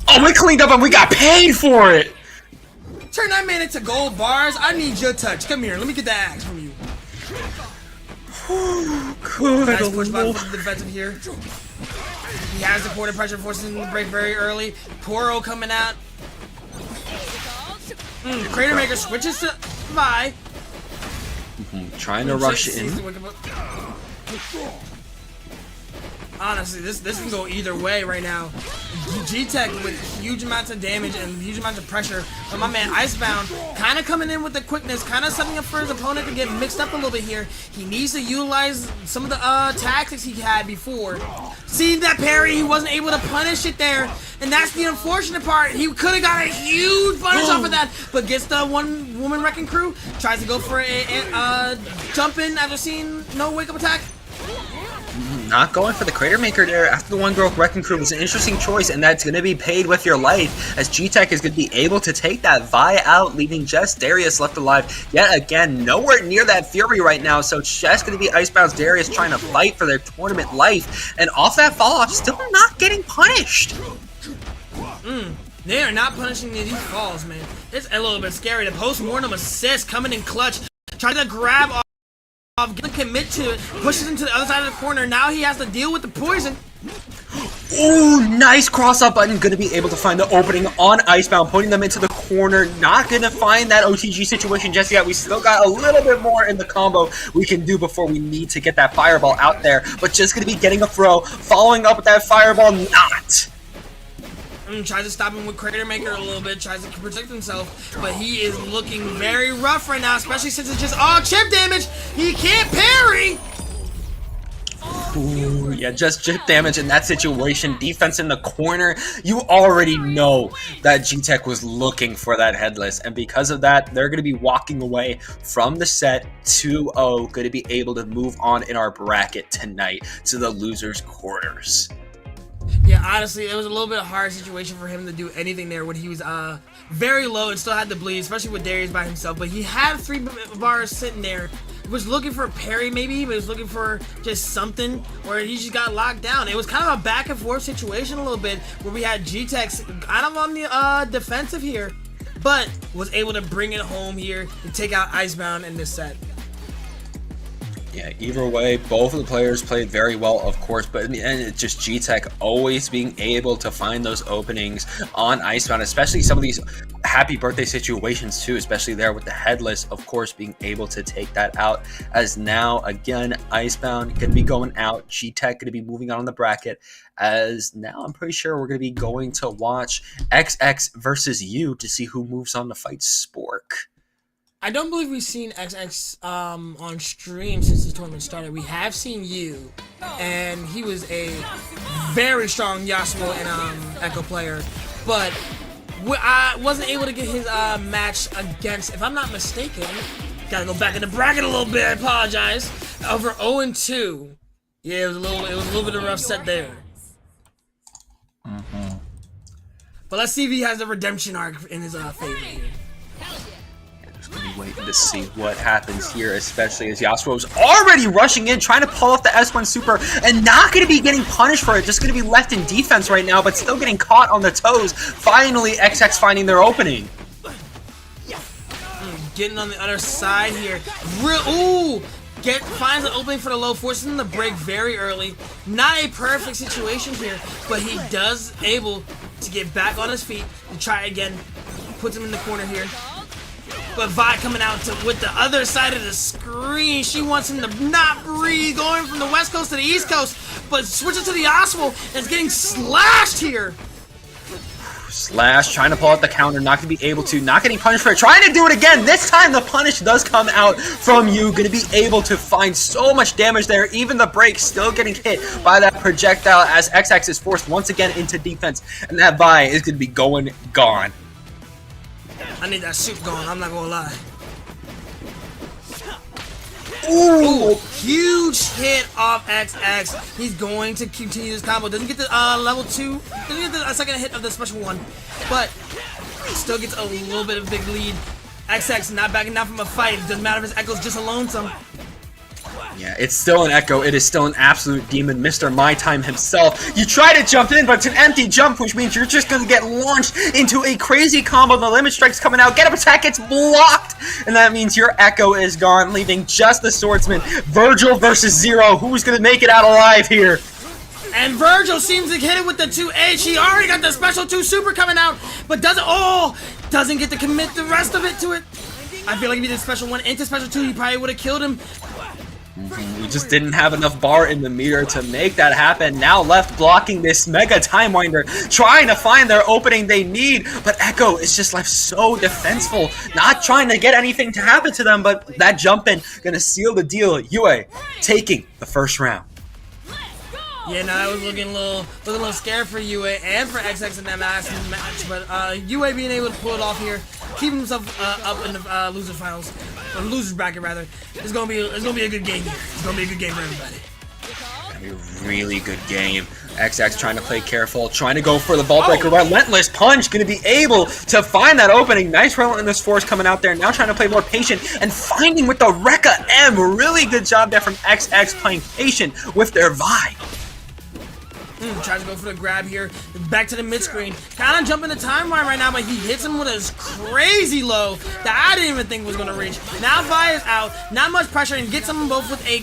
Oh, we cleaned up and we got paid for it. Turn that man into gold bars. I need your touch. Come here. Let me get that axe from you. Good. Nice push by the defensive here. He has the point of pressure, forcing him to break very early. Poro coming out. Crater Maker switches to Vi. Trying to rush in. Honestly, this can go either way right now. G-Tech with huge amounts of damage and huge amounts of pressure. But my man Icebound kind of coming in with the quickness, kind of setting up for his opponent to get mixed up a little bit here. He needs to utilize some of the tactics he had before. See that parry, he wasn't able to punish it there. And that's the unfortunate part. He could have got a huge punish off of that, but gets the one-woman wrecking crew. Tries to go for a jump in after seeing no wake-up attack. not going for the Crater Maker there after the One Girl Wrecking Crew was an interesting choice, and that's going to be paid with your life, as G-Tech is going to be able to take that Vi out, leaving just Darius left alive. Yet again, nowhere near that Fury right now, so it's just going to be Icebound's Darius trying to fight for their tournament life, and off that fall-off, still not getting punished. They are not punishing these falls, man. It's a little bit scary. The post-mortem assist coming in clutch, trying to grab off, gonna commit to it, pushes him to the other side of the corner. Now he has to deal with the poison. Ooh, nice cross-up button. Going to be able to find the opening on Icebound, putting them into the corner. Not going to find that OTG situation just yet. We still got a little bit more in the combo we can do before we need to get that fireball out there. But just going to be getting a throw, following up with that fireball, not. Tries to stop him with Crater Maker a little bit, tries to protect himself, but he is looking very rough right now, especially since it's just all chip damage. He can't parry. Ooh, yeah, just chip damage in that situation. Defense in the corner. You already know that G-Tech was looking for that headless, and because of that, they're going to be walking away from the set 2-0, going to be able to move on in our bracket tonight to the losers' quarters. Yeah, honestly, it was a little bit hard situation for him to do anything there when he was very low and still had to bleed, especially with Darius by himself. But he had 3 bars sitting there. He was looking for a parry maybe, but he was looking for just something, or he just got locked down. It was kind of a back and forth situation a little bit, where we had G-Tech kind of on the defensive here, but was able to bring it home here to take out Icebound in this set. Yeah, either way, both of the players played very well, of course, but in the end, it's just G-Tech always being able to find those openings on Icebound, especially some of these happy birthday situations too, especially there with the headless, of course, being able to take that out. As now, again, Icebound going to be going out, G-Tech going to be moving on in the bracket, as now I'm pretty sure we're going to be going to watch XX versus you to see who moves on to fight Spork. I don't believe we've seen XX on stream since the tournament started. We have seen you, and he was a very strong Yasuo and Echo player, but I wasn't able to get his match against, if I'm not mistaken, gotta go back in the bracket a little bit, I apologize, over 0-2. Yeah, it was a little bit of a rough set there. But let's see if he has a redemption arc in his favor here. Gonna be waiting to see what happens here, especially as Yasuo's already rushing in, trying to pull off the S1 super, and not gonna be getting punished for it, just gonna be left in defense right now, but still getting caught on the toes. Finally, XX finding their opening. Getting on the other side here. Finds an opening for the low, forces him to break very early. Not a perfect situation here, but he does able to get back on his feet and try again. Puts him in the corner here. But Vi coming out with the other side of the screen. She wants him to not breathe, going from the west coast to the east coast, but switches to the Oswald and is getting slashed here. Slash, trying to pull out the counter, not going to be able to, not getting punished for it, trying to do it again. This time the punish does come out from you, going to be able to find so much damage there. Even the break still getting hit by that projectile as XX is forced once again into defense, and that Vi is going to be gone. I need that soup going, I'm not gonna lie. Ooh, huge hit off XX. He's going to continue this combo. Doesn't get the level 2, doesn't get the second hit of the special one, but still gets a little bit of a big lead. XX not backing down from a fight. Doesn't matter if his Echo's just a lonesome. Yeah, it's still an Echo. It is still an absolute demon, Mr. My Time himself. You try to jump in, but it's an empty jump, which means you're just going to get launched into a crazy combo. The limit strike's coming out. Get up attack gets blocked, and that means your Echo is gone, leaving just the swordsman. Virgil versus Zero. Who's going to make it out alive here? And Virgil seems to hit it with the 2H. He already got the special 2 super coming out, but doesn't get to commit the rest of it to it. I feel like if he did special 1 into special 2, he probably would have killed him. We just didn't have enough bar in the meter to make that happen. Now left blocking this mega time winder, trying to find their opening they need, but Echo is just left so defenseful, not trying to get anything to happen to them, but that jump in gonna seal the deal. Yue taking the first round. Yeah, no, that was looking a little scared for Yue and for XX in that match, but Yue being able to pull it off here, keeping himself up in the loser finals, or losers bracket rather. It's gonna be a good game here. It's gonna be a good game for everybody. A really good game. XX trying to play careful, trying to go for the ball breaker. Relentless punch, going to be able to find that opening. Nice Relentless Force coming out there. Now trying to play more patient and finding with the Rekka M. Really good job there from XX playing patient with their Vi. Tries to go for the grab here. Back to the mid screen. Kind of jumping the timeline right now, but he hits him with his crazy low that I didn't even think was going to reach. Now Vi is out. Not much pressure and gets them both with a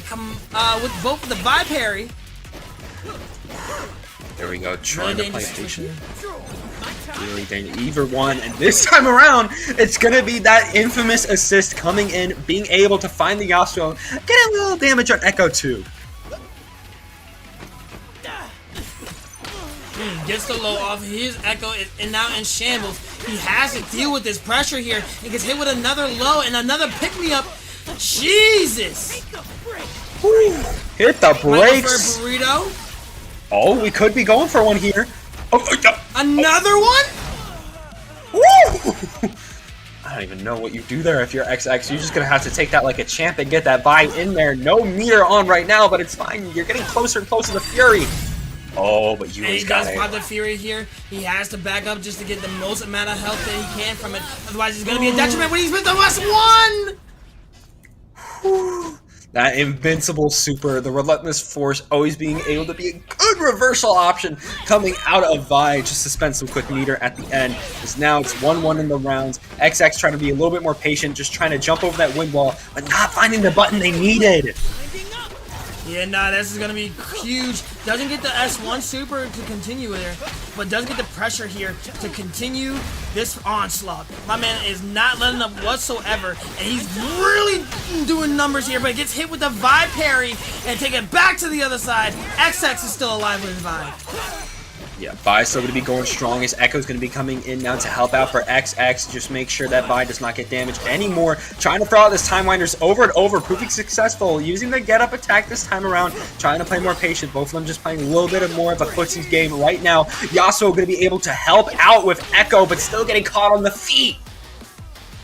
with the Vi parry. There we go, trying to play patient. Really dangerous. Either one, and this time around, it's gonna be that infamous assist coming in, being able to find the Yasuo, get a little damage on Echo too. Gets the low off. His Echo is now in shambles. He has to deal with this pressure here. He gets hit with another low and another pick-me-up. Jesus! Woo. Hit the brakes. For a burrito. Oh, we could be going for one here. Another one? Woo! I don't even know what you do there if you're XX. You're just going to have to take that like a champ and get that Vi in there. No meter on right now, but it's fine. You're getting closer and closer to Fury. Oh, but he does pop the Fury here. He has to back up just to get the most amount of health that he can from it. Otherwise, it's going to be a detriment when he's with the last one! That invincible super, the Relentless Force, always being able to be a good reversal option coming out of Vi just to spend some quick meter at the end. Because now it's 1-1 in the rounds. XX trying to be a little bit more patient, just trying to jump over that wind wall, but not finding the button they needed. Yeah, nah, this is going to be huge. Doesn't get the S1 super to continue there, but does get the pressure here to continue this onslaught. My man is not letting up whatsoever, and he's really doing numbers here, but he gets hit with the Vi parry and take it back to the other side. XX is still alive with his Vi. Yeah, Vi's still going to be going strong as Echo's going to be coming in now to help out for XX. Just make sure that Vi does not get damaged anymore. Trying to throw out this Time Winders over and over, proving successful. Using the get-up attack this time around. Trying to play more patient. Both of them just playing a little bit more of a footsies game right now. Yasuo going to be able to help out with Echo, but still getting caught on the feet.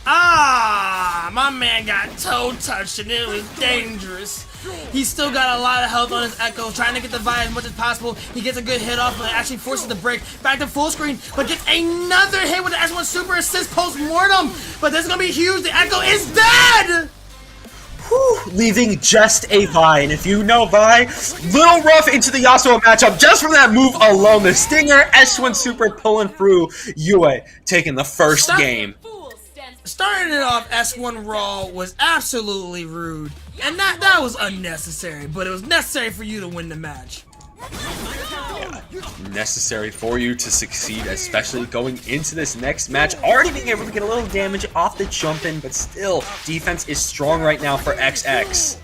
Ah, my man got toe touched and it was dangerous. He's still got a lot of health on his Echo, trying to get the Vi as much as possible. He gets a good hit off, but actually forces the break back to full screen, but gets another hit with the S1 super assist post-mortem. But this is going to be huge. The Echo is dead! Whew, leaving just a Vi, and if you know Vi, little rough into the Yasuo matchup just from that move alone. The Stinger S1 super pulling through. Yue taking the first game. Starting it off S1 Raw was absolutely rude, and that was unnecessary, but it was necessary for you to win the match. Yeah, necessary for you to succeed, especially going into this next match. Already being able to get a little damage off the jump in, but still, defense is strong right now for XX.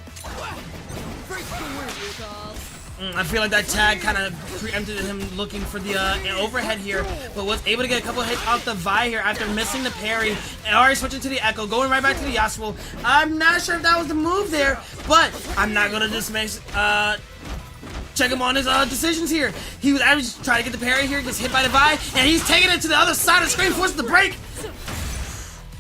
I feel like that tag kind of preempted him looking for the overhead here, but was able to get a couple hits off the Vi here after missing the parry. And already switching to the Echo, going right back to the Yasuo. I'm not sure if that was the move there, but I'm not going to dismiss, check him on his decisions here. He was actually trying to get the parry here, gets hit by the Vi, and he's taking it to the other side of the screen, forces the break.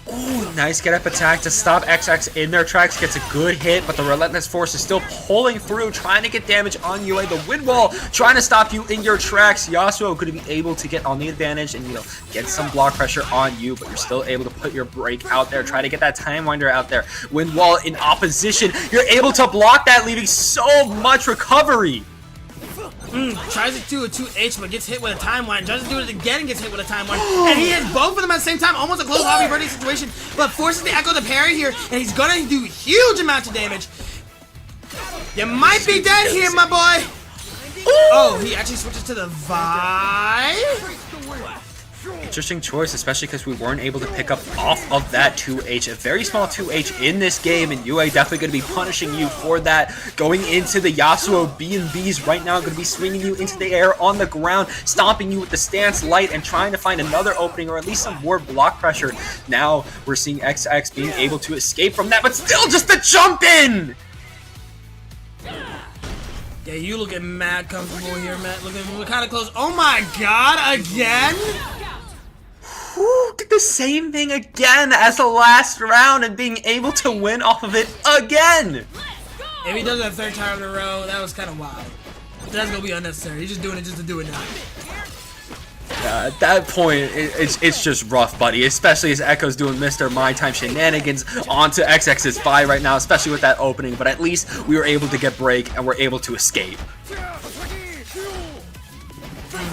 Ooh, nice get up attack to stop XX in their tracks. Gets a good hit, but the Relentless Force is still pulling through, trying to get damage on Yue. The wind wall trying to stop you in your tracks. Yasuo going to be able to get on the advantage and, get some block pressure on you, but you're still able to put your break out there. Try to get that Time Winder out there. Wind wall in opposition. You're able to block that, leaving so much recovery. Tries to do a 2H, but gets hit with a Time Wind. Tries to do it again and gets hit with a Time Wind. And he hits both of them at the same time. Almost a close hobby birdie situation, but forces the Echo to parry here, and he's gonna do huge amounts of damage. You might be dead here, my boy. Oh, he actually switches to the Vi. Interesting choice, especially because we weren't able to pick up off of that 2H. A very small 2H in this game, and Yue definitely going to be punishing you for that. Going into the Yasuo B&Bs right now, going to be swinging you into the air on the ground, stomping you with the stance light, and trying to find another opening or at least some more block pressure. Now we're seeing XX being able to escape from that, but still just the jump in! Yeah, you looking mad comfortable here, Matt. Looking kind of close. Oh my god, again? Whew, did the same thing again as the last round and being able to win off of it again. If he does it a third time in a row, that was kind of wild. That's gonna be unnecessary. He's just doing it just to do it now. At that point, it's just rough, buddy. Especially as Echo's doing Mr. My Time shenanigans onto XX's Vi right now, especially with that opening. But at least we were able to get break and we're able to escape.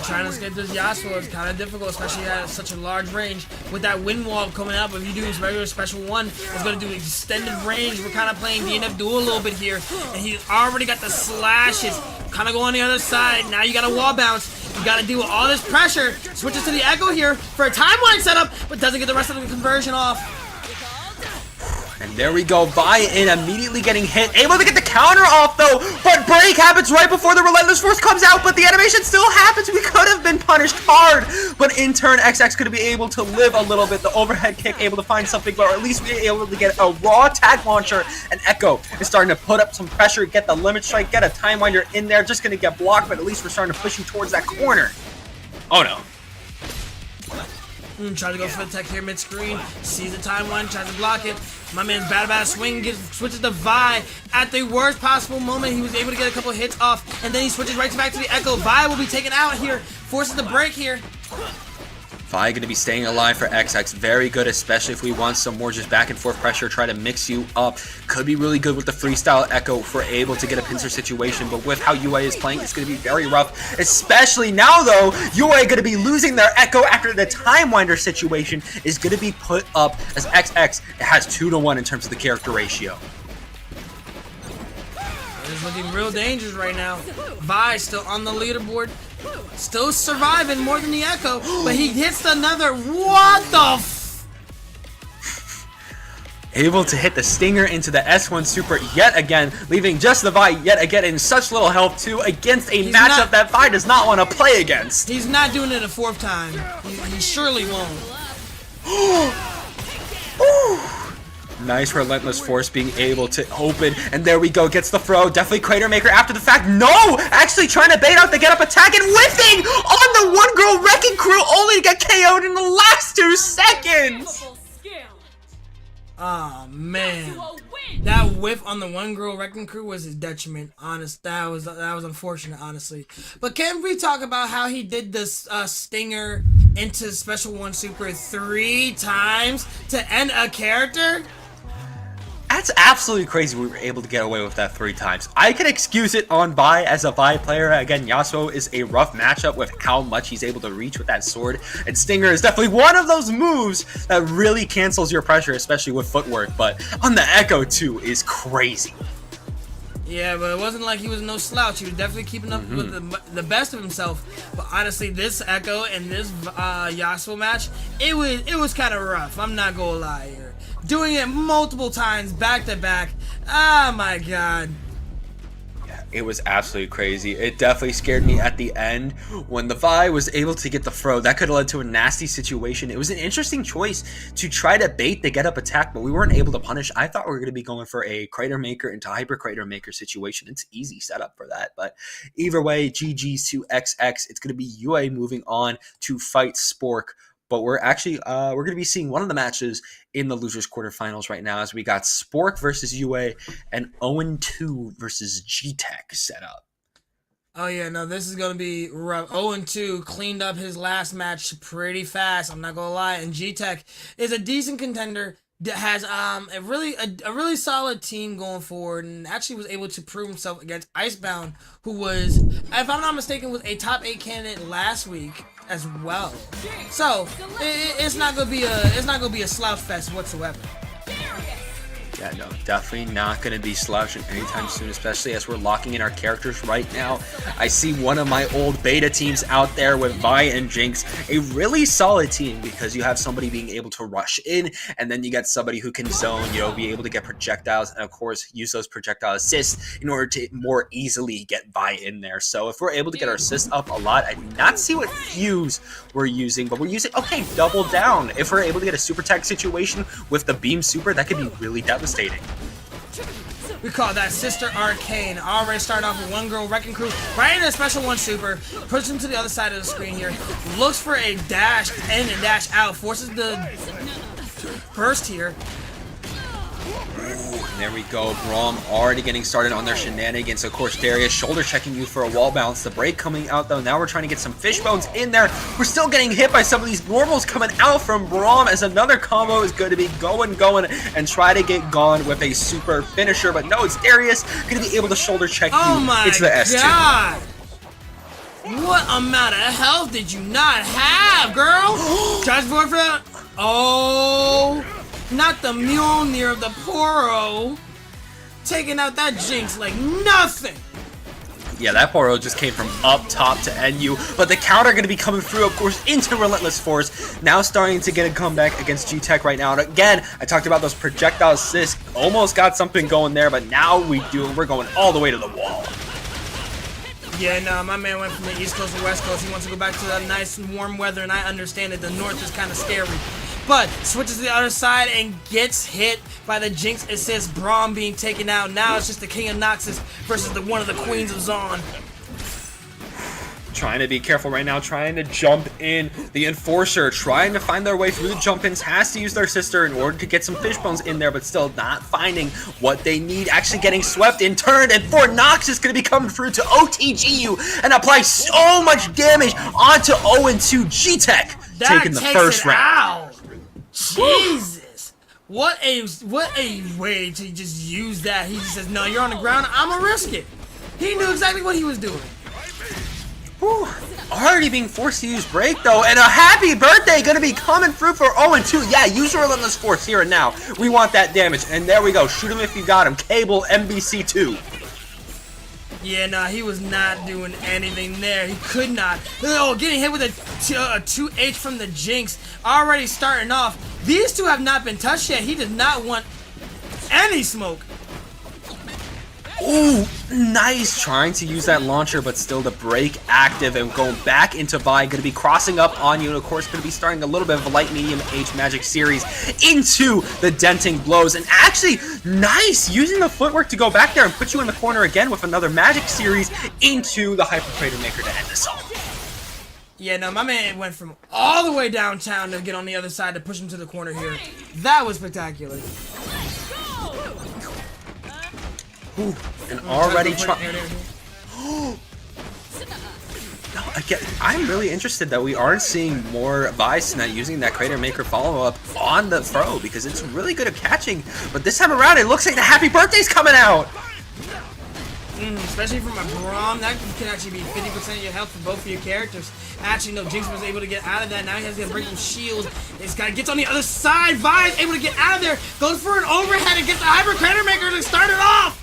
Trying to escape this Yasuo is kind of difficult, especially at such a large range. With that wind wall coming up, if you do his regular special one, it's going to do extended range. We're kind of playing DNF duel a little bit here, and he's already got the slashes. Kind of go on the other side. Now you got a wall bounce. You got to deal with all this pressure. Switches to the Echo here for a timeline setup, but doesn't get the rest of the conversion off. And there we go, Vi in immediately getting hit, able to get the counter off though, but break happens right before the Relentless Force comes out, but the animation still happens. We could have been punished hard, but in turn, XX could be able to live a little bit. The overhead kick, able to find something, but at least we were able to get a raw tag launcher, and Echo is starting to put up some pressure, get the limit strike, get a time winder in there, just gonna get blocked, but at least we're starting to push him towards that corner. Oh no. Tries to go for the tech here mid-screen. Sees the timeline, tries to block it. My man's bad swing, switches to Vi. At the worst possible moment, he was able to get a couple hits off, and then he switches right back to the Echo. Vi will be taken out here, forces the break here. Vi going to be staying alive for XX. Very good, especially if we want some more just back and forth pressure, try to mix you up. Could be really good with the freestyle Echo if we're able to get a pincer situation, but with how UA is playing, it's going to be very rough. Especially now, though, UA going to be losing their Echo after the Time Winder situation is going to be put up as XX has 2-to-1 in terms of the character ratio. It's looking real dangerous right now. Vi still on the leaderboard. Still surviving more than the Echo, but he hits another. What the f? Able to hit the Stinger into the S1 Super yet again, leaving just the Vi yet again in such little health too against a matchup that Vi does not want to play against. He's not doing it a fourth time. He surely won't. Nice Relentless Force being able to open, and there we go, gets the throw, definitely Crater Maker after the fact. No! Actually trying to bait out the get up attack and whiffing on the One Girl Wrecking Crew only to get KO'd in the last 2 seconds! Oh man. That whiff on the One Girl Wrecking Crew was his detriment. Honest, that was unfortunate, honestly. But can we talk about how he did this Stinger into Special 1 Super 3 times to end a character? That's absolutely crazy we were able to get away with that 3 times. I can excuse it on Vi as a Vi player. Again, Yasuo is a rough matchup with how much he's able to reach with that sword. And Stinger is definitely one of those moves that really cancels your pressure, especially with footwork. But on the Echo too is crazy. Yeah, but it wasn't like he was no slouch. He was definitely keeping up with the best of himself. But honestly, this Echo and this Yasuo match, it was kind of rough. I'm not gonna lie here. Doing it multiple times back to back. Oh my god. It was absolutely crazy. It definitely scared me at the end when the Vi was able to get the throw. That could have led to a nasty situation. It was an interesting choice to try to bait the get up attack, but we weren't able to punish. I thought we were going to be going for a Crater Maker into Hyper Crater Maker situation. It's easy setup for that, but either way, GG's to XX. It's going to be UA moving on to fight Spork. But we're actually we're going to be seeing one of the matches in the losers quarterfinals right now, as we got Spork versus UA and 0-2 versus G-Tech set up. Oh yeah, no, this is gonna be rough. 0-2 cleaned up his last match pretty fast. I'm not gonna lie, and G-Tech is a decent contender. That has a really solid team going forward, and actually was able to prove himself against Icebound, who was, if I'm not mistaken, was a top 8 candidate last week as well. So it's not gonna be a slouch fest whatsoever. Yeah, no, definitely not going to be slouching anytime soon, especially as we're locking in our characters right now. I see one of my old beta teams out there with Vi and Jinx, a really solid team because you have somebody being able to rush in, and then you get somebody who can zone, be able to get projectiles, and of course use those projectile assists in order to more easily get Vi in there. So if we're able to get our assists up a lot, I do not see what fuse we're using, but we're using, okay, double down. If we're able to get a super tech situation with the beam super, that could be really devastating. We call that Sister Arcane. Already starting off with One Girl Wrecking Crew right into a Special 1 Super. Pushes him to the other side of the screen here. Looks for a dash in and dash out. Forces the burst here. And there we go. Braum already getting started on their shenanigans. Of course, Darius shoulder checking you for a wall bounce. The break coming out though. Now we're trying to get some fish bones in there. We're still getting hit by some of these normals coming out from Braum as another combo is going to be going and try to get gone with a super finisher. But no, it's Darius going to be able to shoulder check you into the S2. God. What amount of health did you not have, girl? Charge forward for that. Oh, not the Mjolnir, the Poro. Taking out that Jinx like nothing. Yeah, that Poro just came from up top to end you. But the counter going to be coming through, of course, into Relentless Force. Now starting to get a comeback against G-Tech right now. And again, I talked about those projectile assists. Almost got something going there, but now we're going all the way to the wall. Yeah, no, my man went from the East Coast to West Coast. He wants to go back to that nice and warm weather, and I understand that the North is kind of scary. But switches to the other side and gets hit by the Jinx assist. Braum being taken out. Now it's just the King of Noxus versus one of the Queens of Zaun. Trying to be careful right now, trying to jump in. The Enforcer trying to find their way through the jump-ins, has to use their sister in order to get some fish bones in there, but still not finding what they need. Actually getting swept in turn, and Fort Knox is going to be coming through to OTGU and apply so much damage onto 0-2 G-Tech, taking the first round. Jesus. What a way to just use that. He just says, no, you're on the ground, I'm gonna risk it. He knew exactly what he was doing. Whew. Already being forced to use break though, and a happy birthday gonna be coming through for 0-2. Yeah, use your Relentless Force here and now. We want that damage, and there we go. Shoot him if you got him. Cable MBC2. Yeah, nah, he was not doing anything there. He could not. Oh, getting hit with a 2H from the Jinx. Already starting off. These two have not been touched yet. He does not want any smoke. Ooh, nice. Trying to use that launcher, but still the break active and going back into Vi. Going to be crossing up on you, and of course going to be starting a little bit of a light medium H magic series into the denting blows. And actually, nice using the footwork to go back there and put you in the corner again with another magic series into the Hyper Crater Maker to end this off. Yeah, no, my man went from all the way downtown to get on the other side to push him to the corner here. That was spectacular. Ooh, and already trying. I'm really interested that we aren't seeing more Vice tonight using that Crater Maker follow-up on the throw, because it's really good at catching. But this time around, it looks like the happy birthday's coming out. Especially from a Braum, that can actually be 50% of your health for both of your characters. Actually, no, Jinx was able to get out of that. Now he has to break some shield. This guy gets on the other side. Vi is able to get out of there. Goes for an overhead and gets the Hyper Crater Maker to start it off.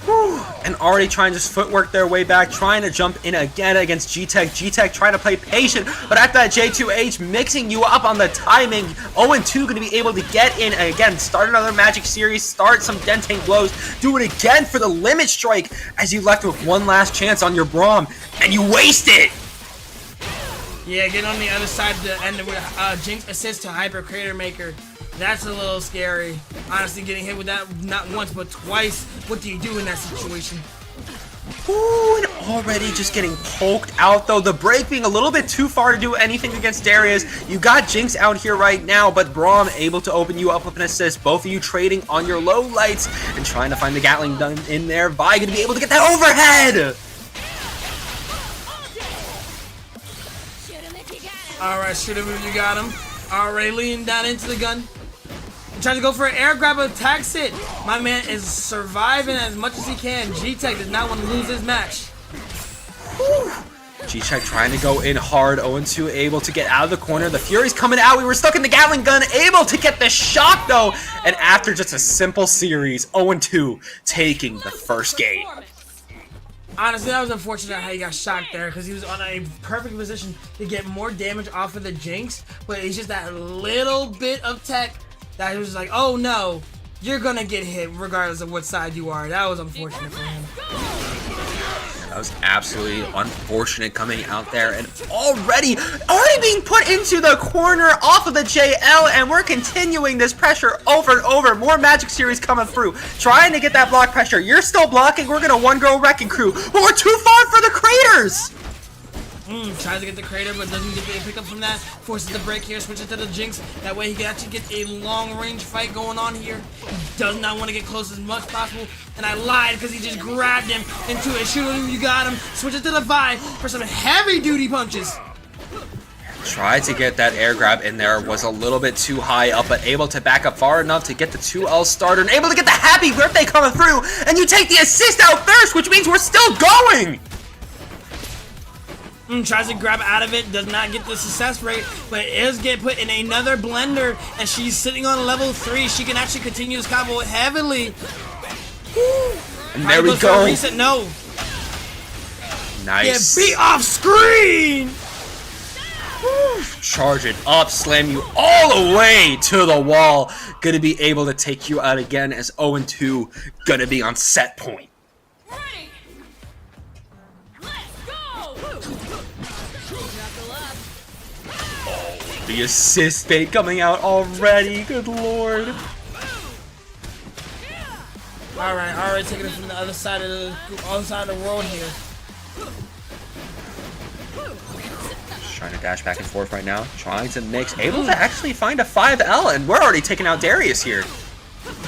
Whew. And already trying to just footwork their way back, trying to jump in again against G-Tech. G-Tech trying to play patient, but at that J2H mixing you up on the timing. 0-2 going to be able to get in and again, start another magic series, start some denting blows, do it again for the limit strike as you left with one last chance on your Braum, and you waste it. Yeah, get on the other side to end it with Jinx assist to Hyper Crater Maker. That's a little scary. Honestly, getting hit with that not once but twice. What do you do in that situation? Ooh, and already just getting poked out though. The break being a little bit too far to do anything against Darius. You got Jinx out here right now, but Braum able to open you up with an assist. Both of you trading on your low lights and trying to find the Gatling gun in there. Vi gonna be able to get that overhead. Alright, shoot him if you got him. Already leaning down into the gun. Trying to go for an air grab, attacks it. My man is surviving as much as he can. G-Tech does not want to lose his match. G-Tech trying to go in hard. 0-2 able to get out of the corner. The Fury's coming out. We were stuck in the Gatling gun. Able to get the shot though. And after just a simple series, 0-2 taking the first game. Honestly, that was unfortunate how he got shot there, because he was on a perfect position to get more damage off of the Jinx, but it's just that little bit of tech that he was like, oh no, you're gonna get hit regardless of what side you are. That was unfortunate for him. That was absolutely unfortunate coming out there, and already being put into the corner off of the JL, and we're continuing this pressure over and over. More magic series coming through, trying to get that block pressure. You're still blocking. We're gonna one-go wrecking crew, but we're too far for the craters. Tries to get the crater, but doesn't get the pickup from that. Forces the break here, switches to the Jinx. That way he can actually get a long-range fight going on here. He does not want to get close as much as possible. And I lied because he just grabbed him into it. Shoot him, you got him. Switches to the Vi for some heavy-duty punches. Tried to get that air grab in there, was a little bit too high up, but able to back up far enough to get the 2L starter and able to get the happy birthday coming through. And you take the assist out first, which means we're still going. Tries to grab out of it, does not get the success rate, but is get put in another blender, and she's sitting on level 3. She can actually continue this combo heavily. And there we go. Reset, no. Nice. Get beat off screen. Charge it up, slam you all the way to the wall. Gonna be able to take you out again as 0-2. Gonna be on set point. Ready. Let's go. The assist bait coming out already. Good lord. Alright, taking it from the other side of the world here. Trying to dash back and forth right now. Trying to mix. Able to actually find a 5L, and we're already taking out Darius here.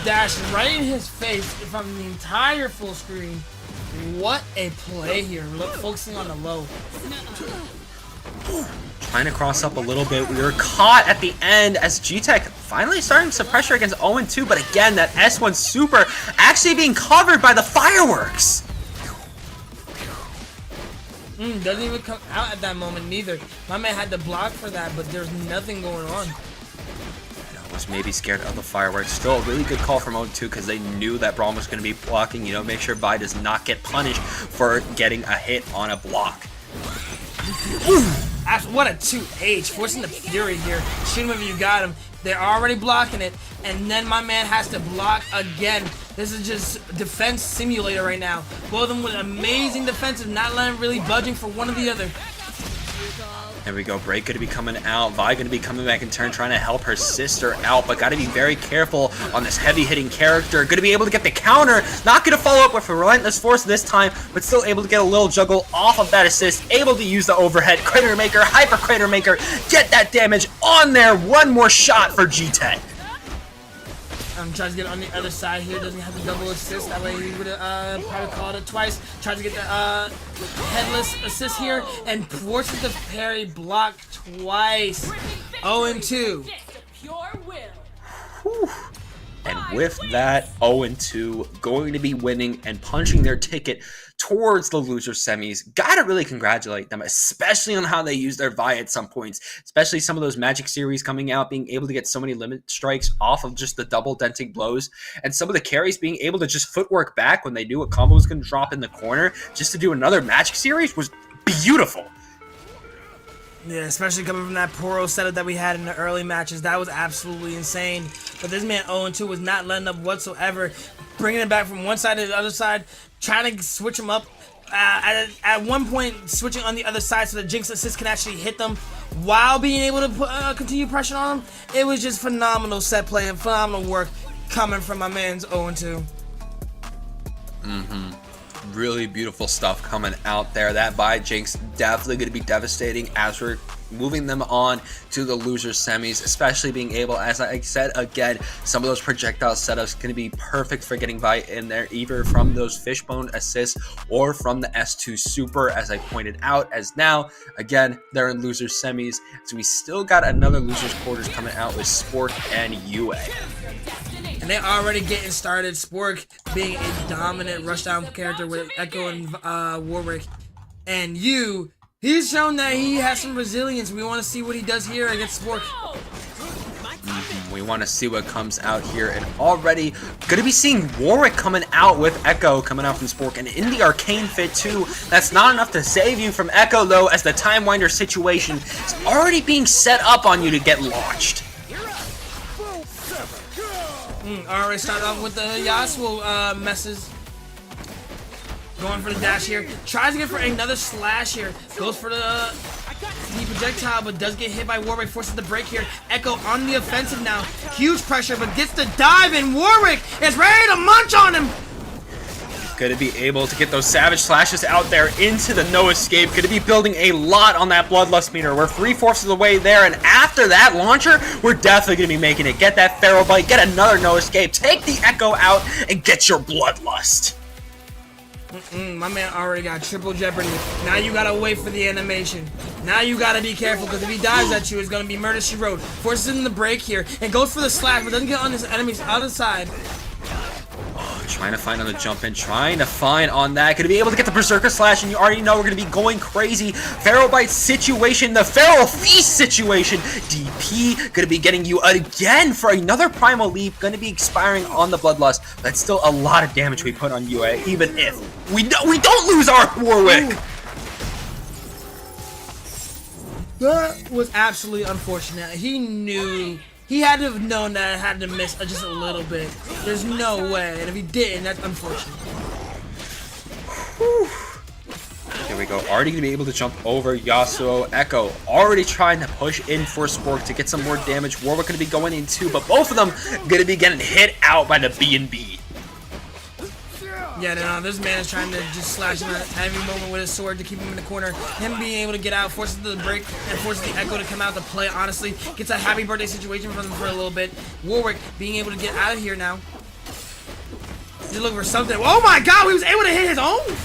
Dash right in his face from the entire full screen. What a play here. Look, focusing on the low. Trying to cross up a little bit. We were caught at the end as G-Tech finally starting some pressure against 0-2, but again, that S1 super actually being covered by the fireworks. Doesn't even come out at that moment neither. My man had to block for that, but there's nothing going on. Was maybe scared of the fireworks. Still a really good call from 0-2 because they knew that Braum was going to be blocking. You know, make sure Vi does not get punished for getting a hit on a block. What a 2H, forcing the Fury here. Shoot him if you got him. They're already blocking it, and then my man has to block again. This is just defense simulator right now. Both of them with amazing defensive, not letting really budging for one or the other. There we go. Break going to be coming out. Vi going to be coming back in turn, trying to help her sister out, but got to be very careful on this heavy-hitting character. Going to be able to get the counter. Not going to follow up with a Relentless Force this time, but still able to get a little juggle off of that assist. Able to use the overhead Crater Maker, Hyper Crater Maker, get that damage on there. One more shot for G-Tech. Tries to get on the other side here, doesn't have the double assist, that way he would have probably called it twice. Tries to get the headless assist here, and forces the parry block twice. 0-2. Whew. And with that, 0-2, going to be winning and punching their ticket towards the loser semis. Gotta really congratulate them, especially on how they use their Vi at some points, especially some of those Magic series coming out, being able to get so many limit strikes off of just the double denting blows, and some of the carries being able to just footwork back when they knew a combo was going to drop in the corner just to do another Magic series was beautiful. Yeah, especially coming from that Poro setup that we had in the early matches. That was absolutely insane. But this man 0-2 was not letting up whatsoever. Bringing it back from one side to the other side. Trying to switch him up. At one point, switching on the other side so the Jinx assist can actually hit them while being able to put, continue pressure on them. It was just phenomenal set play and phenomenal work coming from my man's 0-2. Really beautiful stuff coming out there. That by Jinx definitely going to be devastating as we're moving them on to the loser semis, especially being able, as I said again, some of those projectile setups going to be perfect for getting Vi in there, either from those fishbone assists or from the S2 super, as I pointed out, as now again they're in loser semis. So we still got another losers quarters coming out with Spork and UA. And they're already getting started. Spork being a dominant rushdown character with Echo and Warwick. And he's shown that he has some resilience. We want to see what he does here against Spork. We want to see what comes out here. And already going to be seeing Warwick coming out with Echo coming out from Spork. And in the Arcane Fit too. That's not enough to save you from Echo though, as the Time Winder situation is already being set up on you to get launched. Already started off with the Yasuo messes. Going for the dash here. Tries to get for another slash here. Goes for the projectile, but does get hit by Warwick. Forces the break here. Echo on the offensive now. Huge pressure, but gets the dive, and Warwick is ready to munch on him. Gonna be able to get those savage slashes out there into the no escape. Gonna be building a lot on that bloodlust meter. We're 3/4 of the way there, and after that launcher, we're definitely gonna be making it. Get that feral bite, get another no escape, take the echo out, and get your bloodlust. My man already got triple jeopardy. Now you gotta wait for the animation. Now you gotta be careful, because if he dives at you, it's gonna be murder she wrote. Forces him to break here and goes for the slash, but doesn't get on his enemy's other side. Trying to find on the jump in, trying to find on that. Gonna be able to get the Berserker Slash, and you already know we're gonna be going crazy. Feral Bite situation, the Feral Feast situation. DP gonna be getting you again for another Primal Leap. Gonna be expiring on the Bloodlust. That's still a lot of damage we put on UA, even if we don't lose our Warwick. Ooh. That was absolutely unfortunate. He knew. He had to have known that I had to miss just a little bit. There's no way. And if he didn't, that's unfortunate. Whew. Here we go. Already going to be able to jump over Yasuo. Echo already trying to push in for Spork to get some more damage. Warwick going to be going in too, but both of them going to be getting hit out by the B&B. Yeah, no, this man is trying to just slash him at every moment with his sword to keep him in the corner. Him being able to get out, forces the break, and forces the Echo to come out to play, honestly. Gets a happy birthday situation from him for a little bit. Warwick being able to get out of here now. He's looking for something. Oh my god, he was able to hit his own!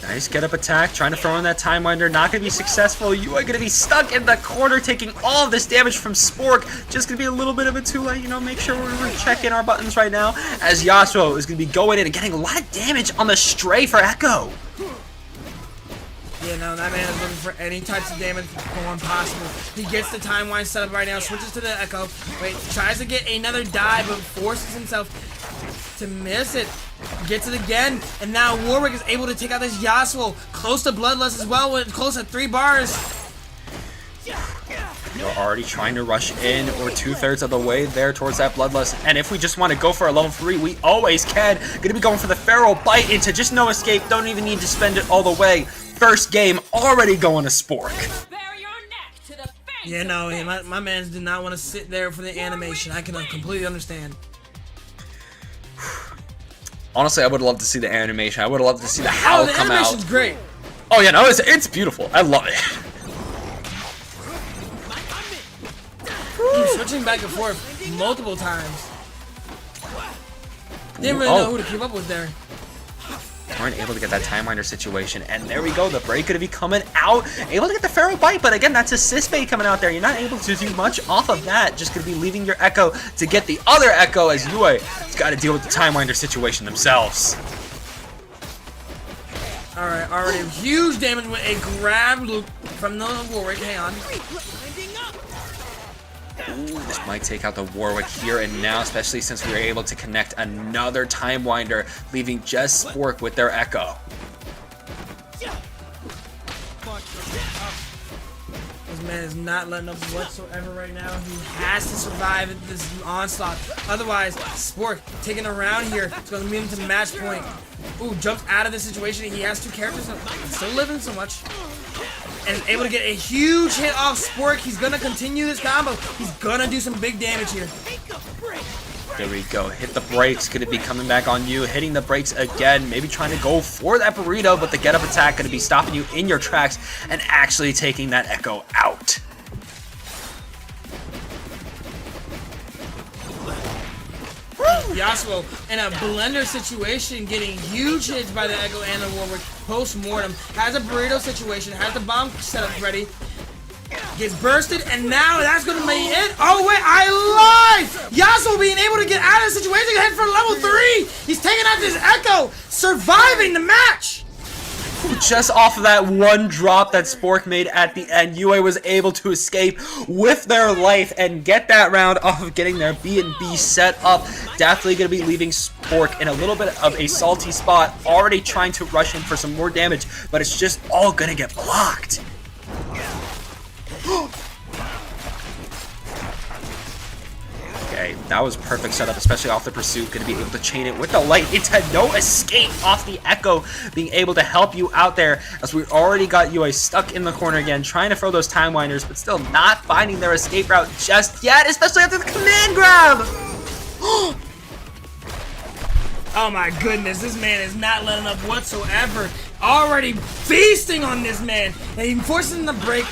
Nice get up attack, trying to throw in that Time Winder, not going to be successful. You are going to be stuck in the corner, taking all of this damage from Spork. Just going to be a little bit of a too late, you know, make sure we're checking our buttons right now, as Yasuo is going to be going in and getting a lot of damage on the Stray for Echo. Yeah, no, that man is looking for any types of damage going possible. He gets the Time Wind set up right now, switches to the Echo. Wait, tries to get another dive, but forces himself to miss it. Gets it again, and now Warwick is able to take out this Yasuo. Close to Bloodlust as well, with close to 3 bars. You're already trying to rush in, or 2/3 of the way there towards that Bloodlust. And if we just want to go for a level 3, we always can. Gonna be going for the Feral Bite into just no escape. Don't even need to spend it all the way. First game already going to Spork. Yeah, no, my man did not want to sit there for the animation. I can completely understand. Honestly, I would love to see the animation. I would love to see the howl come out. The animation's great. Oh yeah, no, it's beautiful. I love it. He's switching back and forth multiple times. Didn't really know who to keep up with there. Weren't able to get that Time Winder situation, and there we go. The break gonna be coming out, able to get the Feral Bite, but again, that's assist bait coming out there. You're not able to do much off of that. Just gonna be leaving your Echo to get the other Echo, as UA has got to deal with the Time Winder situation themselves. All right, already huge damage with a grab loop from the Warwick. Hang on. Ooh, this might take out the Warwick here and now, especially since we were able to connect another Time Winder, leaving just Spork with their Echo. This man is not letting up whatsoever right now. He has to survive this onslaught. Otherwise, Spork taking around here is going to move him to match point. Ooh, jumps out of the situation. He has 2 characters, still living so much. And is able to get a huge hit off Spork. He's going to continue this combo. He's going to do some big damage here. There we go. Hit the brakes. Going to be coming back on you. Hitting the brakes again. Maybe trying to go for that burrito, but the get up attack going to be stopping you in your tracks and actually taking that Echo out. Yasuo in a blender situation, getting huge hits by the Echo and the Warwick post-mortem. Has a burrito situation, has the bomb set up ready. Gets bursted, and now that's going to be it. Oh, wait, I lied! Yasuo being able to get out of the situation, head for level 3. He's taking out this Echo, surviving the match. Just off of that one drop that Spork made at the end, UA was able to escape with their life and get that round off of getting their B&B set up. Definitely going to be leaving Spork in a little bit of a salty spot, already trying to rush in for some more damage, but it's just all going to get blocked. Okay, that was perfect setup, especially off the pursuit. Going to be able to chain it with the light into no escape off the Echo, being able to help you out there, as we already got UA stuck in the corner again, trying to throw those Time Winders, but still not finding their escape route just yet, especially after the command grab. Oh my goodness, this man is not letting up whatsoever. Already feasting on this man. And he forces him to break.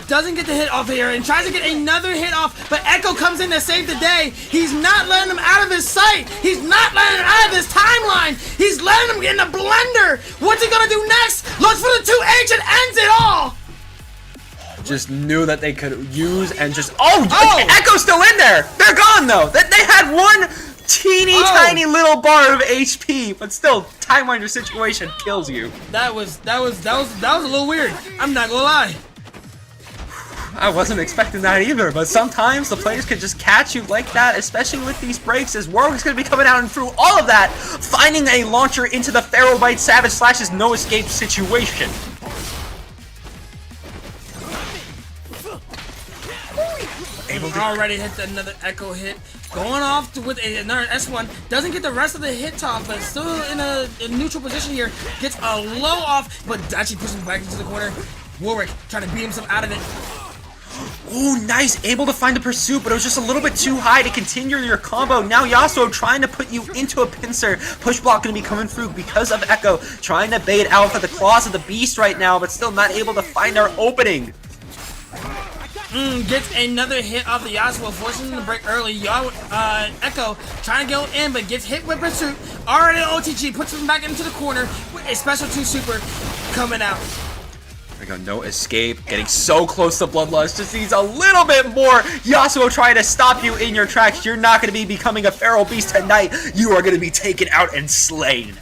Doesn't get the hit off here and tries to get another hit off, but Echo comes in to save the day. He's not letting him out of his sight. He's not letting him out of his timeline. He's letting him get in the blender. What's he gonna do next? Looks for the 2H and ends it all. Just knew that they could use and just Echo's still in there. They're gone though. They had one teeny tiny little bar of HP, but still, timeline your situation kills you. That was a little weird. I'm not gonna lie. I wasn't expecting that either, but sometimes the players could just catch you like that, especially with these breaks, as Warwick's going to be coming out and through all of that, finding a launcher into the Pharaoh Bite Savage Slash's no escape situation. Already hit another Echo hit. Going off with another S1. Doesn't get the rest of the hit off, but still in a neutral position here. Gets a low off, but actually pushes him back into the corner. Warwick trying to beat himself out of it. Ooh, nice. Able to find the pursuit, but it was just a little bit too high to continue your combo. Now Yasuo trying to put you into a pincer. Push block going to be coming through because of Echo. Trying to bait out for the claws of the beast right now, but still not able to find our opening. Gets another hit off the Yasuo, forcing him to break early. Echo trying to go in, but gets hit with pursuit. Already OTG, puts him back into the corner with a special 2 super coming out. There we go, no escape. Getting so close to Bloodlust. Just needs a little bit more. Yasuo trying to stop you in your tracks. You're not going to be becoming a feral beast tonight. You are going to be taken out and slain.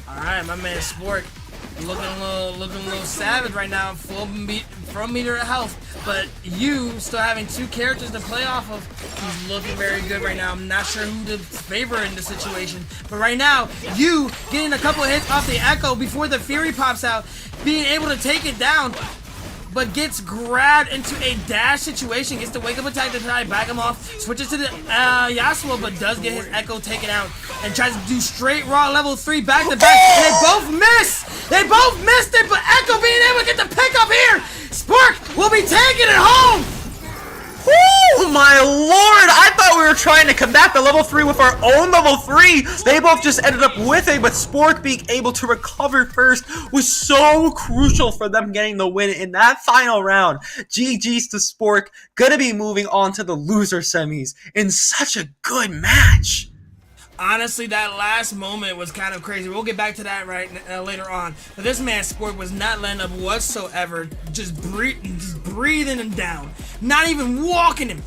Alright, my man Sport looking a little savage right now, full meter of health, but you still having 2 characters to play off of. He's looking very good right now. I'm not sure who to favor in this situation, but right now, you getting a couple hits off the Echo before the Fury pops out, being able to take it down, but gets grabbed into a dash situation, gets the wake up attack to try to back him off, switches to the Yasuo, but does get his Echo taken out, and tries to do straight raw level 3 back to back, and they both miss! They both missed it, but Echo being able to get the pick up here! Spork will be taking it home! Oh my lord! I thought we were trying to combat the level 3 with our own level 3! They both just ended up with it, but Spork being able to recover first was so crucial for them getting the win in that final round. GG's to Spork, gonna be moving on to the loser semis in such a good match. Honestly, that last moment was kind of crazy. We'll get back to that later on. But this man Sport was not letting up whatsoever. Just breathing him down. Not even walking him.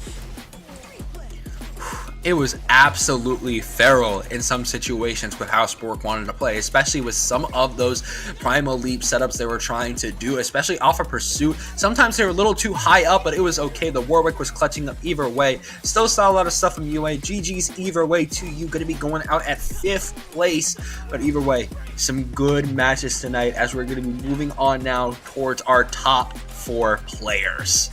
It was absolutely feral in some situations with how Spork wanted to play, especially with some of those Primal Leap setups they were trying to do, especially off of Pursuit. Sometimes they were a little too high up, but it was okay. The Warwick was clutching up either way. Still saw a lot of stuff from UA. GG's either way to you. Going to be going out at 5th place, but either way, some good matches tonight as we're going to be moving on now towards our top 4 players.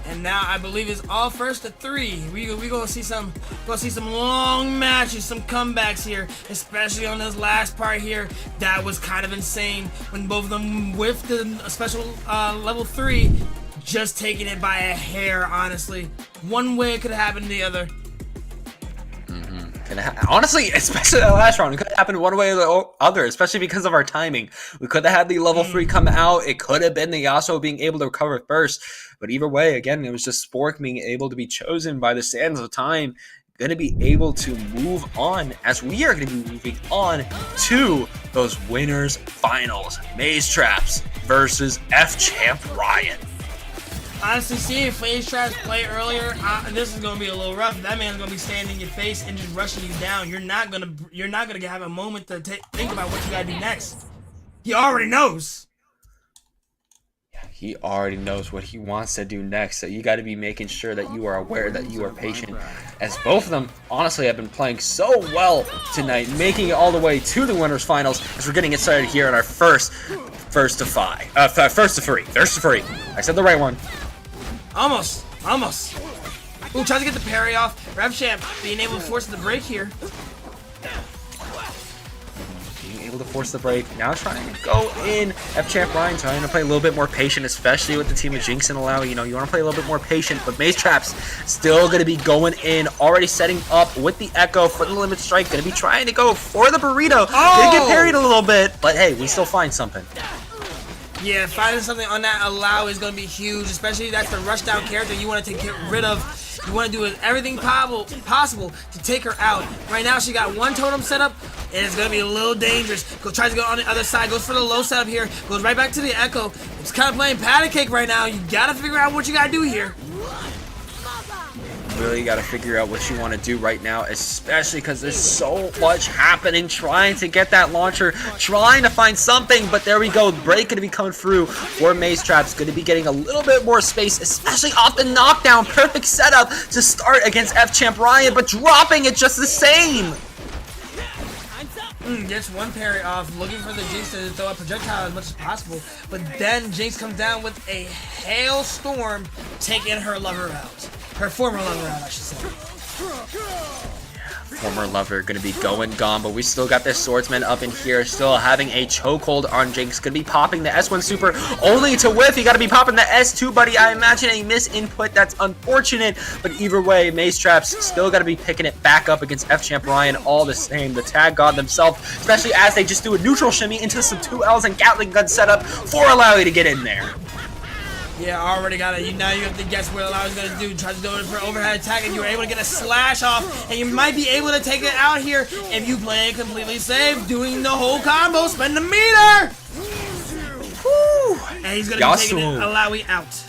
And now I believe it's all first to 3. We gonna see some long matches, some comebacks here, especially on this last part here. That was kind of insane when both of them whiffed the special level 3, just taking it by a hair. Honestly, one way it could have happened the other. Honestly, especially the last round, it could have happened one way or the other, especially because of our timing. We could have had the level 3 come out. It could have been the Yasuo being able to recover first. But either way, again, it was just Spork being able to be chosen by the sands of time. Going to be able to move on as we are going to be moving on to those winners finals. Maze Traps versus F-Champ Ryan. Honestly, seeing Phase Traps play earlier, this is gonna be a little rough. That man's gonna be standing in your face and just rushing you down. You're not gonna have a moment to think about what you gotta do next. He already knows. He already knows what he wants to do next, so you got to be making sure that you are aware, that you are patient, as both of them honestly have been playing so well tonight, making it all the way to the winners finals as we're getting it started here in our first to 3. I said the right one. Almost. Ooh, tries to get the parry off. F-Champ being able to force the break here. Being able able to force the break. Now trying to go in. F-Champ Ryan trying to play a little bit more patient, especially with the team of Jinx and Alawi. You know, you want to play a little bit more patient, but Maze Trap's still going to be going in, already setting up with the Echo for the limit strike. Going to be trying to go for the burrito. Going to get parried a little bit, but hey, we still find something. Yeah, finding something on that allow is going to be huge, especially that's the rush down character you want to get rid of. You want to do everything possible to take her out. Right now, she got one totem set up, and it's going to be a little dangerous. Tries to go on the other side, goes for the low setup here, goes right back to the Echo. It's kind of playing patty cake right now. You got to figure out what you got to do here. Really got to figure out what you want to do right now, especially because there's so much happening, trying to get that launcher, trying to find something, but there we go. Break going to be coming through for Maze Trap's, going to be getting a little bit more space, especially off the knockdown. Perfect setup to start against F-Champ Ryan, but dropping it just the same. Gets one parry off, looking for the Jinx to throw a projectile as much as possible, but then Jinx comes down with a hailstorm, taking her lover out. Her former lover out, I should say. Former lover gonna be going gone, but we still got this swordsman up in here, still having a chokehold on Jinx. Gonna be popping the S1 super only to whiff. You gotta be popping the S2, buddy. I imagine a misinput. That's unfortunate, but either way, Maze Trap's still gotta be picking it back up against F-Champ Ryan all the same. The tag god themselves, especially as they just do a neutral shimmy into some 2Ls and Gatling gun setup for Alawi to get in there. Yeah, already got it. Now you have to guess what Alawi's going to do. Try to go in for an overhead attack, and you were able to get a slash off, and you might be able to take it out here if you play it completely safe, doing the whole combo, spend the meter! Woo! And he's going to be taking Alawi out.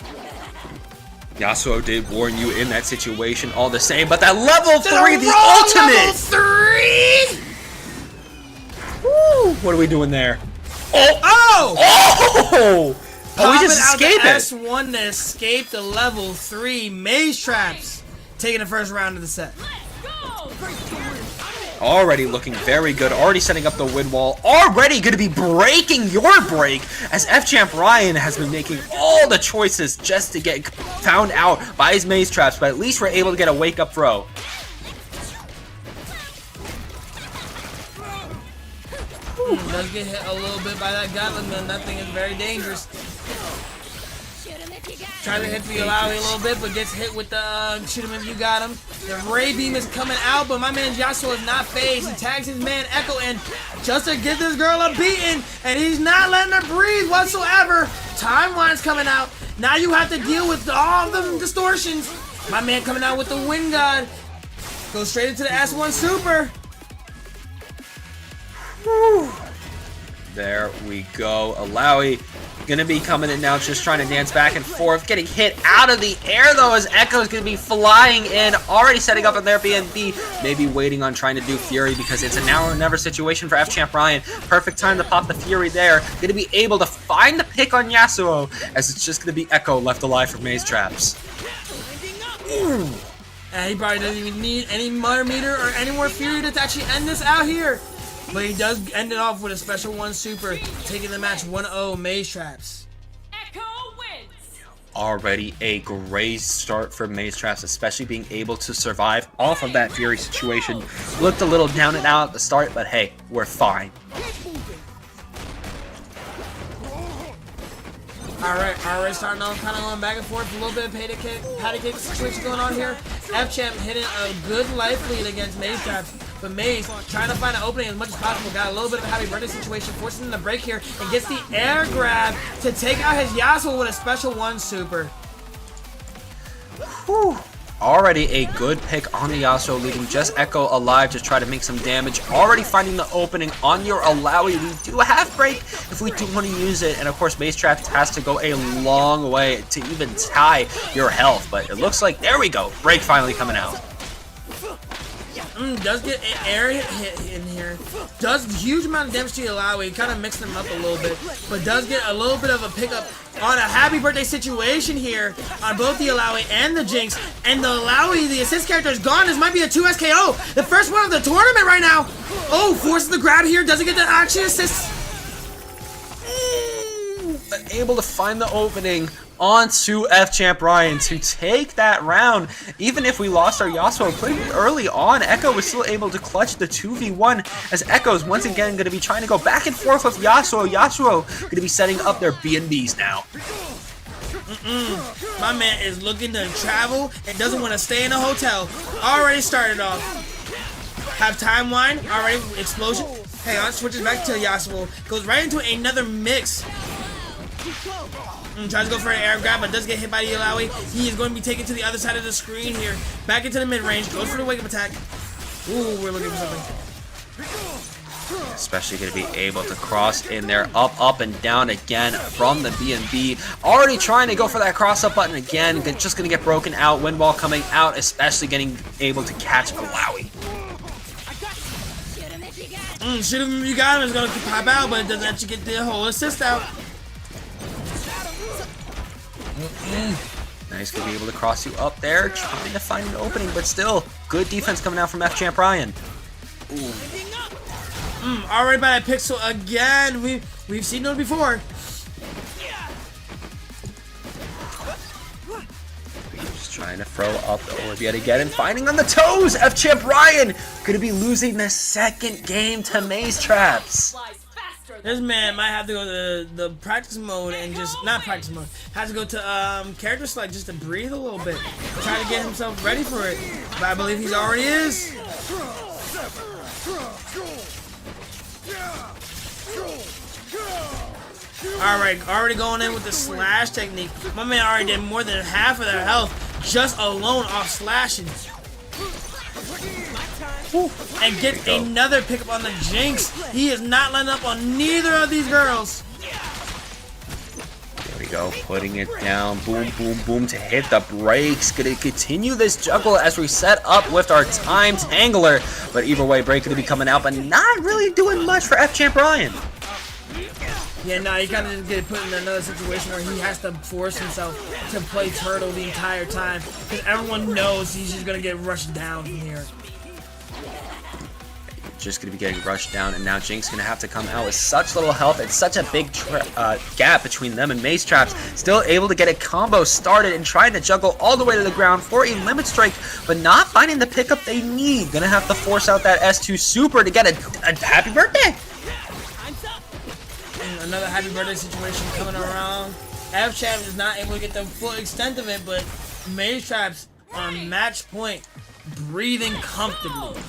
Yasuo did warn you in that situation all the same, but that level 3, the ultimate! Level 3! Woo! What are we doing there? Oh! Oh! Oh, we just escaped it. S1 to escape the level 3 Maze Trap's, taking the first round of the set. Already looking very good, already setting up the win wall, already going to be breaking your break, as F-Champ Ryan has been making all the choices just to get found out by his Maze Traps, but at least we're able to get a wake-up throw. Does get hit a little bit by that Gatling gun. That thing is very dangerous. Tries to hit the Alawi a little bit, but gets hit with the shoot him if you got him. The Ray Beam is coming out, but my man Yasuo is not phased. He tags his man Echo in just to get this girl a beating, and he's not letting her breathe whatsoever. Timeline's coming out. Now you have to deal with all the distortions. My man coming out with the Wind God. Goes straight into the S1 Super. Whew. There we go. Alawi gonna be coming in now, just trying to dance back and forth, getting hit out of the air though, as Echo's gonna be flying in, already setting up on their BNB, maybe waiting on trying to do Fury because it's a now or never situation for F-Champ Ryan. Perfect time to pop the Fury there. Gonna be able to find the pick on Yasuo, as it's just gonna be Echo left alive for Maze Traps. Ooh. And he probably doesn't even need any Mother Meter or any more Fury to actually end this out here. But he does end it off with a special 1 super, taking the match 1-0 Maze Traps. Echo wins. Already a great start for Maze Traps, especially being able to survive off of that Fury situation. Looked a little down and out at the start, but hey, we're fine. Alright, starting off kind of going back and forth, a little bit of patty cake situation going on here. F-Champ hitting a good life lead against Maze Traps, but Maze trying to find an opening as much as possible. Got a little bit of a happy birthday situation, forcing him to break here, and gets the air grab to take out his Yasuo with a special 1 super. Whew. Already a good pick on the Yasuo, leaving just Echo alive to try to make some damage. Already finding the opening on your Alawi. We do have break if we do want to use it. And of course, Maze Trap has to go a long way to even tie your health. But it looks like, there we go, break finally coming out. Does get an air hit in here. Does huge amount of damage to the Alawi. Kind of mixed them up a little bit. But does get a little bit of a pickup on a happy birthday situation here on both the Alawi and the Jinx. And the Alawi, the assist character, is gone. This might be a 2 SKO. The first one of the tournament right now. Oh, forces the grab here. Doesn't get the action assist. Able to find the opening onto F Champ Ryan to take that round. Even if we lost our Yasuo pretty early on, Echo was still able to clutch the 2v1 as Echo's once again going to be trying to go back and forth with Yasuo. Yasuo going to be setting up their B&Bs now. My man is looking to travel and doesn't want to stay in a hotel. Already started off. Have timeline, already explosion. Hang on, switches back to Yasuo. Goes right into another mix. Tries to go for an air grab, but does get hit by the Illaoi. He is going to be taken to the other side of the screen here. Back into the mid-range, goes for the wake-up attack. Ooh, we're looking for something. Especially going to be able to cross in there, up, and down again from the B&B. Already trying to go for that cross-up button again. Just going to get broken out. Wind wall coming out, especially getting able to catch Illaoi. Shoot him if you got him. It's going to pop out, but it doesn't actually get the whole assist out. Nice to be able to cross you up there, trying to find an opening, but still, good defense coming out from F Champ Ryan. Already by that pixel again. We've seen those before. Just trying to throw up the orb yet again and finding on the toes. F Champ Ryan going to be losing the second game to Maze Traps. This man might have to go to the practice mode and just, not practice mode, has to go to character select just to breathe a little bit. Try to get himself ready for it. But I believe he already is. Alright, already going in with the slash technique. My man already did more than half of their health just alone off slashing. And get another pickup on the Jinx. He is not letting up on neither of these girls. There we go, putting it down. Boom, boom, boom to hit the brakes. Gonna continue this juggle as we set up with our time tangler. But either way, break gonna be coming out, but not really doing much for F Champ Ryan. Yeah, nah, he kind of just get put in another situation where he has to force himself to play turtle the entire time. Because everyone knows he's just gonna get rushed down from here. Just going to be getting rushed down, and now Jinx going to have to come out with such little health and such a big gap between them and Maze Traps. Still able to get a combo started and trying to juggle all the way to the ground for a limit strike, but not finding the pickup they need. Going to have to force out that S2 super to get a happy birthday. Another happy birthday situation coming around. F Champ is not able to get the full extent of it, but Maze Traps on match point, breathing comfortably.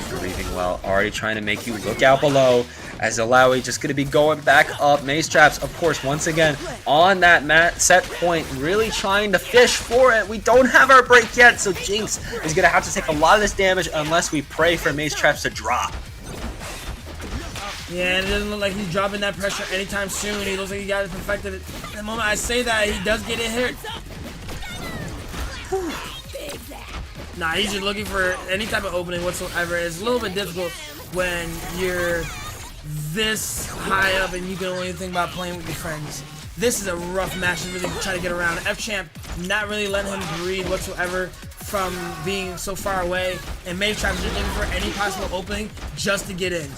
Breathing well, already trying to make you look out below as Illaoi just going to be going back up. Maze Traps, of course, once again on that set point, really trying to fish for it. We don't have our break yet, so Jinx is going to have to take a lot of this damage unless we pray for Maze Traps to drop. Yeah, and it doesn't look like he's dropping that pressure anytime soon. He looks like he got it perfected. The moment I say that, he does get it hit. Nah, he's just looking for any type of opening whatsoever. It's a little bit difficult when you're this high up and you can only think about playing with your friends. This is a rough match to really try to get around. F Champ not really letting him breathe whatsoever from being so far away. And Maze Trap is just looking for any possible opening just to get in.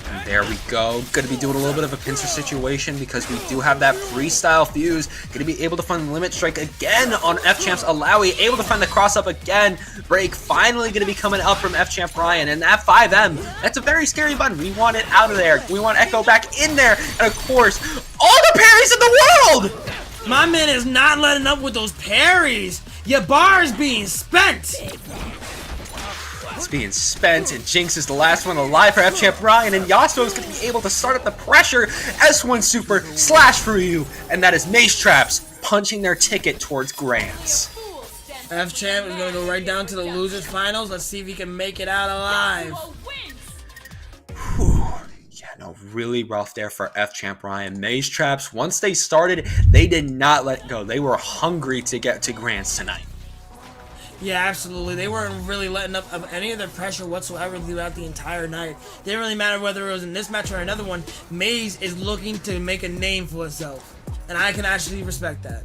And there we go. Going to be doing a little bit of a pincer situation because we do have that freestyle fuse. Going to be able to find the limit strike again on F Champ's Illaoi. Able to find the cross up again. Break finally going to be coming up from F Champ Ryan. And that 5M, that's a very scary button. We want it out of there. We want Echo back in there. And of course, all the parries in the world! My man is not letting up with those parries. Your bar is being spent. It's being spent, and Jinx is the last one alive for F Champ Ryan, and Yasuo is going to be able to start up the pressure. S1 Super slash for you, and that is Maze Traps punching their ticket towards Grands. F Champ is going to go right down to the losers finals. Let's see if he can make it out alive. Whew. Yeah, no, really rough there for F Champ Ryan. Maze Traps, once they started, they did not let go. They were hungry to get to Grands tonight. Yeah, absolutely. They weren't really letting up of any of their pressure whatsoever throughout the entire night. Didn't really matter whether it was in this match or another one. Maze is looking to make a name for itself, and I can actually respect that.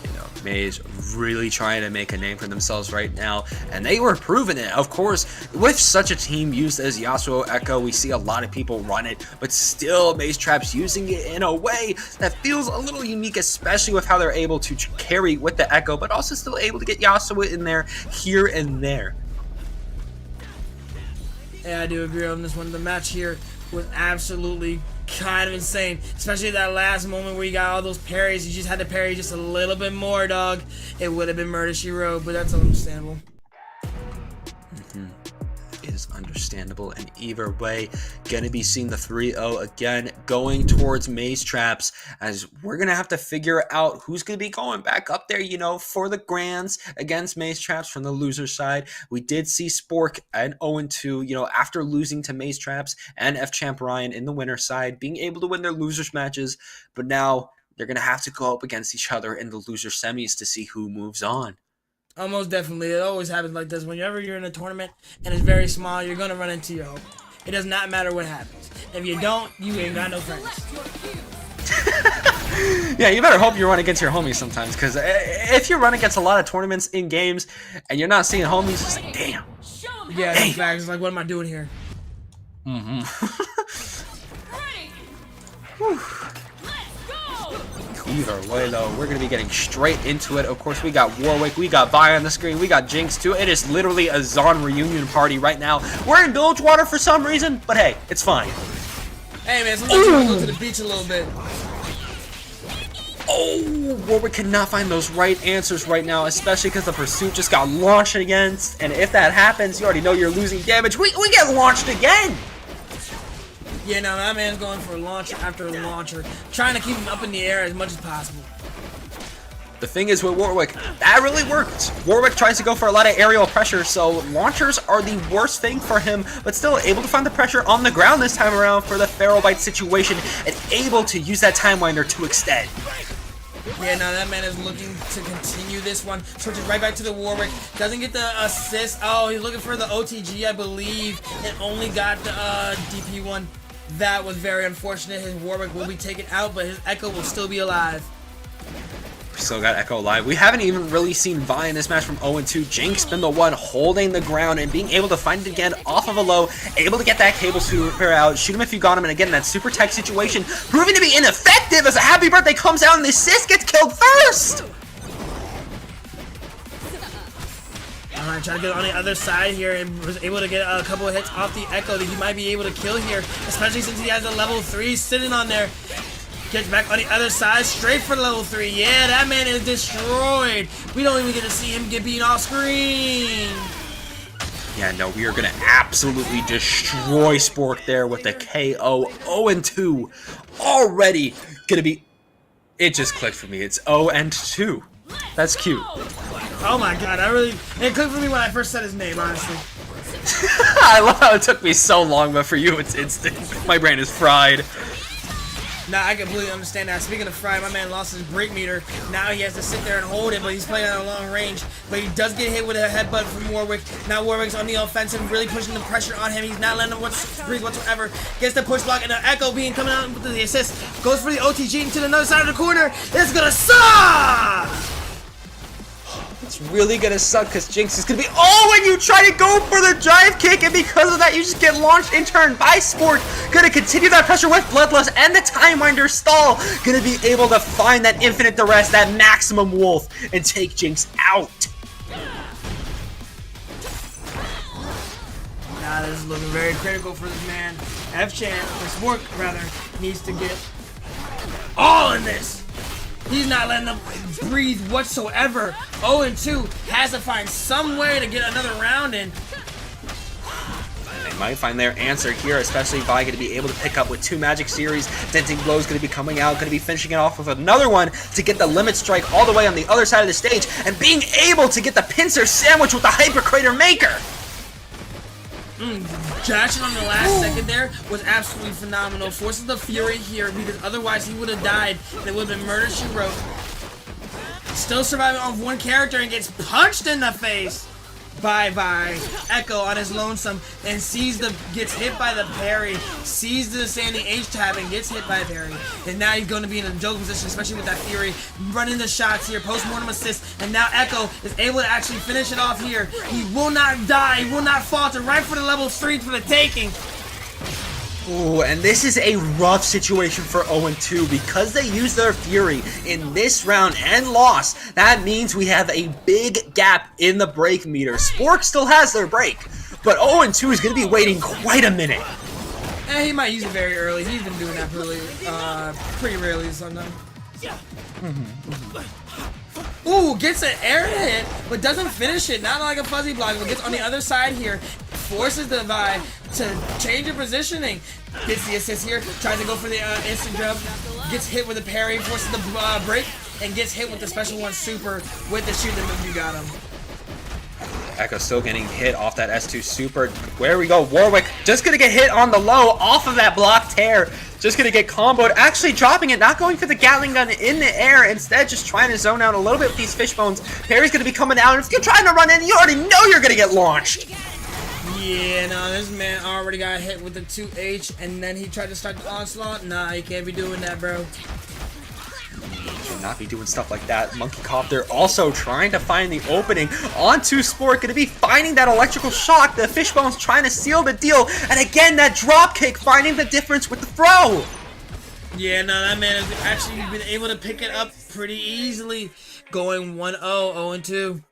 You know, Maze really trying to make a name for themselves right now, and they were proving it. Of course, with such a team used as Yasuo Echo, we see a lot of people run it, but still Maze Trap's using it in a way that feels a little unique, especially with how they're able to carry with the Echo, but also still able to get Yasuo in there here and there. Yeah, I do agree on this one. The match here was absolutely kind of insane, especially that last moment where you got all those parries. You just had to parry just a little bit more, dog. It would have been Murder She Wrote, but that's understandable. Is understandable, and either way, gonna be seeing the 3-0 again going towards Maze Traps, as we're gonna have to figure out who's gonna be going back up there, you know, for the grands against Maze Traps from the loser side. We did see Spork and 0-2, you know, after losing to Maze Traps and F-Champ Ryan in the winner side, being able to win their losers matches, but now they're gonna have to go up against each other in the loser semis to see who moves on. Most definitely. It always happens like this. Whenever you're in a tournament and it's very small, you're going to run into your hope. It does not matter what happens. If you don't, you ain't got no friends. Yeah, you better hope you run against your homies sometimes, because if you run against a lot of tournaments in games and you're not seeing homies, it's like, damn. Yeah, in fact, it's like, what am I doing here? Either way, though, we're going to be getting straight into it. Of course, we got Warwick, we got Vi on the screen, we got Jinx, too. It is literally a Zon reunion party right now. We're in Bilgewater for some reason, but hey, it's fine. Hey, man, sometimes you want to go to the beach a little bit. Oh, Warwick cannot find those right answers right now, especially because the pursuit just got launched against. And if that happens, you already know you're losing damage. We get launched again. Yeah, no, that man's going for launcher after launcher, trying to keep him up in the air as much as possible. The thing is with Warwick, that really worked. Warwick tries to go for a lot of aerial pressure, so launchers are the worst thing for him, but still able to find the pressure on the ground this time around for the Feral Bite situation, and able to use that Time Winder to extend. Yeah, now that man is looking to continue this one. Switches right back to the Warwick. Doesn't get the assist. Oh, he's looking for the OTG, I believe, and only got the DP one. That was very unfortunate. His Warwick will be taken out, but his Echo will still be alive. Still got Echo alive. We haven't even really seen Vi in this match from 0-2. Jinx been the one holding the ground and being able to find it again off of a low, able to get that cable super out, shoot him if you got him, and again, that super tech situation proving to be ineffective as a happy birthday comes out and the assist gets killed first! Alright, trying to get on the other side here and was able to get a couple of hits off the Echo that he might be able to kill here, especially since he has a level 3 sitting on there. Gets back on the other side, straight for the level 3. Yeah, that man is destroyed. We don't even get to see him get beaten off screen. Yeah, no, we are going to absolutely destroy Spork there with the KO. 0-2. Already going to be... It just clicked for me. It's 0-2. That's cute. Oh my god, it clicked for me when I first said his name, honestly. I love how it took me so long, but for you, it's instant. My brain is fried. Nah, I completely understand that. Speaking of fried, my man lost his break meter. Now he has to sit there and hold it, but he's playing at a long range. But he does get hit with a headbutt from Warwick. Now Warwick's on the offensive, really pushing the pressure on him. He's not letting him breathe whatsoever. Gets the push block, and the Echo being coming out with the assist. Goes for the OTG into another side of the corner. It's gonna suck! It's really gonna suck because Jinx is gonna be. Oh, and you try to go for the drive kick, and because of that, you just get launched in turn by Sport. Gonna continue that pressure with Bloodlust and the Time Winder stall. Gonna be able to find that infinite duress, that maximum wolf, and take Jinx out. Now this is looking very critical for this man. F-Champ, or Sport rather, needs to get all in this. He's not letting them breathe whatsoever. 0-2 has to find some way to get another round in. They might find their answer here, especially Vi going to be able to pick up with 2 Magic Series. Denting Blow's going to be coming out, going to be finishing it off with another one to get the Limit Strike all the way on the other side of the stage, and being able to get the pincer sandwich with the Hyper Crater Maker. Dashing on the last second there was absolutely phenomenal. Forces the Fury here because otherwise he would have died and it would have been Murder She Wrote. Still surviving off one character and gets punched in the face. by Echo on his lonesome, and gets hit by the parry, sees the standing H tab and gets hit by parry, and now he's going to be in a joke position, especially with that Fury running the shots here, post-mortem assist, and now Echo is able to actually finish it off here. He will not die, he will not falter, right for the level 3 for the taking. Ooh, and this is a rough situation for 0-2 because they used their Fury in this round and lost. That means we have a big gap in the break meter. Spork still has their break, but 0-2 is going to be waiting quite a minute. And he might use it very early. He's been doing that pretty rarely sometimes. Ooh, gets an air hit, but doesn't finish it. Not like a fuzzy block, but gets on the other side here. Forces the Vi to change the positioning. Gets the assist here. Tries to go for the instant jump. Gets hit with the parry. Forces the break. And gets hit with the special one super with the shoot if you got him. Echo still getting hit off that S2 super. Where we go, Warwick just gonna get hit on the low off of that block tear. Just gonna get comboed, actually dropping it, not going for the Gatling gun in the air, instead just trying to zone out a little bit with these fishbones. Parry's gonna be coming out, and if you're trying to run in, you already know you're gonna get launched. Yeah, no, this man already got hit with the 2H, and then he tried to start the onslaught. Nah, you can't be doing that, bro. Not be doing stuff like that. Monkey Copter also trying to find the opening onto Sport, gonna be finding that electrical shock. The Fishbone's trying to seal the deal, and again that drop kick finding the difference with the throw. Yeah, no, that man has actually been able to pick it up pretty easily, going 1-0, 0-2.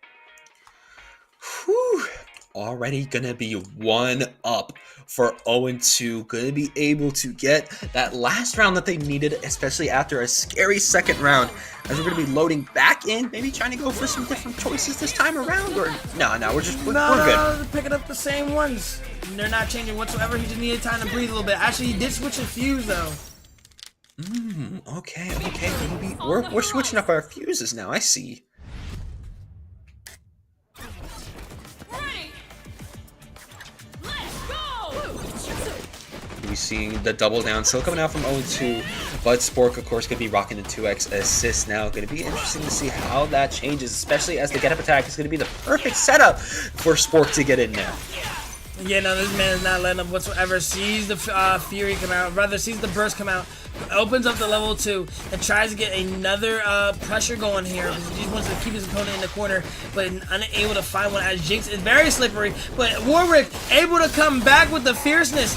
Whew. Already gonna be 1 up for 0-2. Gonna be able to get that last round that they needed, especially after a scary second round. As we're gonna be loading back in, maybe trying to go for some different choices this time around, or no, we're good. They're picking up the same ones. They're not changing whatsoever. He just needed time to breathe a little bit. Actually, he did switch a fuse though. Okay. We're switching up our fuses now. I see. We seeing the double down still coming out from 0-2, but Spork of course gonna be rocking the 2x assist now. Gonna be interesting to see how that changes, especially as the get up attack is gonna be the perfect setup for Spork to get in now. Yeah, no, this man is not letting up whatsoever. Sees the Fury come out, rather sees the burst come out, opens up the level 2, and tries to get another pressure going here. He just wants to keep his opponent in the corner, but unable to find one as Jinx is very slippery. But Warwick able to come back with the fierceness.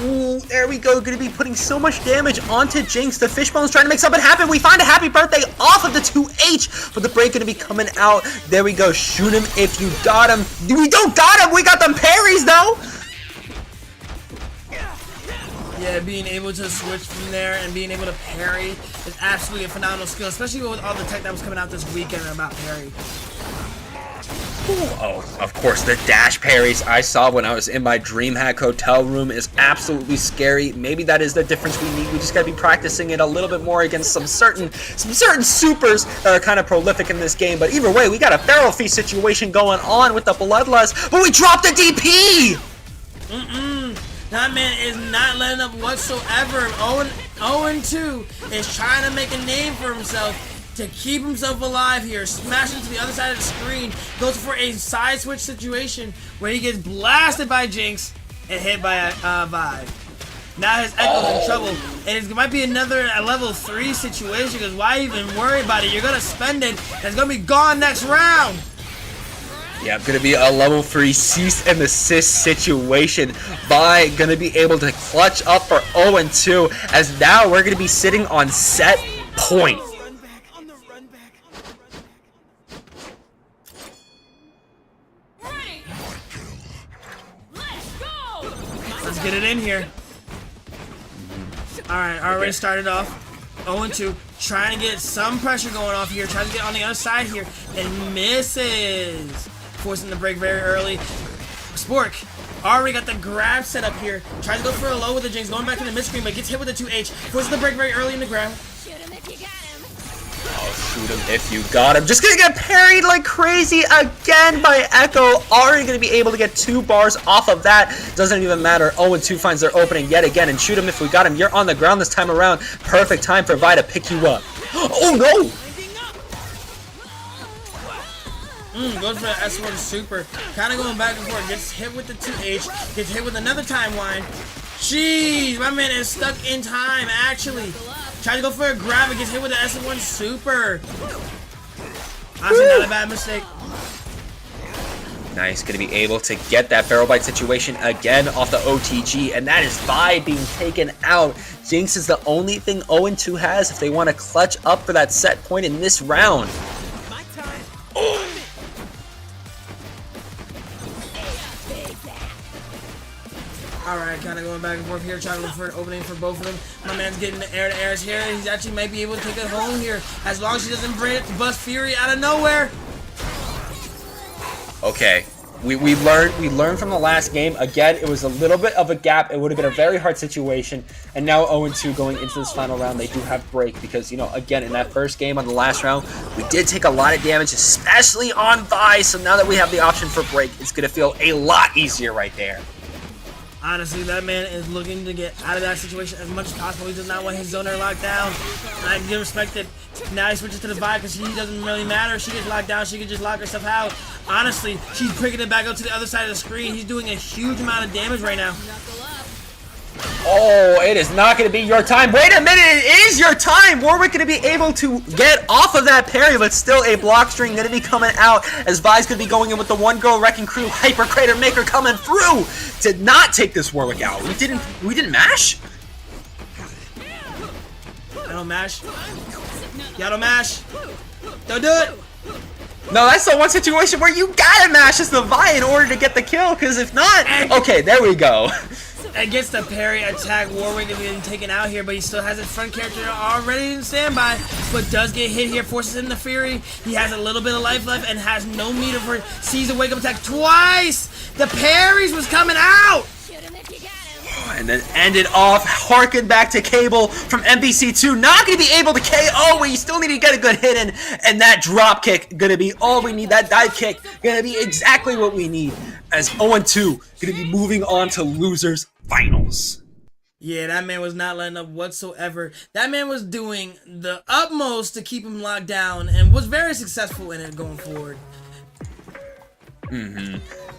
Ooh, there we go. Gonna be putting so much damage onto Jinx. The Fishbone's trying to make something happen. We find a happy birthday off of the 2H, but the break gonna be coming out. There we go. Shoot him if you got him. We don't got him. We got them parries though. Yeah, being able to switch from there and being able to parry is absolutely a phenomenal skill, especially with all the tech that was coming out this weekend about parry. Oh, of course, the dash parries I saw when I was in my DreamHack hotel room is absolutely scary. Maybe that is the difference we need. We just gotta be practicing it a little bit more against some certain supers that are kind of prolific in this game. But either way, we got a Feral Feast situation going on with the Bloodlust, but we dropped the DP! That man is not letting up whatsoever. 0-2 is trying to make a name for himself, to keep himself alive here. Smashing to the other side of the screen. Goes for a side switch situation where he gets blasted by Jinx and hit by Vi. Now his Echo's in trouble. And it might be another level 3 situation, because why even worry about it? You're going to spend it. It's going to be gone next round. Yeah, gonna be a level 3 cease and desist situation. Vi gonna be able to clutch up for 0-2, as now we're gonna be sitting on set point. Let's get it in here. Alright, already started off 0-2. Trying to get some pressure going off here. Trying to get on the other side here. And misses. Forcing the break very early. Spork already got the grab set up here. Tries to go for a low with the Jinx. Going back to the mid-screen, but gets hit with the 2H. Forcing the break very early in the grab. Oh, shoot him if you got him. Just gonna get parried like crazy again by Echo. Already gonna be able to get 2 bars off of that. Doesn't even matter. 0-2 finds their opening yet again, and shoot him if we got him. You're on the ground this time around. Perfect time for Vi to pick you up. Oh no! Goes for the S1 super. Kind of going back and forth. Gets hit with the 2H. Gets hit with another timeline. Jeez, my man is stuck in time, actually. Tries to go for a grab and gets hit with the S1 super. Honestly, not a bad mistake. Nice, gonna be able to get that barrel bite situation again off the OTG, and that is Vi being taken out. Jinx is the only thing 0-2 has if they want to clutch up for that set point in this round. Alright, kind of going back and forth here, trying to look for an opening for both of them. My man's getting the air-to-airs here. He's actually might be able to take it home here, as long as he doesn't bring it to Bust Fury out of nowhere. Okay, we learned from the last game. Again, it was a little bit of a gap. It would have been a very hard situation. And now 0-2 going into this final round, they do have break because, you know, again, in that first game on the last round, we did take a lot of damage, especially on Vi. So now that we have the option for break, it's going to feel a lot easier right there. Honestly, that man is looking to get out of that situation as much as possible. He does not want his zoner locked down. I give respect that now he switches to the Vi because he doesn't really matter. She gets locked down. She can just lock herself out. Honestly, she's picking it back up to the other side of the screen. He's doing a huge amount of damage right now. Oh, it is not going to be your time. Wait a minute, it is your time. Warwick going to be able to get off of that parry, but still a block string going to be coming out as Vi's going to be going in with the one girl wrecking crew. Hyper Crater Maker coming through. Did not take this Warwick out. We didn't mash? I don't mash. Y'all don't mash. Don't do it. No, that's the one situation where you gotta mash as the Vi in order to get the kill, because if not, okay, there we go. And gets the parry attack. Warwick is getting taken out here, but he still has his front character already in standby, but does get hit here, forces in the Fury. He has a little bit of life left and has no meter for sees a wake up attack twice. The parries was coming out. And then ended off, harken back to Cable from NBC2. Not going to be able to KO, but you still need to get a good hit in. And that drop kick going to be all we need. That dive kick going to be exactly what we need. As 0-2 going to be moving on to losers finals. Yeah, that man was not letting up whatsoever. That man was doing the utmost to keep him locked down and was very successful in it going forward.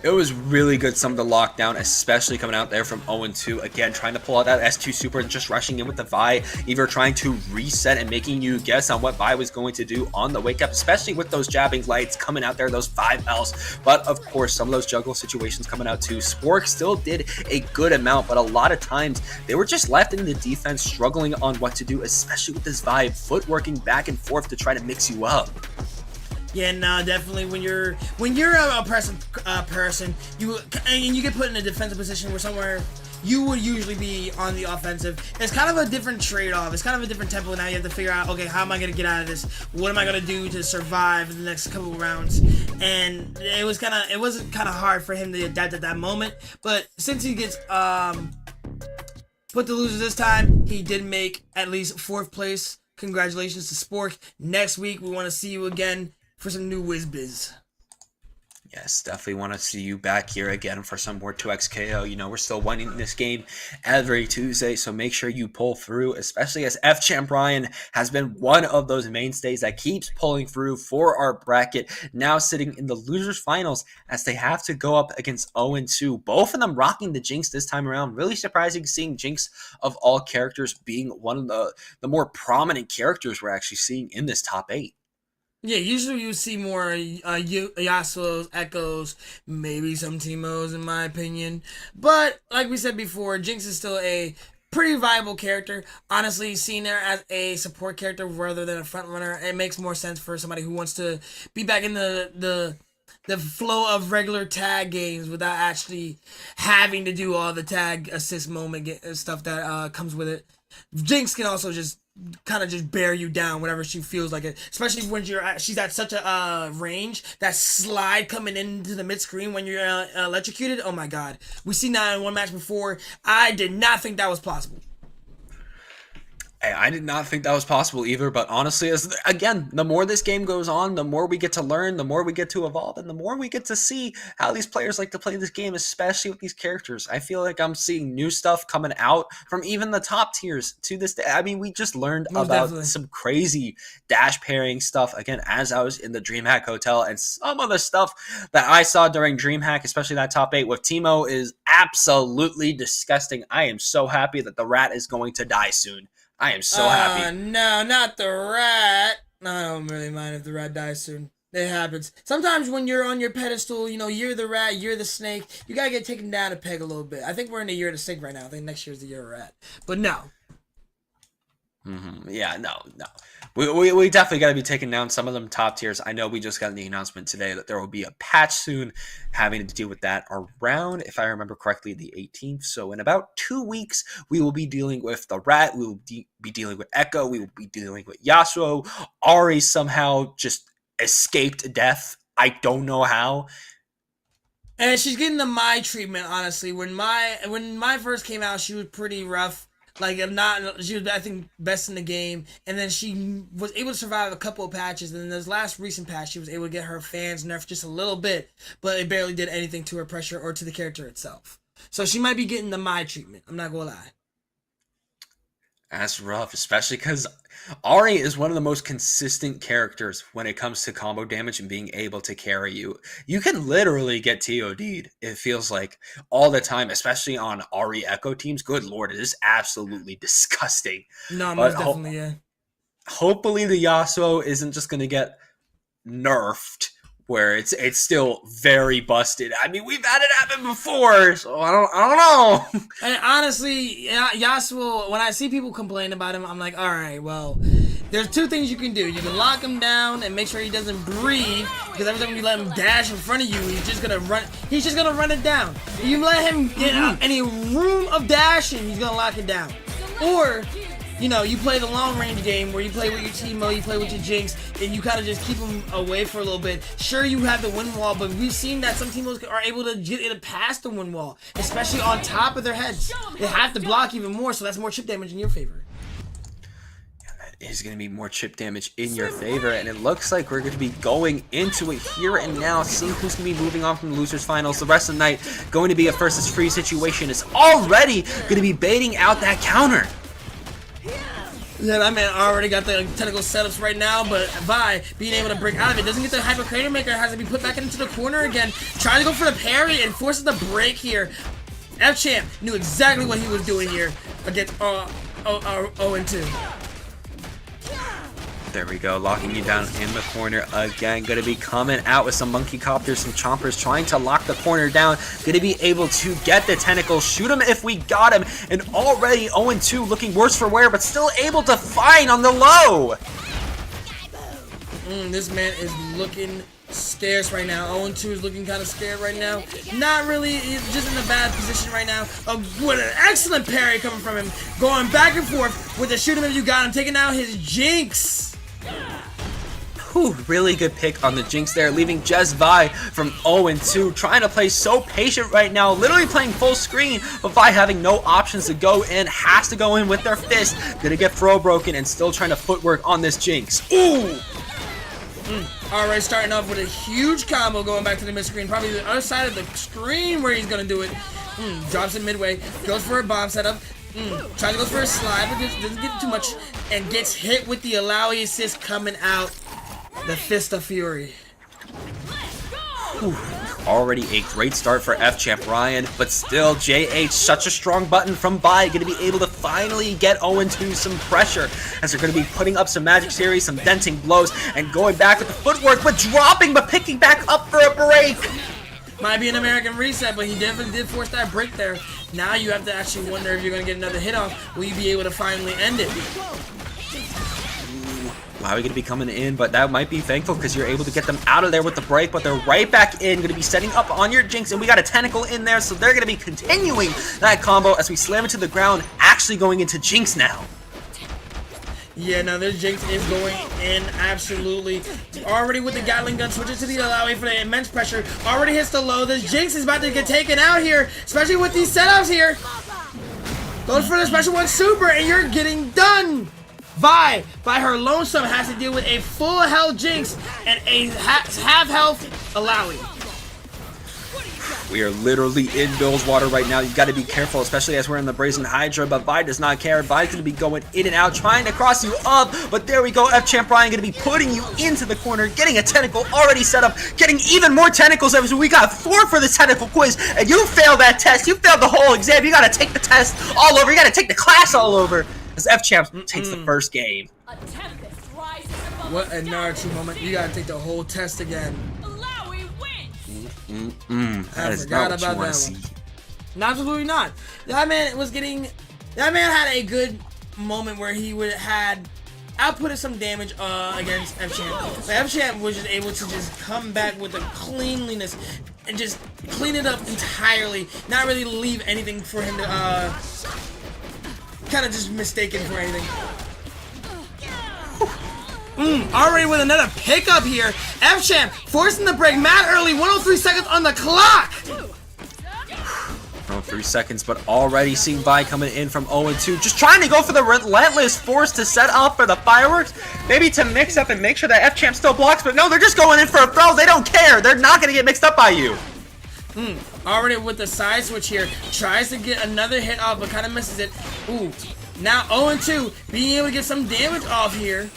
It was really good, some of the lockdown, especially coming out there from 0-2. Again, trying to pull out that S2 super and just rushing in with the Vi, either trying to reset and making you guess on what Vi was going to do on the wake up, especially with those jabbing lights coming out there, those 5Ls. But of course, some of those juggle situations coming out too. Spork still did a good amount, but a lot of times they were just left in the defense struggling on what to do, especially with this Vi footworking back and forth to try to mix you up. Yeah, no, definitely. When you're a person, you get put in a defensive position where somewhere you would usually be on the offensive. It's kind of a different trade-off. It's kind of a different tempo. Now you have to figure out, okay, how am I gonna get out of this? What am I gonna do to survive the next couple of rounds? And it wasn't kind of hard for him to adapt at that moment. But since he gets put to losers this time, he did make at least 4th place. Congratulations to Spork. Next week we want to see you again for some new whiz-biz. Yes, definitely want to see you back here again for some more 2x KO. You know, we're still winning this game every Tuesday, so make sure you pull through, especially as F-Champ Ryan has been one of those mainstays that keeps pulling through for our bracket, now sitting in the losers finals as they have to go up against 0-2. Both of them rocking the Jinx this time around. Really surprising seeing Jinx of all characters being one of the more prominent characters we're actually seeing in this top 8. Yeah, usually you see more Yasuo's, Echoes, maybe some Teemos in my opinion. But, like we said before, Jinx is still a pretty viable character. Honestly, seeing her as a support character rather than a front runner, it makes more sense for somebody who wants to be back in the flow of regular tag games without actually having to do all the tag assist moment stuff that comes with it. Jinx can also just kind of just bear you down whenever she feels like it, especially when she's at such a range. That slide coming into the mid screen when you're electrocuted, oh my god, we seen that in one match before. I did not think that was possible. I did not think that was possible either, but honestly, again, the more this game goes on, the more we get to learn, the more we get to evolve, and the more we get to see how these players like to play this game, especially with these characters. I feel like I'm seeing new stuff coming out from even the top tiers to this day. I mean, we just learned about some crazy dash pairing stuff, again, as I was in the DreamHack Hotel, and some of the stuff that I saw during DreamHack, especially that top 8 with Teemo, is absolutely disgusting. I am so happy that the rat is going to die soon. I am so happy. No, not the rat. No, I don't really mind if the rat dies soon. It happens. Sometimes when you're on your pedestal, you know, you're the rat, you're the snake, you gotta get taken down a peg a little bit. I think we're in the year of the snake right now. I think next year's the year of rat. But no. Yeah, no. We definitely got to be taking down some of them top tiers. I know we just got the announcement today that there will be a patch soon having to deal with that around, if I remember correctly, the 18th. So in about 2 weeks, we will be dealing with the rat. We will be dealing with Echo. We will be dealing with Yasuo. Ari somehow just escaped death. I don't know how. And she's getting the Mai treatment, honestly. When Mai first came out, she was pretty rough. Like, she was, I think, best in the game. And then she was able to survive a couple of patches. And then this last recent patch, she was able to get her fans nerfed just a little bit. But it barely did anything to her pressure or to the character itself. So she might be getting the Mai treatment. I'm not going to lie. That's rough, especially because Ari is one of the most consistent characters when it comes to combo damage and being able to carry you. You can literally get TOD'd, it feels like, all the time, especially on Ari Echo teams. Good lord, it is absolutely disgusting. No, most definitely, yeah. Hopefully the Yasuo isn't just going to get nerfed, where it's still very busted. I mean, we've had it happen before, so I don't know. And honestly, Yasuo, when I see people complain about him, I'm like, all right, well, there's 2 things you can do. You can lock him down and make sure he doesn't breathe, because every time you let him dash in front of you, he's just gonna run it down. If you let him get any room of dashing, he's gonna lock it down. Or, you know, you play the long range game where you play with your Teemo, you play with your Jinx, and you kind of just keep them away for a little bit. Sure, you have the wind wall, but we've seen that some Teemos are able to get it past the wind wall, especially on top of their heads. They have to block even more, so that's more chip damage in your favor. Yeah, that is going to be more chip damage in your favor, and it looks like we're going to be going into it here and now, seeing who's going to be moving on from the losers finals. The rest of the night going to be a versus free situation. Is already going to be baiting out that counter. Yeah, that man already got the technical setups right now, but Vi being able to break out of it doesn't get the Hyper Crater Maker, has to be put back into the corner again, trying to go for the parry and forces the break here. F-Champ knew exactly what he was doing here against 0-2. There we go, locking you down in the corner again. Going to be coming out with some Monkey Copters, some Chompers, trying to lock the corner down. Going to be able to get the tentacle, shoot him if we got him. And already 0-2, looking worse for wear, but still able to find on the low. This man is looking scarce right now. 0-2 is looking kind of scared right now. Not really, he's just in a bad position right now. What an excellent parry coming from him. Going back and forth with the shoot him if you got him, taking out his Jinx. Whew, really good pick on the Jinx there, leaving Jez Vi from 0-2, trying to play so patient right now, literally playing full screen, but Vi having no options to go in, has to go in with their fist, gonna get throw broken and still trying to footwork on this Jinx. Ooh! Alright, starting off with a huge combo going back to the mid screen, probably the other side of the screen where he's gonna do it. Drops it midway, goes for a bomb setup. Tries to go for a slide, but doesn't get too much, and gets hit with the Alawi assist coming out. The Fist of Fury. Whew. Already a great start for F-Champ Ryan, but still JH, such a strong button from Vi, going to be able to finally get 0-2 some pressure, as they're going to be putting up some Magic Series, some denting blows, and going back with the footwork, but dropping, but picking back up for a break. Might be an American reset, but he definitely did force that break there. Now you have to actually wonder if you're going to get another hit off. Will you be able to finally end it? Wow, we're going to be coming in, but that might be thankful because you're able to get them out of there with the break, but they're right back in, going to be setting up on your Jinx, and we got a tentacle in there, so they're going to be continuing that combo as we slam it to the ground, actually going into Jinx now. Yeah, now this Jinx is going in, absolutely. Already with the Gatling gun, switches to the Alawi for the immense pressure. Already hits the low. This Jinx is about to get taken out here, especially with these setups here. Goes for the special one super, and you're getting done. Vi, by her lonesome, has to deal with a full health Jinx and a half health Alawi. We are literally in Bill's water right now. You got to be careful, especially as we're in the Brazen Hydra, but Vi does not care. Vi's going to be going in and out, trying to cross you up, but there we go. F-Champ Brian going to be putting you into the corner, getting a tentacle already set up, getting even more tentacles. So we got 4 for the tentacle quiz, and you failed that test. You failed the whole exam. You got to take the test all over. You got to take the class all over, as F-Champ takes the first game. What a Naruto moment. You got to take the whole test again. That is not what you want to see. Absolutely not. That man had a good moment where he had outputted some damage against F-Champ. But F-Champ was just able to just come back with a cleanliness and just clean it up entirely. Not really leave anything for him to kind of just mistaken for anything. Already with another pickup here. F-Champ forcing the break mad early. 103 seconds on the clock. 3 seconds, but already seeing Vi coming in from 0-2. Just trying to go for the relentless force to set up for the fireworks. Maybe to mix up and make sure that F-Champ still blocks, but no, they're just going in for a throw. They don't care. They're not going to get mixed up by you. Already with the side switch here. Tries to get another hit off, but kind of misses it. Ooh. Now 0-2. Being able to get some damage off here.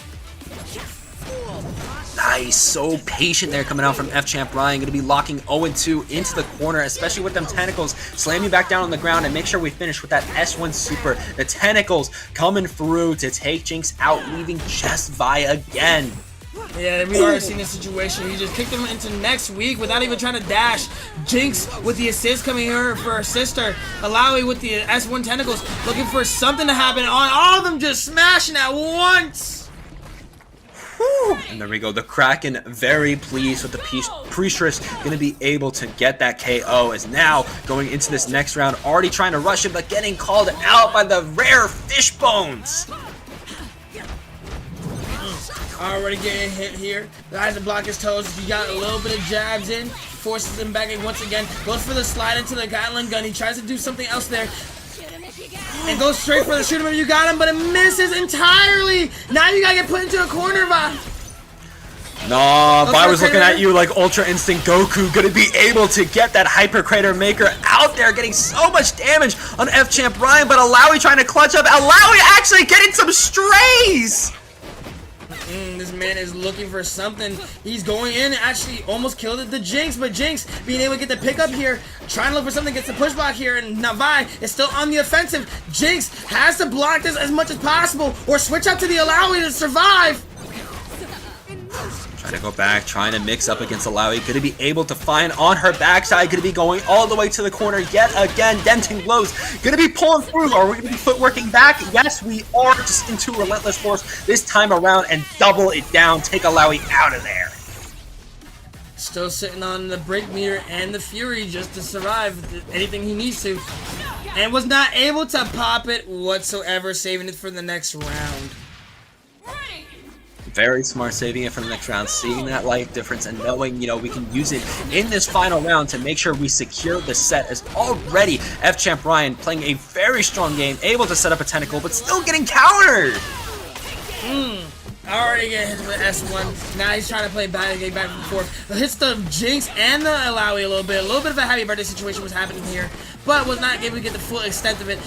Nice, so patient there coming out from F-Champ Ryan. Going to be locking 0-2 into the corner, especially with them tentacles. Slamming back down on the ground and make sure we finish with that S1 super. The tentacles coming through to take Jinx out, leaving just Vi again. Yeah, we've already seen this situation. He just kicked him into next week without even trying to dash. Jinx with the assist coming here for her sister. Alawi with the S1 tentacles looking for something to happen on. All of them just smashing at once. And there we go. The Kraken very pleased with the Priestess. Going to be able to get that KO. Is now going into this next round. Already trying to rush it, but getting called out by the rare fish bones. Already getting hit here. Tries to block his toes. He got a little bit of jabs in. Forces him back in once again. Goes for the slide into the Gatling gun. He tries to do something else there. And goes straight for the shoot him if you got him, but it misses entirely. Now you gotta get put into a corner, Vi. Nah, Vi was looking at you like Ultra Instinct Goku. Gonna be able to get that Hyper Crater Maker out there, getting so much damage on F-Champ Ryan, but Alawi trying to clutch up. Alawi actually getting some strays. This man is looking for something. He's going in, actually almost killed the Jinx, but Jinx being able to get the pickup here, trying to look for something, gets the push block here, and now Vi is still on the offensive. Jinx has to block this as much as possible, or switch up to the Alawi to survive. Trying to go back, trying to mix up against Alawi. Going to be able to find on her backside. Going to be going all the way to the corner yet again. Denting blows. Going to be pulling through. Are we going to be footworking back? Yes, we are. Just into Relentless Force this time around and double it down. Take Alawi out of there. Still sitting on the break meter and the Fury just to survive anything he needs to. And was not able to pop it whatsoever, saving it for the next round. Very smart, saving it for the next round, seeing that life difference and knowing, you know, we can use it in this final round to make sure we secure the set. As already F-Champ Ryan playing a very strong game, able to set up a tentacle, but still getting countered. Already getting hit with S1. Now he's trying to play back and forth. Hits the Jinx and the Alawi a little bit. A little bit of a happy birthday situation was happening here, but was not able to get the full extent of it.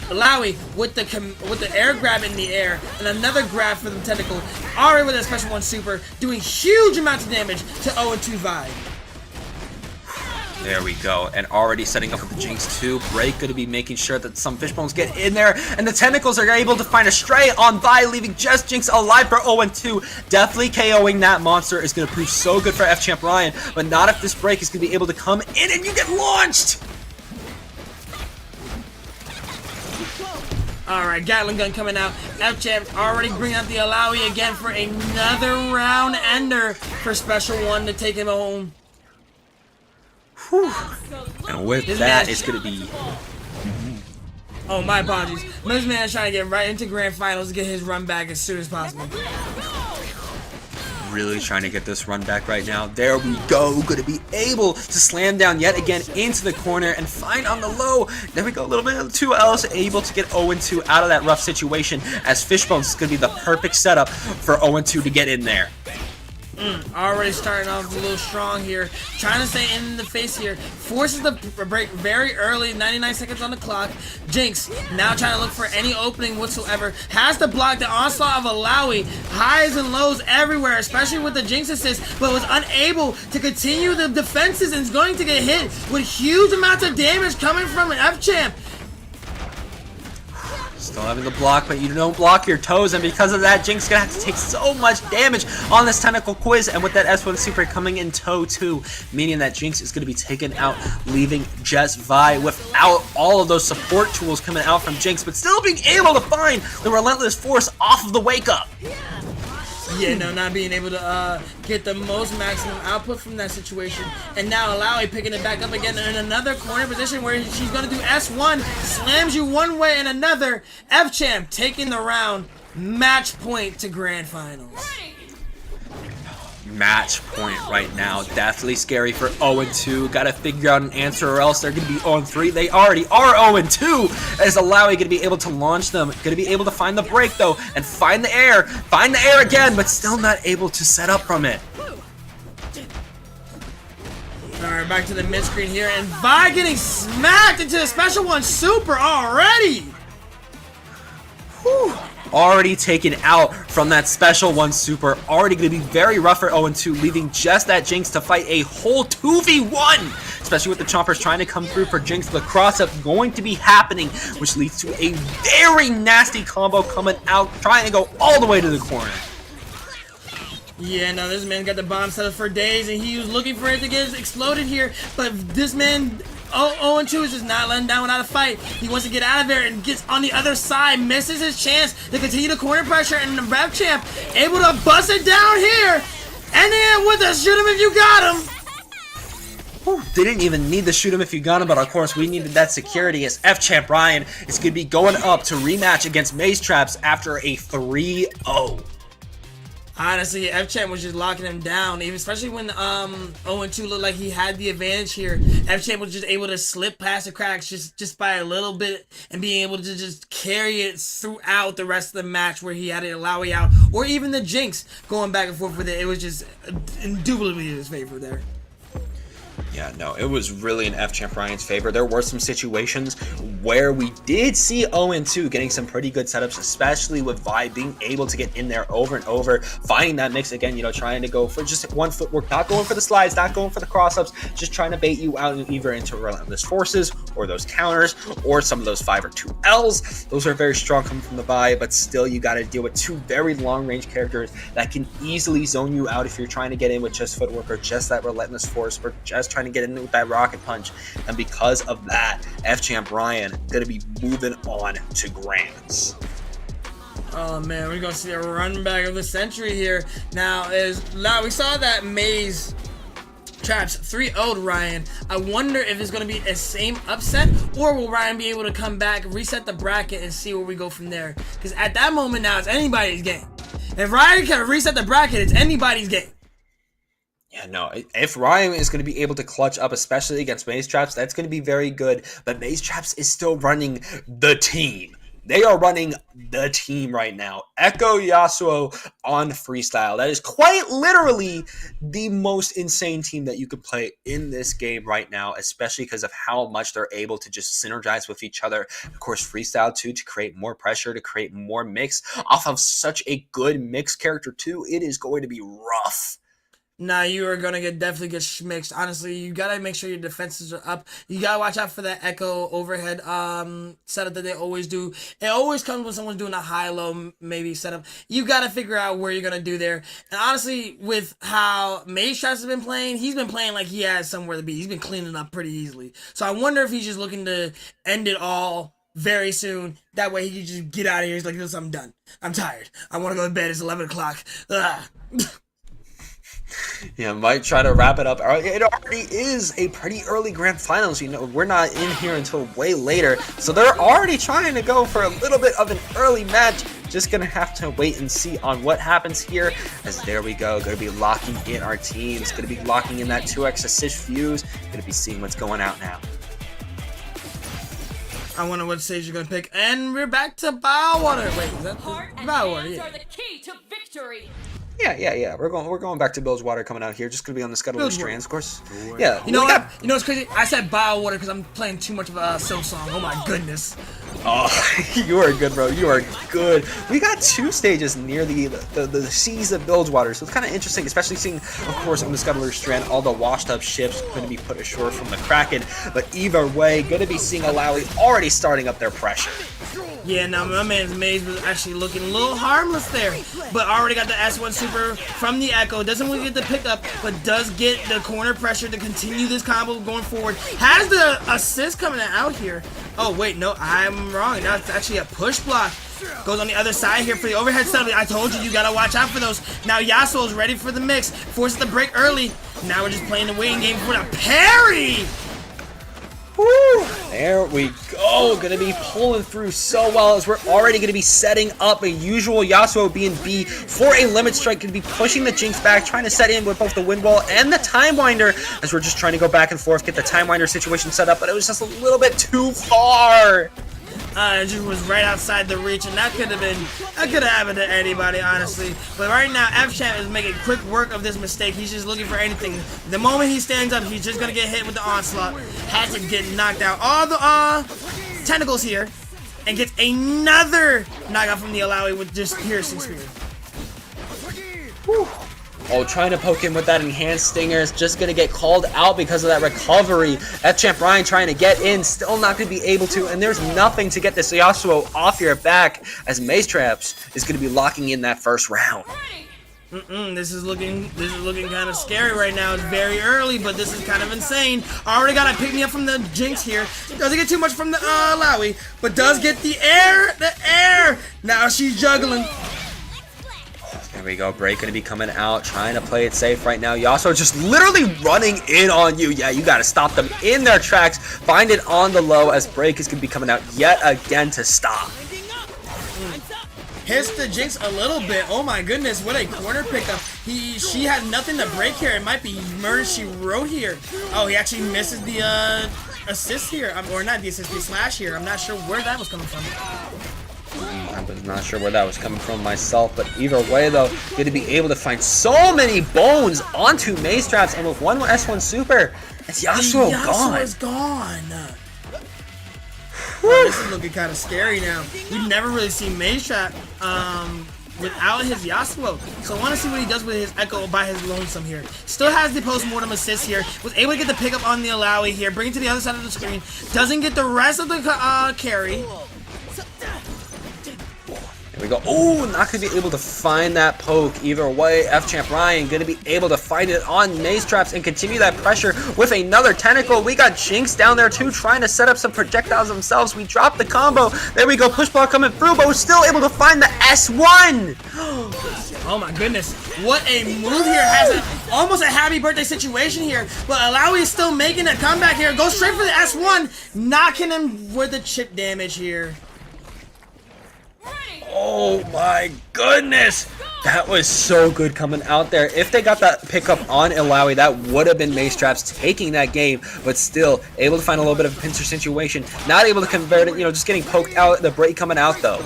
Alawi with the air grab in the air and another grab for the tentacle. Already with a special one super, doing huge amounts of damage to 0-2 Vi. There we go, and already setting up with the Jinx too. Break going to be making sure that some fish bones get in there, and the tentacles are able to find a stray on Vi, leaving just Jinx alive for 0-2. Definitely KOing that monster is going to prove so good for F-Champ Ryan, but not if this break is going to be able to come in and you get launched. Alright, Gatling gun coming out. F-Champ already bringing out the Alawi again for another round ender for special one to take him home. Whew. And with that, it's going to be... Oh, my apologies. This man is trying to get right into grand finals to get his run back as soon as possible. really trying to get this run back right now. There we go. Going to be able to slam down yet again into the corner and find on the low. There we go. A little bit of 2Ls, able to get 0-2 out of that rough situation, as Fishbones is going to be the perfect setup for 0-2 to get in there. Already starting off a little strong here. Trying to stay in the face here. Forces the break very early. 99 seconds on the clock. Jinx now trying to look for any opening whatsoever. Has to block the onslaught of Alawi. Highs and lows everywhere, especially with the Jinx assist, but was unable to continue the defenses and is going to get hit with huge amounts of damage coming from an F-Champ. Still having the block, but you don't block your toes, and because of that, Jinx gonna have to take so much damage on this technical quiz, and with that S1 Super coming in tow too, meaning that Jinx is gonna be taken out, leaving just Vi without all of those support tools coming out from Jinx, but still being able to find the Relentless Force off of the wake up. Yeah, no, not being able to get the most maximum output from that situation. And now Alawi picking it back up again in another corner position where she's going to do S1, slams you one way and another. F-Champ taking the round, match point to Grand Finals. Match point right now. Definitely scary for 0-2. Gotta figure out an answer or else they're gonna be 0-3. They already are 0-2. As Alawi gonna be able to launch them. Gonna be able to find the break though and find the air. Find the air again, but still not able to set up from it. Alright, back to the mid screen here, and Vi getting smacked into the special one super already. Whew. Already taken out from that special one super. Already going to be very rough for 0-2, leaving just that Jinx to fight a whole 2v1. Especially with the Chompers trying to come through for Jinx. The cross-up going to be happening, which leads to a very nasty combo coming out, trying to go all the way to the corner. Yeah, no, this man got the bomb set up for days, and he was looking for it to get exploded here, but this man... 0-2 is just not letting down without a fight. He wants to get out of there and gets on the other side, misses his chance to continue the corner pressure, and the F-Champ able to bust it down here. And then with a shoot him if you got him. Whew, didn't even need to shoot him if you got him, but of course we needed that security as F-Champ Ryan is going to be going up to rematch against Maze Traps after a 3-0. Honestly, F-Champ was just locking him down, even especially when 0-2 looked like he had the advantage here. F-Champ was just able to slip past the cracks just by a little bit and being able to just carry it throughout the rest of the match where he had it Alawi out, or even the Jinx going back and forth with it. It was just indubitably in his favor there. Yeah, no, it was really in F-Champ Ryan's favor. There were some situations where we did see 0-2 getting some pretty good setups, especially with Vi being able to get in there over and over, finding that mix again, you know, trying to go for just one footwork, not going for the slides, not going for the cross-ups, just trying to bait you out either into Relentless Forces or those counters or some of those 5 or 2Ls. Those are very strong coming from the Vi, but still you got to deal with 2 very long-range characters that can easily zone you out if you're trying to get in with just footwork or just that Relentless Force or just trying to get in with that rocket punch. And because of that, F-Champ Ryan gonna be moving on to Grands. Oh man, we're gonna see a run back of the century here. Now we saw that Maze Traps 3-0'd Ryan. I wonder if it's gonna be a same upset, or will Ryan be able to come back, reset the bracket, and see where we go from there? Because at that moment now, it's anybody's game. If Ryan can reset the bracket, it's anybody's game. Yeah, no, if Ryan is going to be able to clutch up, especially against Maze Traps, that's going to be very good. But Maze Traps is still running the team. They are running the team right now. Echo Yasuo on freestyle. That is quite literally the most insane team that you could play in this game right now, especially because of how much they're able to just synergize with each other. Of course, freestyle too, to create more pressure, to create more mix off of such a good mix character too. It is going to be rough. Nah, you are gonna definitely get schmixed. Honestly, you gotta make sure your defenses are up. You gotta watch out for that echo overhead setup that they always do. It always comes when someone's doing a high-low maybe setup. You gotta figure out where you're gonna do there. And honestly, with how Maze Traps has been playing, he's been playing like he has somewhere to be. He's been cleaning up pretty easily. So I wonder if he's just looking to end it all very soon. That way he can just get out of here. He's like, listen, I'm done. I'm tired. I want to go to bed. It's 11 o'clock. Yeah, might try to wrap it up. It already is a pretty early grand finals. You know, we're not in here until way later. So they're already trying to go for a little bit of an early match. just gonna have to wait and see on what happens here, as there we go, gonna be locking in our teams, gonna be locking in that 2x assist fuse, gonna be seeing what's going out now. I wonder what stage you're gonna pick, and we're back to Biowater. Wait, is that Biowater? Yeah. Are the key to victory. Yeah. We're going back to Bilgewater coming out here. Just gonna be on the Scuttling Strands, of course. Yeah. You know what? You know what's crazy? I said Biowater because I'm playing too much of a Silk Song. Oh my goodness. Oh, you are good, bro. You are good. We got 2 stages near the seas of Bilgewater, so it's kind of interesting, especially seeing, of course, on the Scuttler Strand, all the washed-up ships going to be put ashore from the Kraken. But either way, going to be seeing Alawi already starting up their pressure. Yeah, now my man's Maze was actually looking a little harmless there, but already got the S1 Super from the Echo. Doesn't really get the pickup, but does get the corner pressure to continue this combo going forward. Has the assist coming out here. Oh, wait, no, I'm wrong. Now it's actually a push block. Goes on the other side here for the overhead settlement. I told you, you gotta watch out for those. Now Yasuo's ready for the mix. Forces the break early. Now we're just playing the waiting game for the parry. Woo! There we go. Gonna be pulling through so well, as we're already gonna be setting up a usual Yasuo B&B for a limit strike. Gonna be pushing the Jinx back, trying to set in with both the Wind Wall and the Time Winder, as we're just trying to go back and forth, get the Time Winder situation set up, but it was just a little bit too far. It just was right outside the reach, and that could have happened to anybody, honestly. But right now, F-Champ is making quick work of this mistake. He's just looking for anything. The moment he stands up, he's just gonna get hit with the onslaught. Has to get knocked out. All the tentacles here, and gets another knockout from the Alawi with just piercing spear. Whew. Oh, trying to poke him with that enhanced stinger is just going to get called out because of that recovery. F-Champ Ryan trying to get in, still not going to be able to, and there's nothing to get this Yasuo off your back, as Maze Traps is going to be locking in that first round. This is looking kind of scary right now. It's very early, but this is kind of insane. Already got to pick me up from the Jinx here. Doesn't get too much from the Alawi, but does get the air. Now she's juggling. There we go, Break gonna be coming out, trying to play it safe right now. Yasuo just literally running in on you. Yeah, you gotta stop them in their tracks. Find it on the low, as Break is gonna be coming out yet again to stop. Hits the Jinx a little bit. Oh my goodness, what a corner pickup. She had nothing to break here. It might be murder she wrote here. Oh, he actually misses the assist here. Or not the assist, the slash here. I'm not sure where that was coming from. I was not sure where that was coming from myself, but either way though, going to be able to find so many bones onto Maze Traps, and with one S1 Super, it's Yasuo gone. Yasuo's gone. Oh, this is looking kind of scary now. We've never really seen Maze Trap without his Yasuo, so I want to see what he does with his Echo by his lonesome here. Still has the post-mortem assist here. Was able to get the pickup on the Alawi here. Bring it to the other side of the screen. Doesn't get the rest of the carry. There we go. Oh, not going to be able to find that poke. Either way, F-Champ Ryan going to be able to find it on Maze Traps and continue that pressure with another tentacle. We got Jinx down there too, trying to set up some projectiles themselves. We dropped the combo. There we go. Push block coming through, but we're still able to find the S1. Oh my goodness. What a move here. Has almost a happy birthday situation here, but Alawi is still making a comeback here. Goes straight for the S1, knocking him with the chip damage here. Oh my goodness! That was so good coming out there. If they got that pickup on Alawi, that would have been Maze Traps taking that game, but still able to find a little bit of a pincer situation. Not able to convert it, just getting poked out, the break coming out though.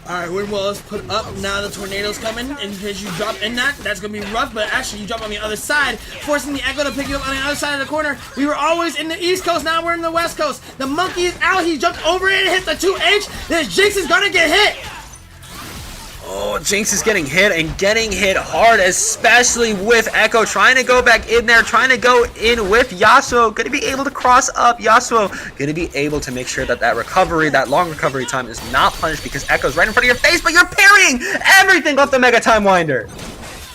Alright, Wind Wall is put up. Now the tornado's coming, and because you drop in that's gonna be rough, but actually you drop on the other side, forcing the Echo to pick you up on the other side of the corner. We were always in the East Coast, now we're in the West Coast. The monkey is out, he jumped over it and hit the 2H. This Jinx is gonna get hit. Oh, Jinx is getting hit and getting hit hard, especially with Echo trying to go back in there, trying to go in with Yasuo. Going to be able to cross up Yasuo. Going to be able to make sure that that long recovery time is not punished, because Echo's right in front of your face, but you're parrying everything off the Mega Time Winder.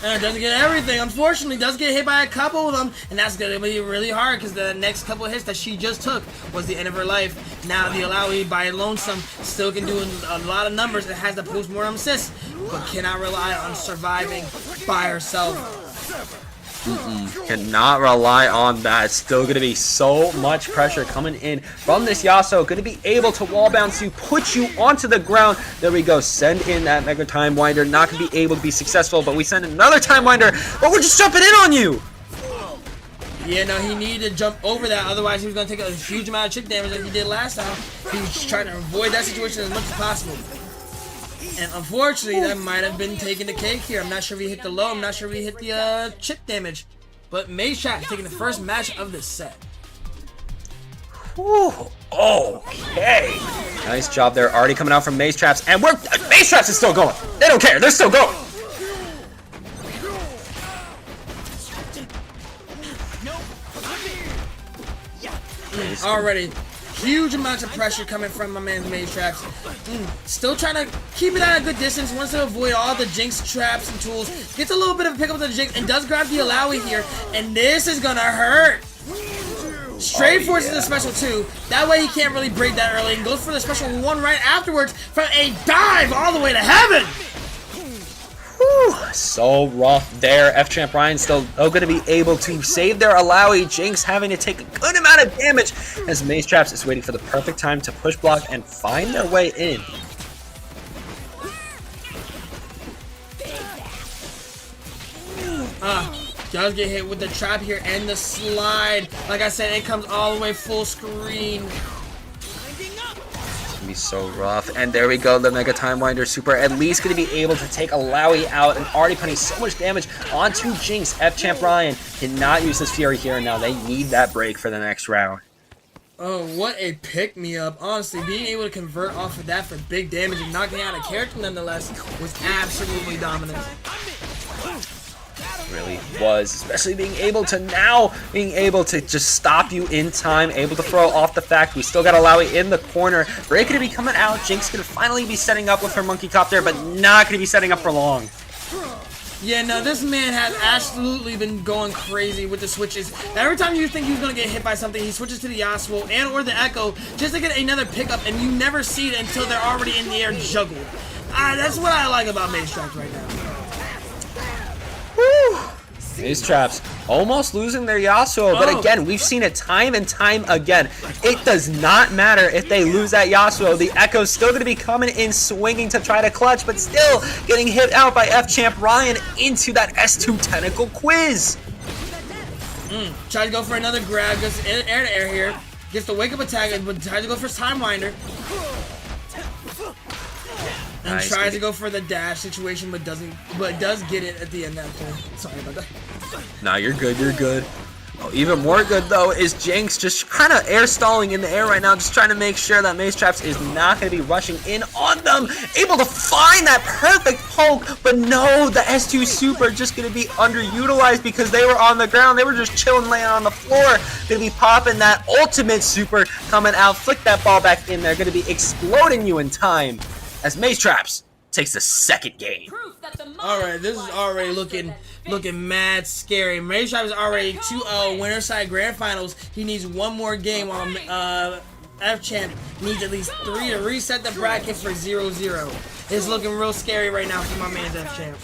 And it doesn't get everything, unfortunately. Does get hit by a couple of them, and that's going to be really hard, because the next couple of hits that she just took was the end of her life. Now the Alawi by Lonesome still can do a lot of numbers. It has the post-mortem assist, but cannot rely on surviving by herself. Cannot rely on that. It's still going to be so much pressure coming in from this Yasuo. Going to be able to wall bounce you, put you onto the ground. There we go. Send in that Mega Time Winder. Not going to be able to be successful, but we send another Time Winder. But we're just jumping in on you. Yeah, no, he needed to jump over that. Otherwise, he was going to take a huge amount of chip damage like he did last time. He was just trying to avoid that situation as much as possible. And unfortunately, that might have been taking the cake here. I'm not sure if he hit the low. I'm not sure if he hit the chip damage. But Maze Trap taking the first match of the set. Whew, okay. Nice job there. Already coming out from Maze Traps. And Maze Traps is still going. They don't care. They're still going. Already. Huge amounts of pressure coming from my man's Maze Traps. Still trying to keep it at a good distance. Wants to avoid all the Jinx traps and tools. Gets a little bit of a pickup with the Jinx and does grab the Alawi here. And this is gonna hurt. Straight forces the special 2. That way he can't really break that early. And goes for the special 1 right afterwards from a dive all the way to heaven. Whew, so rough there. F-Champ Ryan still going to be able to save their Alawi. Jinx having to take a good amount of damage as Maze Traps is waiting for the perfect time to push block and find their way in. Does get hit with the trap here and the slide. Like I said, it comes all the way full screen. Be so rough. And there we go, the Mega Time Winder Super at least going to be able to take Alawi out and already putting so much damage onto Jinx. F-Champ Ryan cannot use his Fury here and now. They need that break for the next round. Oh, what a pick-me-up. Honestly, being able to convert off of that for big damage and knocking out a character nonetheless was absolutely dominant. Really was, especially being able to just stop you in time, able to throw off the fact we still got Alawi in the corner. Break gonna be coming out. Jinx gonna finally be setting up with her Monkey Copter, but not gonna be setting up for long. Yeah, no, this man has absolutely been going crazy with the switches. Every time you think he's gonna get hit by something, he switches to the Yasuo and or the Echo just to get another pickup, and you never see it until they're already in the air juggled. That's what I like about Maze Traps right now. Maze Traps almost losing their Yasuo, but again, we've seen it time and time again. It does not matter if they lose that Yasuo. The Echo's still going to be coming in swinging to try to clutch, but still getting hit out by F-Champ Ryan into that S2 Tentacle Quiz. Tries to go for another grab, gets air to air here. Gets the wake up attack, but tries to go for his Time Winder. And Nice. tries to go for the dash situation, but does get it at the end of that point. Sorry about that. Nah, you're good, you're good. Oh, even more good though is Jinx just kind of air stalling in the air right now, just trying to make sure that Maze Traps is not going to be rushing in on them. Able to find that perfect poke, but no, the S2 Super just going to be underutilized because they were on the ground. They were just chilling, laying on the floor. Going to be popping that ultimate Super coming out, flick that ball back in there. Going to be exploding you in time as Maze Traps takes the second game. Alright, this is already looking mad scary. Maze Trap is already 2-0 winner side grand finals. He needs one more game while F-Champ needs at least 3 to reset the bracket for 0-0. It's looking real scary right now for my man F-Champ.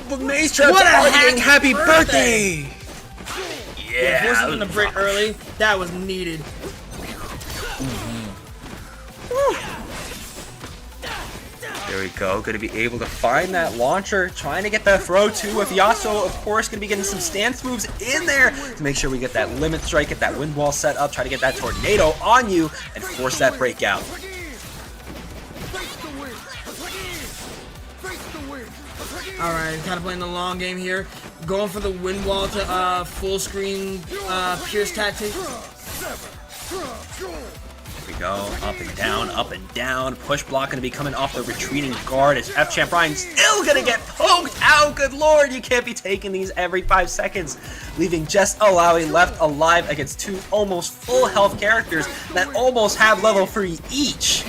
But Maze Trap's already getting happy birthday! Yeah, forcing him to break early. That was needed. There we go. Going to be able to find that launcher. Trying to get the throw too with Yasuo. Of course, going to be getting some stance moves in there to make sure we get that limit strike, get that wind wall set up, try to get that tornado on you, and force that breakout. Alright, kind of playing the long game here. Going for the wind wall to full screen pierce tactic. Here we go, up and down, push block going to be coming off the retreating guard as F-Champ Ryan still going to get poked out. Good lord, you can't be taking these every 5 seconds, leaving just Alawi left alive against 2 almost full health characters that almost have level 3 each.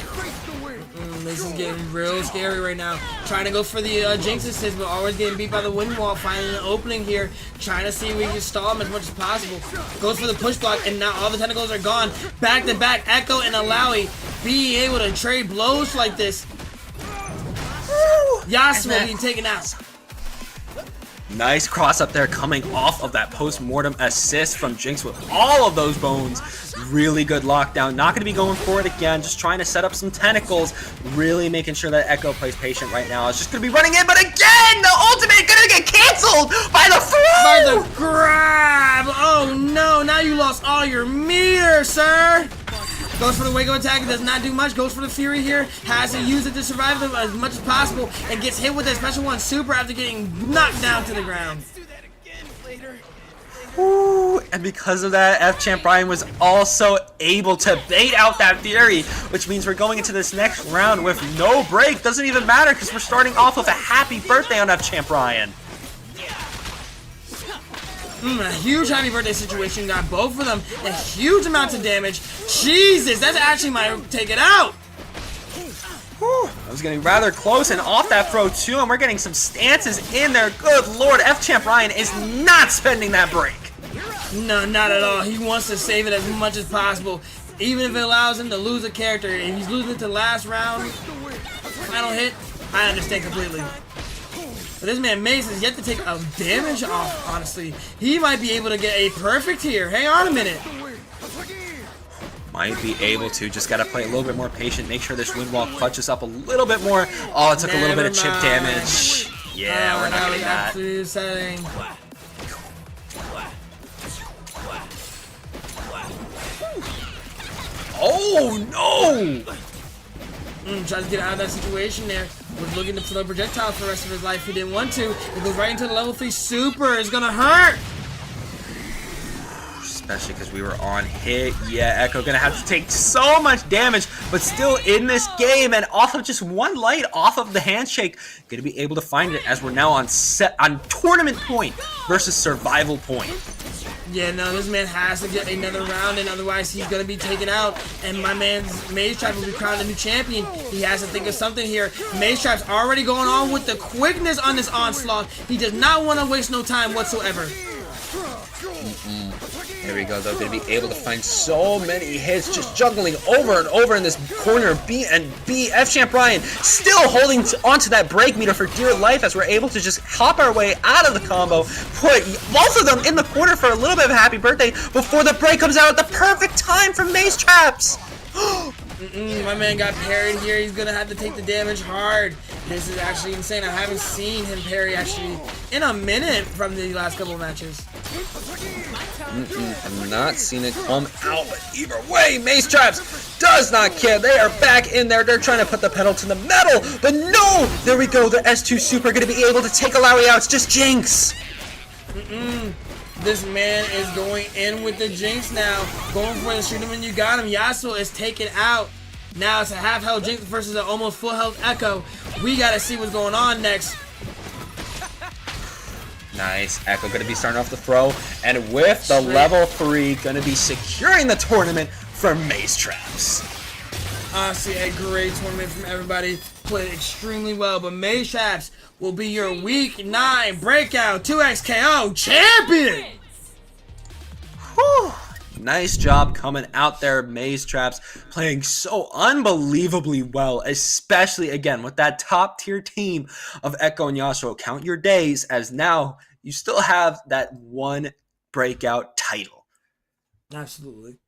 This is getting real scary right now. Trying to go for the Jinx assist, but always getting beat by the wind wall. Finding an opening here. Trying to see if we can stall him as much as possible. Goes for the push block, and now all the tentacles are gone. Back to back, Echo and Alawi being able to trade blows like this. Yasuo being taken out. Nice cross up there coming off of that post-mortem assist from Jinx with all of those bones. Really good lockdown. Not going to be going for it again. Just trying to set up some tentacles. Really making sure that Echo plays patient right now. It's just going to be running in, but again, the ultimate going to get canceled by the throw! By the grab! Oh no, now you lost all your meter, sir! Goes for the Waco attack, it does not do much. Goes for the Fury here, has to use it to survive them as much as possible, and gets hit with that special one super after getting knocked down to the ground. Ooh, and because of that, F-Champ Brian was also able to bait out that Fury, which means we're going into this next round with no break. Doesn't even matter because we're starting off with a happy birthday on F-Champ Brian. A huge happy birthday situation, got both of them a huge amounts of damage. Jesus, that's actually my take it out. Whew, I was getting rather close and off that throw too, and we're getting some stances in there. Good lord, F-Champ Ryan is not spending that break. No, not at all. He wants to save it as much as possible, even if it allows him to lose a character. If he's losing it to the last round, final hit, I understand completely. But this man Mace has yet to take a damage off, honestly. He might be able to get a perfect here. Hang on a minute. Might be able to. Just got to play a little bit more patient. Make sure this wind wall clutches up a little bit more. Oh, it took a little bit of chip damage. Yeah, we're not getting that. Absolute setting. Oh, no! Tries to get out of that situation there. Was looking for the projectile for the rest of his life. He didn't want to. It goes right into the level 3 super. It's gonna hurt. Especially because we were on hit. Yeah, Echo gonna have to take so much damage, but still in this game and off of just one light off of the handshake, gonna be able to find it as we're now on tournament point versus survival point. Yeah, no, this man has to get another round, and otherwise he's gonna be taken out. And my man's Maze Trap will be crowned the new champion. He has to think of something here. Maze Trap's already going on with the quickness on this onslaught. He does not want to waste no time whatsoever. There we go, though. Going to be able to find so many hits, just juggling over and over in this corner. F-Champ Brian still holding onto that break meter for dear life as we're able to just hop our way out of the combo, put both of them in the corner for a little bit of a happy birthday before the break comes out at the perfect time for Maze Traps. My man got parried here. He's gonna have to take the damage hard. This is actually insane. I haven't seen him parry actually in a minute from the last couple of matches. I've not seen it come out, but either way, Maze Traps does not care. They are back in there. They're trying to put the pedal to the metal, but no! There we go. The S2 Super going to be able to take a Lowry out. It's just Jinx. This man is going in with the Jinx now. Going for the shoot him when you got him. Yasuo is taken out. Now it's a half health Jinx versus an almost full health Echo. We gotta see what's going on next. Nice. Echo going to be starting off the throw. And with the level 3, going to be securing the tournament for Maze Traps. Honestly, a great tournament from everybody. Played extremely well, but Maze Traps will be your Week 9 Breakout 2XKO champion! Whew. Nice job coming out there, Maze Traps, playing so unbelievably well, especially, again, with that top-tier team of Echo and Yasuo. Count your days, as now you still have that one Breakout title. Absolutely.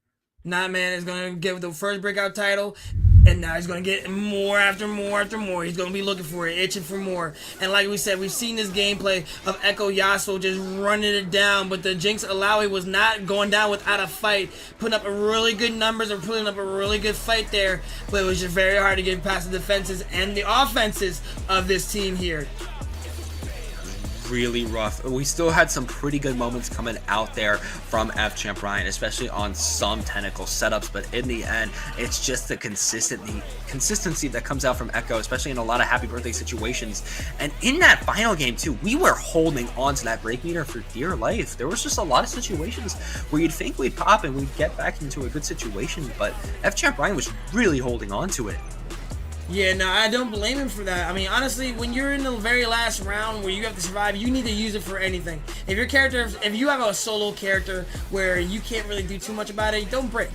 That man is going to get the first Breakout title, and now he's going to get more after more after more. He's going to be looking for it, itching for more. And like we said, we've seen this gameplay of Echo Yasuo just running it down, but the Jinx Alawi was not going down without a fight, putting up really good numbers and putting up a really good fight there, but it was just very hard to get past the defenses and the offenses of this team here. Really rough. We still had some pretty good moments coming out there from F-Champ Ryan, especially on some tentacle setups, but in the end, it's just the consistency that comes out from Echo, especially in a lot of happy birthday situations. And in that final game too, we were holding on to that break meter for dear life. There was just a lot of situations where you'd think we'd pop and we'd get back into a good situation, but F-Champ Ryan was really holding on to it. Yeah, no, I don't blame him for that. I mean, honestly, when you're in the very last round where you have to survive, you need to use it for anything. If your character, if you have a solo character where you can't really do too much about it, don't break.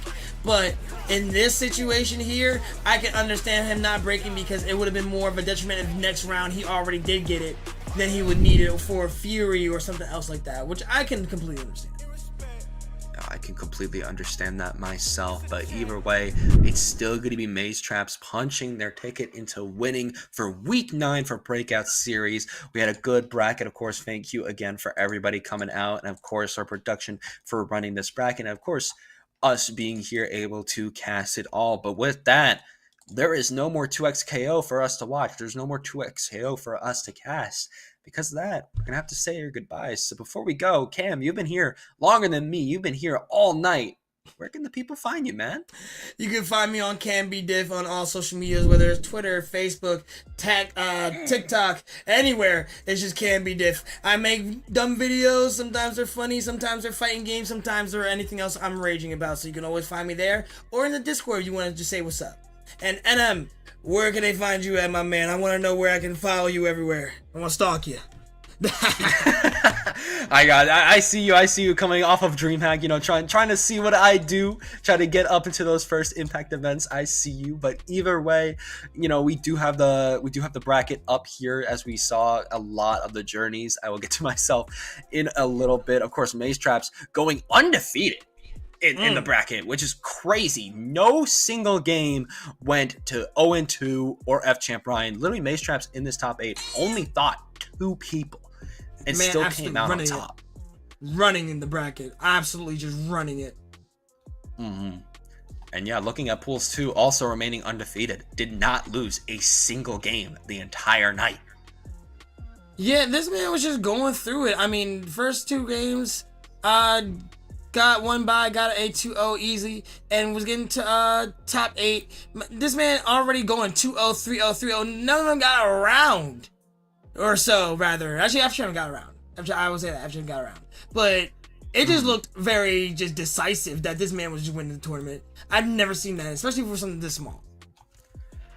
But in this situation here, I can understand him not breaking because it would have been more of a detriment if next round he already did get it than he would need it for Fury or something else like that, which I can completely understand. I can completely understand that myself, but either way, it's still going to be Maze Traps punching their ticket into winning for Week 9 for Breakout Series. We had a good bracket, of course. Thank you again for everybody coming out, and of course, our production for running this bracket, and of course, us being here able to cast it all. But with that, there is no more 2x KO for us to watch. There's no more 2x KO for us to cast. Because of that, we're going to have to say your goodbyes. So before we go, Cam, you've been here longer than me. You've been here all night. Where can the people find you, man? You can find me on CamBDiff on all social medias, whether it's Twitter, Facebook, TikTok, anywhere. It's just CamBDiff. I make dumb videos. Sometimes they're funny. Sometimes they're fighting games. Sometimes they're anything else I'm raging about. So you can always find me there. Or in the Discord if you want to just say what's up. And NM, where can they find you at, my man? I want to know where I can follow you everywhere. I want to stalk you. I see you. I see you coming off of DreamHack. You know, trying to see what I do. Try to get up into those first Impact events. I see you. But either way, you know, we do have the bracket up here as we saw a lot of the journeys. I will get to myself in a little bit. Of course, Maze Traps going undefeated in the bracket, which is crazy. No single game went to 0-2 or F Champ Ryan. Literally, Maze Traps in this top 8 only thought 2 people and Man, still came out on top. Running in the bracket. Absolutely just running it. And yeah, looking at pools 2, also remaining undefeated. Did not lose a single game the entire night. Yeah, this man was just going through it. I mean, first 2 games, got one bye, got an 8-2-0 easy, and was getting to top 8. This man already going 2-0, 3-0, 3-0. None of them got a round. Or so, rather. Actually, after him got around. I would say that after him got around. But it just looked very just decisive that this man was just winning the tournament. I've never seen that, especially for something this small.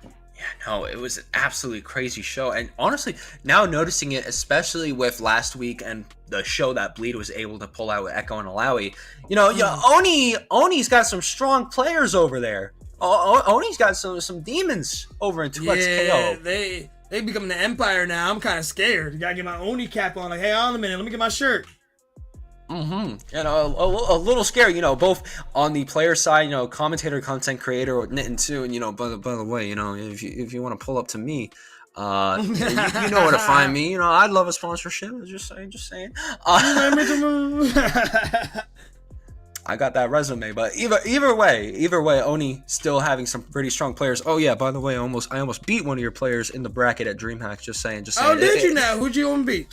Yeah, no, it was an absolutely crazy show. And honestly, now noticing it, especially with last week and the show that Bleed was able to pull out with Echo and Alawi, you know, Oni's got some strong players over there. Oni's got some demons over in 2XKO. Yeah, they becoming the Empire now. I'm kind of scared. Gotta get my Oni cap on. Like, hey, hold on a minute. Let me get my shirt. You know, a little scary, you know, both on the player side, you know, commentator, content creator, or Nitten too. And, you know, by the way, you know, if you want to pull up to me, you know where to find me. You know, I'd love a sponsorship. Just saying. I got that resume, but either way, Oni still having some pretty strong players. Oh yeah, by the way, I almost beat one of your players in the bracket at DreamHack. Just saying. Oh, did you now? Who'd you almost beat?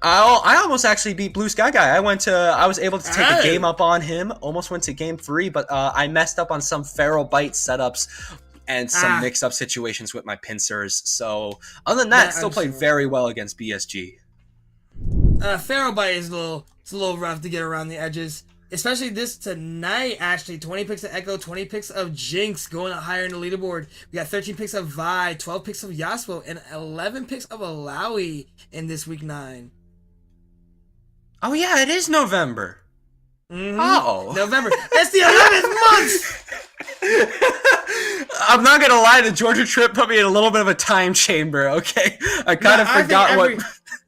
I almost actually beat Blue Sky Guy. I was able to take a game up on him. Almost went to game 3, but I messed up on some Feral Bite setups and some mix-up situations with my pincers. So other than that, still played very well against BSG. Feral Bite is a little rough to get around the edges. Especially this tonight, actually. 20 picks of Echo, 20 picks of Jinx going up higher in the leaderboard. We got 13 picks of Vi, 12 picks of Yasuo, and 11 picks of Alawi in this week 9. Oh yeah, it is November. Oh. November. That's the 11th month! I'm not gonna lie, the Georgia trip put me in a little bit of a time chamber, okay? I kind of forgot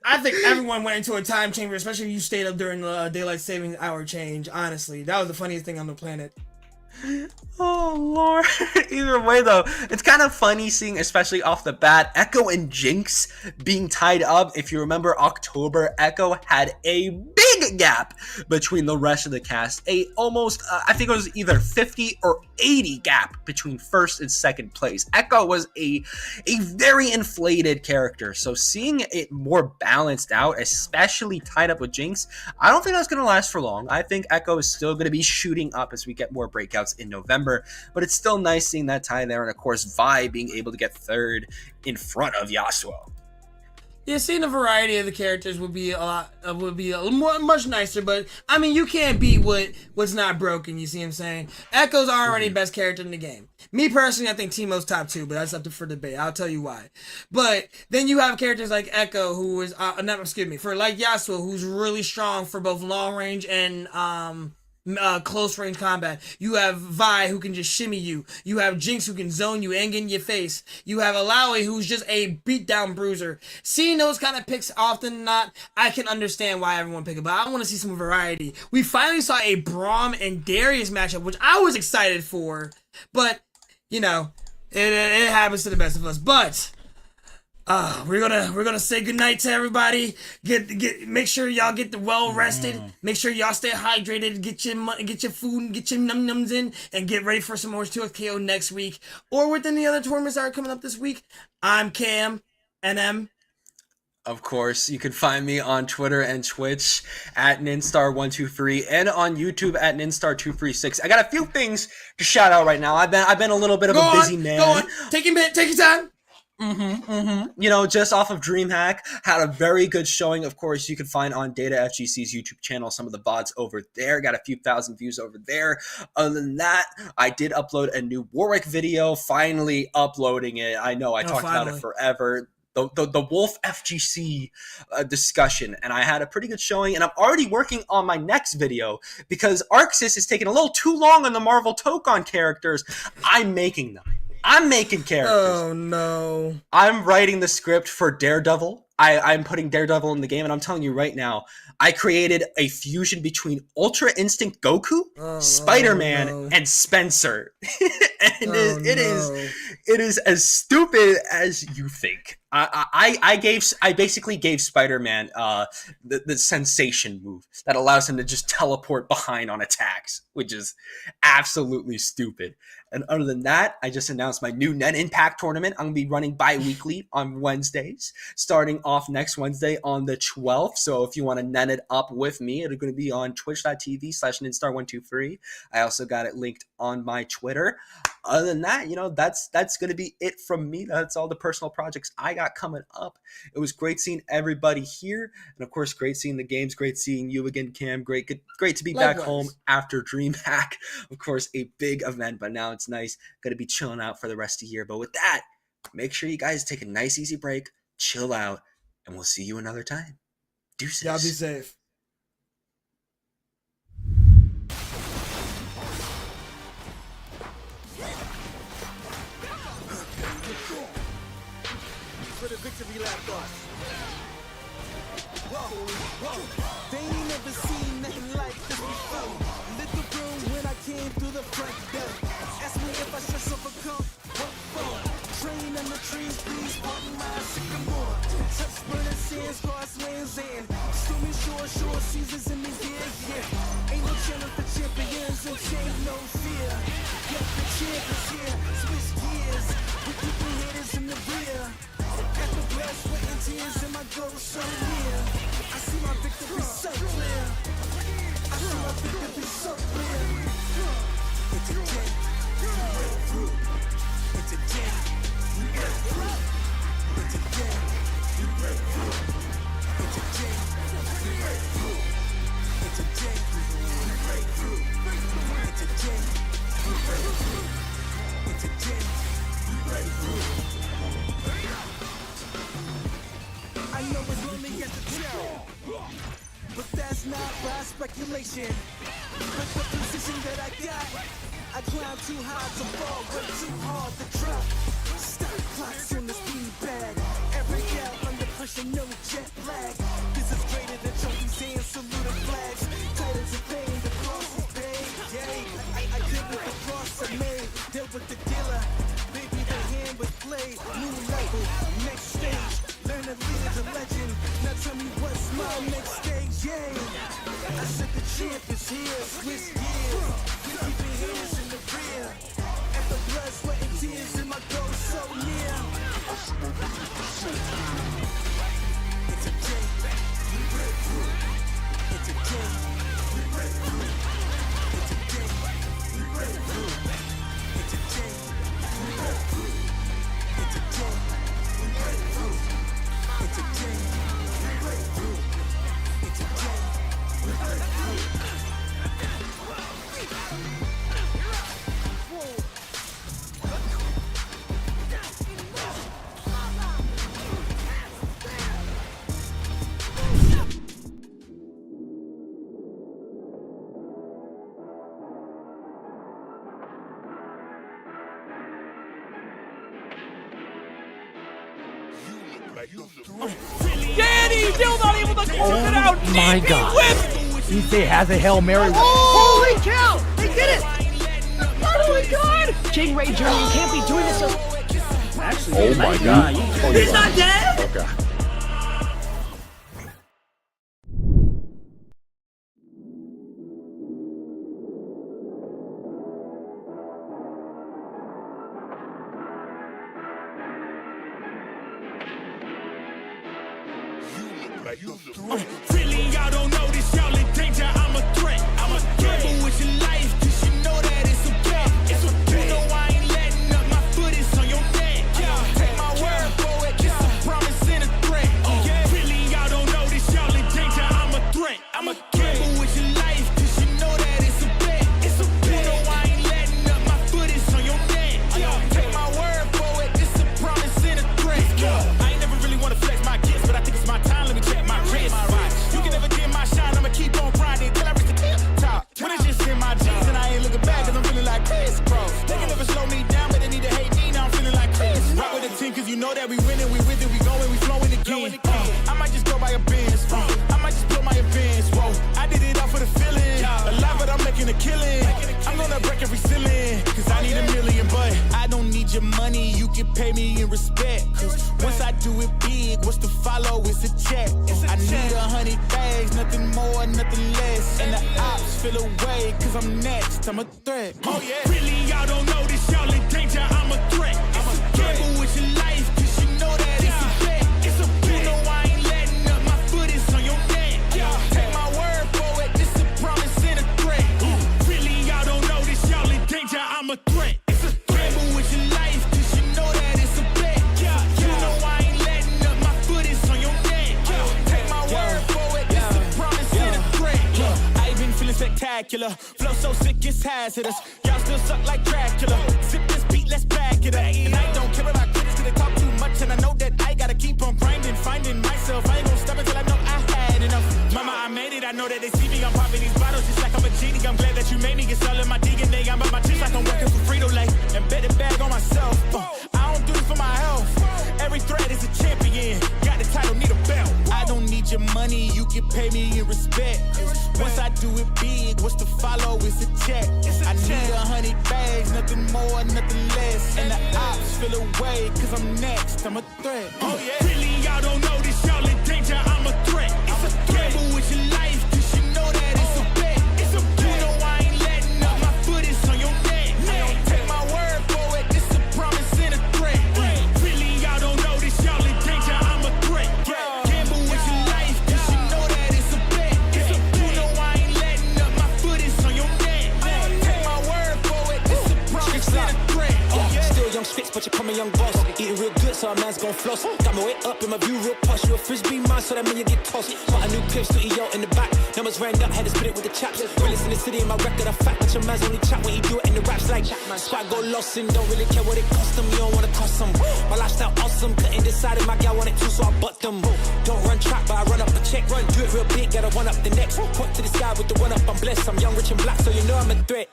I think everyone went into a time chamber, especially if you stayed up during the daylight saving hour change, honestly. That was the funniest thing on the planet. Oh, Lord. Either way, though, it's kind of funny seeing, especially off the bat, Echo and Jinx being tied up. If you remember October, Echo had a big gap between the rest of the cast. Almost, I think it was either 50 or 80 gap between first and second place. Echo was a very inflated character. So seeing it more balanced out, especially tied up with Jinx, I don't think that's going to last for long. I think Echo is still going to be shooting up as we get more breakouts in November, but it's still nice seeing that tie there, and of course Vi being able to get third in front of Yasuo. Yeah, seeing a variety of the characters would be much nicer, but I mean, you can't beat what's not broken. You see what I'm saying? Echo's already best character in the game. Me personally, I think Teemo's top 2, but that's up for debate. I'll tell you why. But then you have characters like Echo, who is like Yasuo, who's really strong for both long range and close range combat. You have Vi who can just shimmy you. You have Jinx who can zone you and get in your face. You have Alawi who's just a beatdown bruiser. Seeing those kind of picks often than not, I can understand why everyone pick it, but I want to see some variety. We finally saw a Braum and Darius matchup, which I was excited for, but you know, it happens to the best of us. But we're gonna say goodnight to everybody. Make sure y'all get well rested. Make sure y'all stay hydrated. Get your food and get your nums in, and get ready for some more 2XKO next week or within the other tournaments that are coming up this week. I'm Cam NM. Of course, you can find me on Twitter and Twitch at Ninstar123 and on YouTube at Ninstar236. I got a few things to shout out right now. I've been a little bit of a busy man. Go on. Take your time. You know, just off of DreamHack, had a very good showing. Of course, you can find on Data FGC's YouTube channel some of the VODs over there. Got a few thousand views over there. Other than that, I did upload a new Warwick video. Finally uploading it. I know I talked about it forever. The Wolf FGC discussion, and I had a pretty good showing, and I'm already working on my next video because Arxis is taking a little too long on the Marvel Tokon characters. I'm making them. I'm making characters. Oh no. I'm writing the script for Daredevil. I'm putting Daredevil in the game, and I'm telling you right now, I created a fusion between Ultra Instinct Goku, Spider-Man, and Spencer. And it is as stupid as you think. I basically gave Spider-Man the sensation move that allows him to just teleport behind on attacks, which is absolutely stupid. And other than that, I just announced my new Net Impact tournament. I'm going to be running bi-weekly on Wednesdays, starting off next Wednesday on the 12th. So if you want to net it up with me, it's going to be on twitch.tv/Ninstar123. I also got it linked on my Twitter. Other than that, you know, that's going to be it from me. That's all the personal projects I got coming up. It was great seeing everybody here. And of course, great seeing the games. Great seeing you again, Cam. Great to be back home after DreamHack. Of course, a big event, but now it's nice. Going to be chilling out for the rest of the year. But with that, make sure you guys take a nice, easy break, chill out, and we'll see you another time. Deuces. Y'all be safe. For the victory lap us. Whoa. They ain't never seen nothing like this before. Lit the room when I came through the front door. Ask me if I stress overcome. What for? Train in the trees, please pardon my sycamore. Touch burning sands, crosslands, and stormy shore seasons in the year, yeah. Ain't no channel for champions and chain no fear. Got the champions here, switch gears. We keep the haters in the rear. Got the blood, sweat, and tears, and my goal so near. I see my victory so clear. I see my victory so clear. It's a day, we break through. It's a day, we break through. It's a day, we break through. It's a day, we break through. It's a day, we break through. It's a day, we break through. It's a day, we break through. I know it's lonely at the top, but that's not by speculation. With the position that I got, I climb too high to fall, but too hard to drop. Stop clocks on the speed bag. Every gal under pressure, no jet lag. This is greater than trophies and saluted flags. Titles of fame, the cross is paid. Yeah, I did with the cross I made. Dealt with the dealer, baby, the hand was played. New level, next stage. Learn to lead as a legend. Now tell me what's my next stage, yeah. I said the champ is here, switch gears. Keep your hands in the rear. And the blood, sweat, and tears in my goal so near. It's a day, we break through. It's a day, we break through. It's a day, we break through. It's a day, we break through. It's a day, we break through. It's a day, we break through. It's a day, we break through. Danny still not able to close it out. My DP God. whip. He has a Hail Mary. Holy cow! They did it! Oh my God! King Ray Jr., you can't be doing this. Actually, Oh my God. He's not dead. Okay. Really, y'all don't know this, y'all in danger. I'm a threat. I'm a gamble with your life, cause you know that it's a bet. It's a bet. You know I ain't letting up, my foot is on your neck. Take my word for it, it's a promise and a threat. Really, y'all don't know this, y'all in danger. I'm a threat. I'm a gamble with your life, cause you know that it's a bet. It's a bet. You know I ain't letting up, my foot is on your neck. Take my word for it, it's a promise and a threat. I ain't never really wanna flex my gifts, but I think it's my time. Let me check my wrist. You can never dim my shine, I'ma keep on grinding till I reach the tip top. When it's just in my jeans and I ain't looking back, cause I'm feeling like Chris, bro. They can never slow me down, but they need to hate me, now I'm feeling like Chris. Rock with the team, cause you know that we winning, we with it, we going, we flowing again. I might just go by a Benz, I might just blow my advance, whoa. I did it all for the feeling, alive but I'm making a killing. I'm gonna break every ceiling, cause I need a million, but I don't need your money, you can pay me in respect. Cause once I do it big, what's to follow is a check. I need 100 bags, nothing more, nothing less. And the ops feel away, cause I'm next, I'm a threat. Oh yeah. Really, y'all don't know this, y'all in danger, I'm a threat. I'm a gamble with your life, cause you know that it's a bet. It's a bet. You know I ain't letting up, my foot is on your neck. Take my word for it, this a promise and a threat. Really, y'all don't know this, y'all in danger, I'm a threat. It's a gamble with your life, cause you know that it's a bet. You know I ain't letting up, my foot is on your neck. Take my word for it, this a promise and a threat. I ain't been feeling spectacular, flow so sick it's hazardous. Y'all still suck like Dracula. Sip this beat, let's back it up. And I don't care about critics, cause they talk too much. And I know that I gotta keep on grinding, finding myself. I ain't gonna stop until I know I had enough. Mama, I made it, I know that they see me. I'm popping these bottles just like I'm a genie. I'm glad that you made me. It's all in my DNA. I'm about my chips like I'm working for Frito-Lay. And bet the bag on myself. I don't do this for my health. Every threat is a champion. Got the title, need a belt. I don't need your money, you can pay me in respect. Once I do it big, what's to follow is a check. I need 100 bags, nothing more, nothing less. And the ops feel away, cause I'm next, I'm a threat. Oh yeah. Really, y'all don't know this, y'all in danger, I'm a threat. It's a gamble with your life, cause you know that it's a bet. It's a bet. You know I ain't letting up, my foot is on your neck. Take my word for it, this a promise and a threat. Really, y'all don't know this, y'all in danger, I'm a threat. Gamble with your life, cause you know that it's a bet. It's a bet. You know I ain't letting up, my foot is on your neck. Take my word for it, this a promise and a threat. Still young spits, but you call me young boss. Eating real good, so a man's gon' floss. Got my way up in my view real posh. You a frisbee man, so that mean you get tossed. Got a new clip, studio in the back. Numbers ran up, had to spit it with the chaps. Realest in the city, in my record, a fact. But your man's only chat when he do it in the raps like squad go lost and don't really care what it cost them. You don't wanna cost them. My lifestyle awesome, couldn't decide if my gal wanted to, so I butt them. Don't run track, but I run up a check. Run, do it real big, gotta one up the next. Point to the sky with the one up, I'm blessed. I'm young, rich and black, so you know I'm a threat.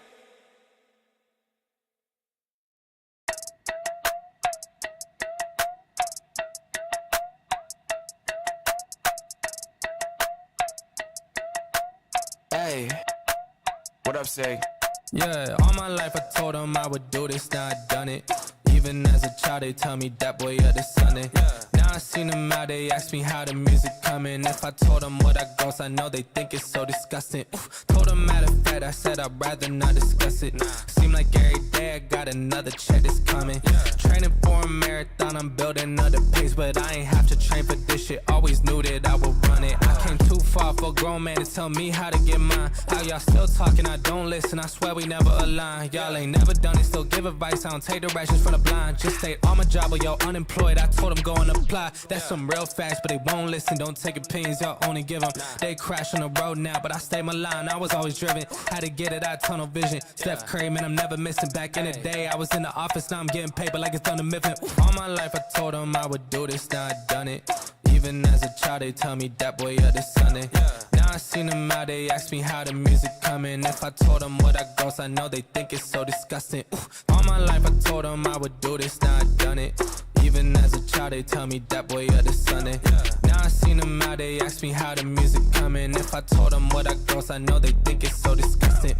Hey, what up, say? Yeah, all my life I told them I would do this, now I done it. Even as a child, they tell me that boy, yeah, this Sunday. Now I seen them out, they ask me how the music coming. If I told them what I goes, I know they think it's so disgusting. Told them matter of fact, I said I'd rather not discuss it. Seem like every day I got another check that's coming. Training for a marathon, I'm building another pace, but I ain't have to train for this shit. Always knew that I would run it. I came too far for a grown man to tell me how to get mine. How y'all still talking, I don't listen, I swear we never align. Y'all ain't never done it, still give advice, I don't take directions from the blind. Just stayed on my job, but y'all unemployed, I told them go and apply. That's some real facts, but they won't listen, don't take opinions, y'all only give them. They crash on the road now, but I stay my line, I was always driven. Had to get it out, tunnel vision. Steph Curry, man, I'm never missing. Back in the day, I was in the office, now I'm getting paper like it's done the Mifflin. All my life I told them I would do this, now I done it. Even as a child, they tell me that boy, yeah, this Sunday. Now I seen them out, they ask me how the music coming. If I told them what I goes, I know they think it's so disgusting. All my life I told them I would do this, now I done it. Even as a child, they tell me that boy you're the sunny. Now I seen them out, they ask me how the music coming. If I told them what I gross, I know they think it's so disgusting.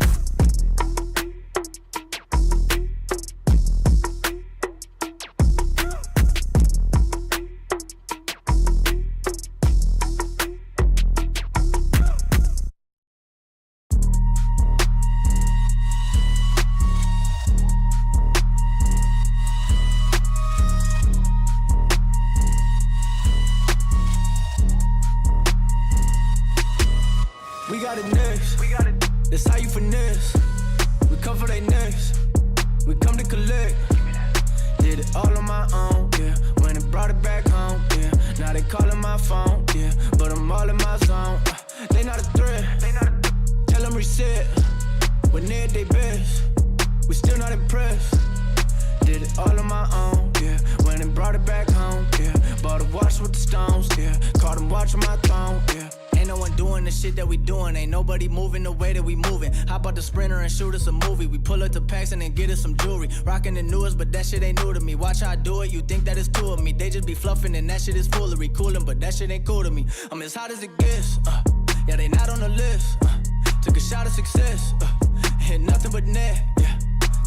We got it next. That's how you finesse. We come for they next. We come to collect. Did it all on my own, yeah. When it brought it back home, yeah. Now they calling my phone, yeah. But I'm all in my zone. They not a threat. Tell them reset. When they at they best. We still not impressed. Did it all on my own, yeah. When it brought it back home, yeah. Bought a watch with the stones, yeah. Caught them watching my throne, yeah. Ain't no one doing the shit that we doing. Ain't nobody moving the way that we moving. Hop out the Sprinter and shoot us a movie. We pull up to Paxton and get us some jewelry. Rocking the newest, but that shit ain't new to me. Watch how I do it, you think that it's two of me. They just be fluffing and that shit is foolery. Coolin', but that shit ain't cool to me. I'm as hot as it gets, yeah, they not on the list. Took a shot of success, hit nothing but net, yeah.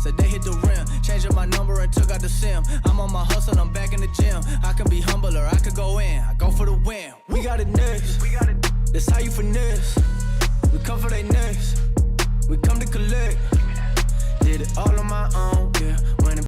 Said they hit the rim, changed up my number and took out the sim. I'm on my hustle, I'm back in the gym. I can be humble or I could go in. I go for the win. We got it next. That's how you finesse. We come for they next. We come to collect. Did it all on my own, yeah. When it